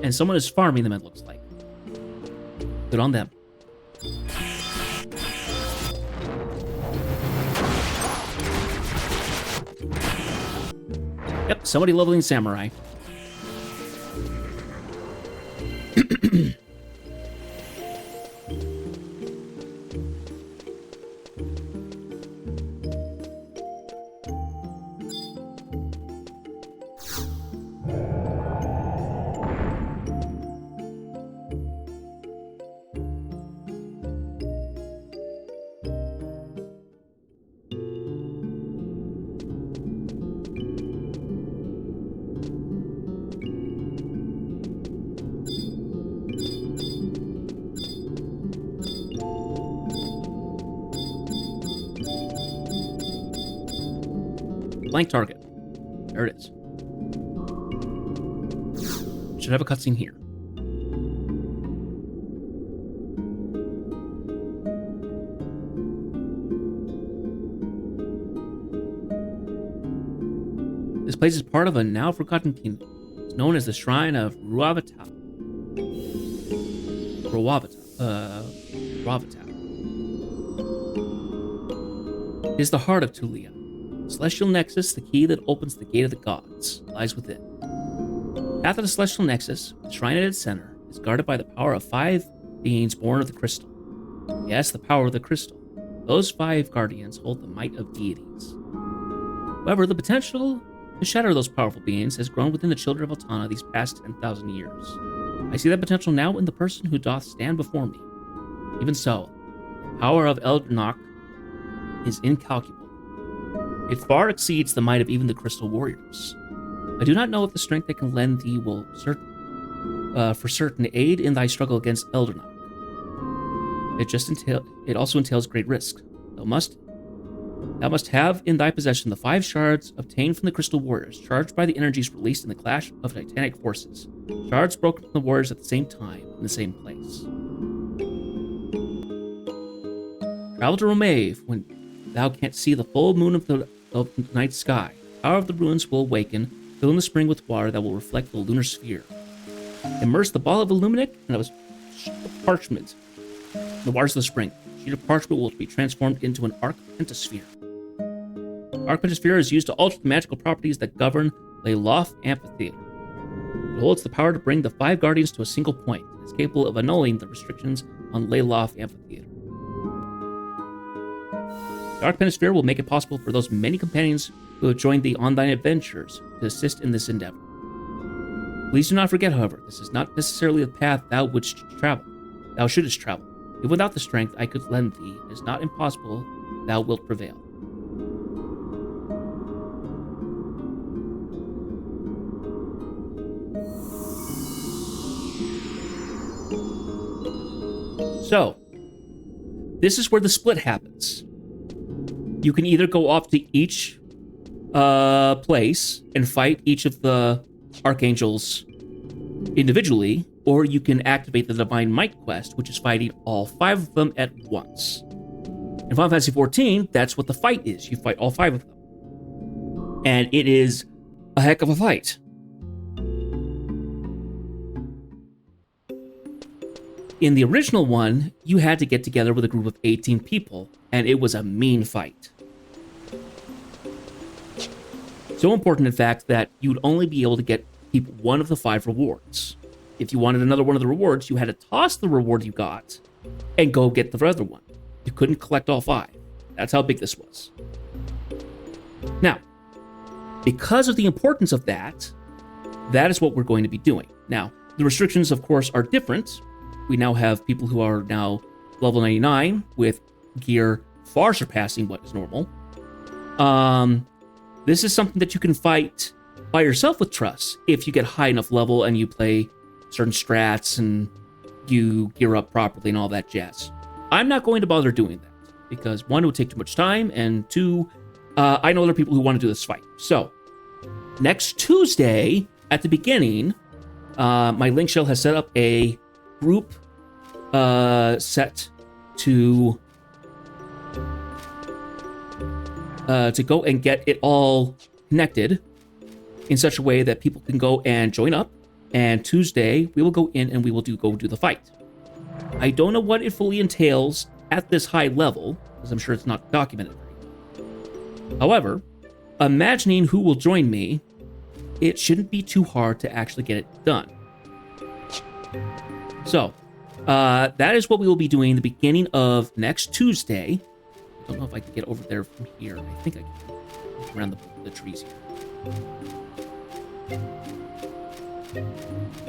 And someone is farming them, it looks like. Good on them. Yep, somebody leveling samurai. Blank target. There it is. Should have a cutscene here. This place is part of a now forgotten kingdom. It's known as the Shrine of Ruavata. Ruavata. It is the heart of Tulia. Celestial Nexus, the key that opens the gate of the gods, lies within. The path of the Celestial Nexus, the shrine at its center, is guarded by the power of 5 beings born of the crystal. Yes, the power of the crystal. Those 5 guardians hold the might of deities. However, the potential to shatter those powerful beings has grown within the children of Altana these past 10,000 years. I see that potential now in the person who doth stand before me. Even so, the power of Eldrinach is incalculable. It far exceeds the might of even the Crystal Warriors. I do not know if the strength I can lend thee will for certain aid in thy struggle against Eldernach. It also entails great risk. Thou must have in thy possession the 5 shards obtained from the Crystal Warriors, charged by the energies released in the clash of titanic forces. Shards broken from the warriors at the same time, in the same place. Travel to Romave when thou canst see the full moon of the night sky. Power of the ruins will awaken, filling the spring with water that will reflect the lunar sphere. Immerse the ball of Illuminic and a sheet of parchment. The waters of the spring. The sheet of parchment will be transformed into an arc pentasphere. The arc pentasphere is used to alter the magical properties that govern Leyloff Amphitheater. It holds the power to bring the 5 guardians to a single point. It is capable of annulling the restrictions on Leyloff Amphitheater. The Arc Pentasphere will make it possible for those many companions who have joined the online adventures to assist in this endeavor. Please do not forget, however, this is not necessarily the path thou shouldest travel. If without the strength I could lend thee, it is not impossible thou wilt prevail. So, this is where the split happens. You can either go off to each place and fight each of the archangels individually, or you can activate the Divine Might quest, which is fighting all 5 of them at once. In Final Fantasy XIV, that's what the fight is. You fight all 5 of them. And it is a heck of a fight. In the original one, you had to get together with a group of 18 people, and it was a mean fight. So important, in fact, that you'd only be able to keep one of the 5 rewards. If you wanted another one of the rewards, you had to toss the reward you got and go get the other one. You couldn't collect all 5. That's how big this was. Now, because of the importance of that, that is what we're going to be doing. Now, the restrictions, of course, are different. We now have people who are now level 99 with gear far surpassing what is normal. This is something that you can fight by yourself with Truss if you get high enough level and you play certain strats and you gear up properly and all that jazz. I'm not going to bother doing that because 1, it would take too much time, and 2, I know other people who want to do this fight. So, next Tuesday at the beginning, my Link Shell has set up a group set to go and get it all connected in such a way that people can go and join up. And Tuesday, we will go in and we will go do the fight. I don't know what it fully entails at this high level, because I'm sure it's not documented. However, imagining who will join me, it shouldn't be too hard to actually get it done. So, that is what we will be doing the beginning of next Tuesday. I don't know if I can get over there from here. I think I can. Around the trees here.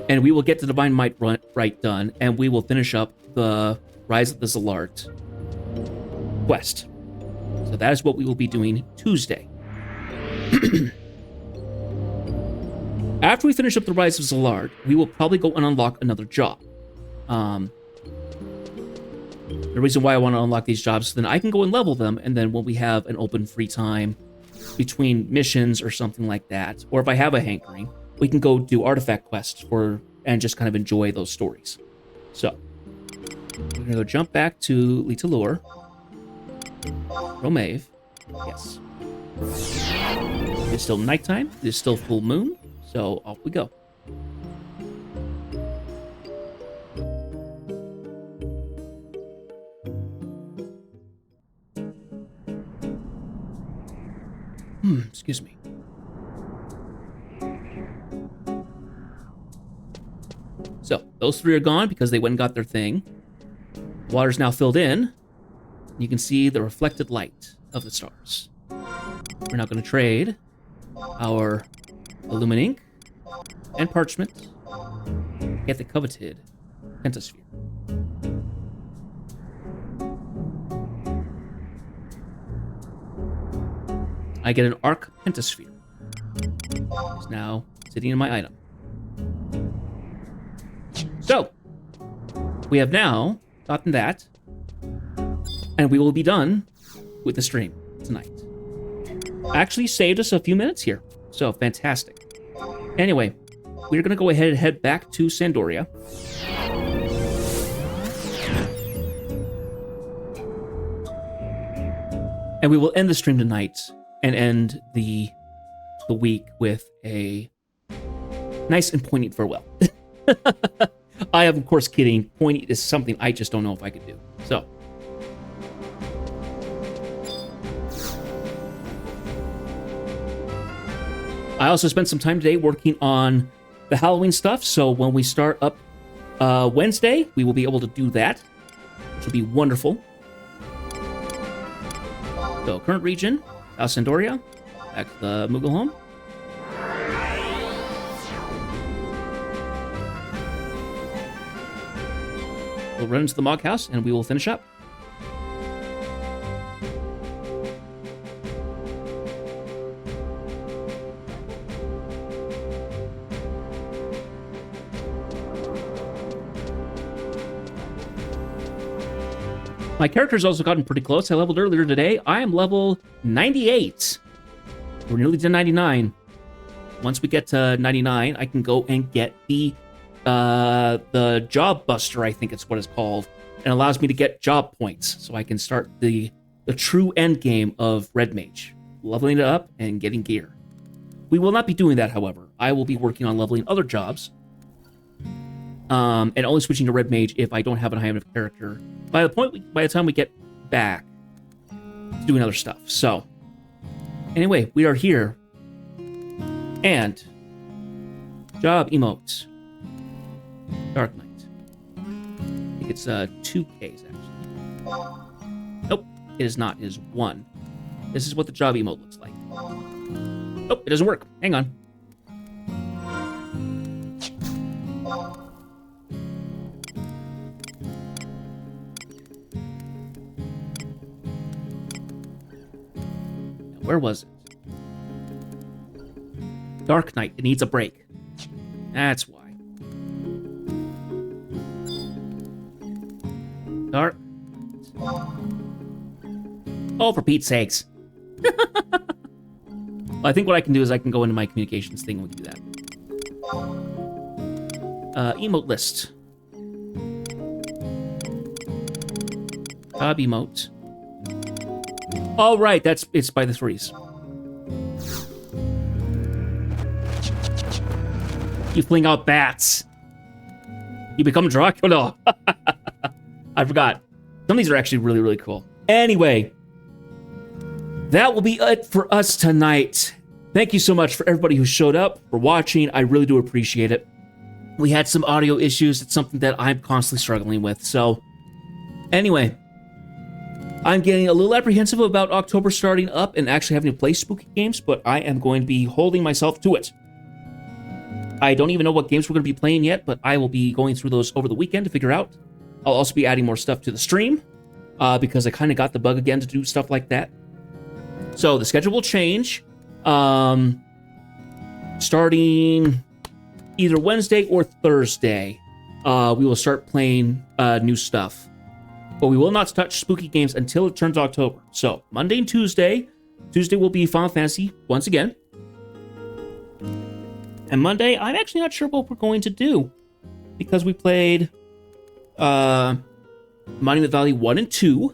And we will get the Divine Might right done, and we will finish up the Rise of the Zalart quest. So that is what we will be doing Tuesday. After we finish up the Rise of Zalart, we will probably go and unlock another job. The reason why I want to unlock these jobs is then I can go and level them, and then when we have an open free time between missions or something like that, or if I have a hankering, we can go do artifact quests and just kind of enjoy those stories. So, we're going to go jump back to Litalur. Romave. Yes. It's still nighttime. It's still full moon. So, off we go. Excuse me. So, those 3 are gone because they went and got their thing. Water's now filled in. You can see the reflected light of the stars. We're now going to trade our Illuminink and Parchment. Get the coveted Pentasphere. I get an Arc Pentasphere. It's now sitting in my item. So, we have now gotten that, and we will be done with the stream tonight. Actually saved us a few minutes here, so fantastic. Anyway, we're going to go ahead and head back to Sandoria. And we will end the stream tonight and end the week with a nice and poignant farewell. I am, of course, kidding. Poignant is something I just don't know if I could do. So. I also spent some time today working on the Halloween stuff, so when we start up Wednesday, we will be able to do that, which will be wonderful. So, current region, South Sandoria, back to the Moogle home. We'll run into the Mog House, and we will finish up. My character's also gotten pretty close. I leveled earlier today. I am level 98. We're nearly to 99. Once we get to 99, I can go and get the Job Buster, I think it's what it's called, and allows me to get job points, so I can start the true end game of Red Mage, leveling it up and getting gear. We will not be doing that, however. I will be working on leveling other jobs, and only switching to Red Mage if I don't have a high enough character by the time we get back to doing other stuff. So, anyway, we are here, and job emotes. Dark Knight. I think it's 2 Ks actually. Nope, it is not. It is 1. This is what the job emote looks like. Nope, it doesn't work. Hang on. Where was it? Dark Knight. It needs a break. That's why. Dark. Oh, for Pete's sakes. Well, I think what I can do is I can go into my communications thing and we can do that. Emote list. Job emote. Oh, right, it's by the 3s. You fling out bats. You become Dracula. I forgot. Some of these are actually really, really cool. Anyway, that will be it for us tonight. Thank you so much for everybody who showed up, for watching. I really do appreciate it. We had some audio issues. It's something that I'm constantly struggling with. So, anyway, I'm getting a little apprehensive about October starting up and actually having to play spooky games, but I am going to be holding myself to it. I don't even know what games we're going to be playing yet, but I will be going through those over the weekend to figure out. I'll also be adding more stuff to the stream because I kind of got the bug again to do stuff like that. So the schedule will change starting either Wednesday or Thursday. We will start playing new stuff. But we will not touch spooky games until it turns October. So Monday and Tuesday. Tuesday will be Final Fantasy once again. And Monday, I'm actually not sure what we're going to do. Because we played Monument Valley 1 and 2.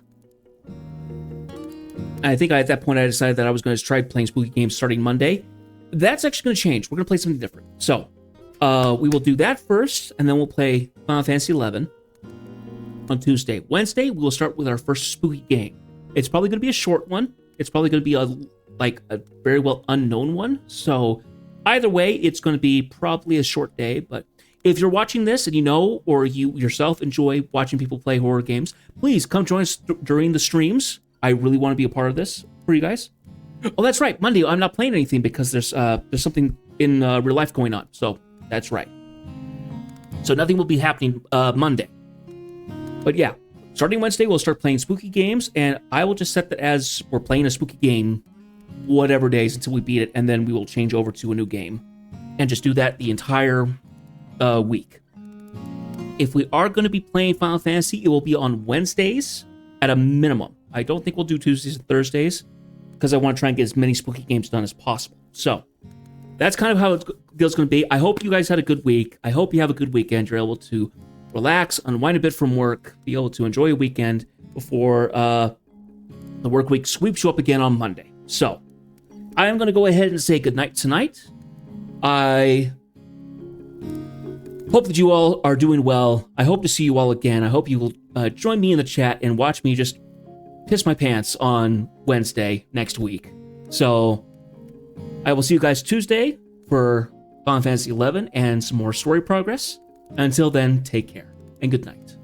And I think at that point I decided that I was going to try playing spooky games starting Monday. That's actually going to change. We're going to play something different. So, we will do that first, and then we'll play Final Fantasy 11 on Tuesday. Wednesday, we will start with our first spooky game. It's probably going to be a short one. It's probably going to be a very well unknown one. So, either way, it's going to be probably a short day, but if you're watching this and you know, or you yourself enjoy watching people play horror games, please come join us during the streams. I really want to be a part of this for you guys. Oh, that's right. Monday, I'm not playing anything because there's something in real life going on. So that's right. So nothing will be happening Monday. But yeah, starting Wednesday, we'll start playing spooky games, and I will just set that as we're playing a spooky game whatever days until we beat it, and then we will change over to a new game and just do that the entire week. If we are going to be playing Final Fantasy, it will be on Wednesdays at a minimum. I don't think we'll do Tuesdays and Thursdays because I want to try and get as many spooky games done as possible. So that's kind of how it's going to be. I hope you guys had a good week. I hope you have a good weekend. You're able to relax, unwind a bit from work, be able to enjoy a weekend before the work week sweeps you up again on Monday. So I am going to go ahead and say goodnight tonight. I hope that you all are doing well. I hope to see you all again. I hope you will join me in the chat and watch me just piss my pants on Wednesday next week. So I will see you guys Tuesday for Final Fantasy XI and some more story progress. Until then, take care and good night.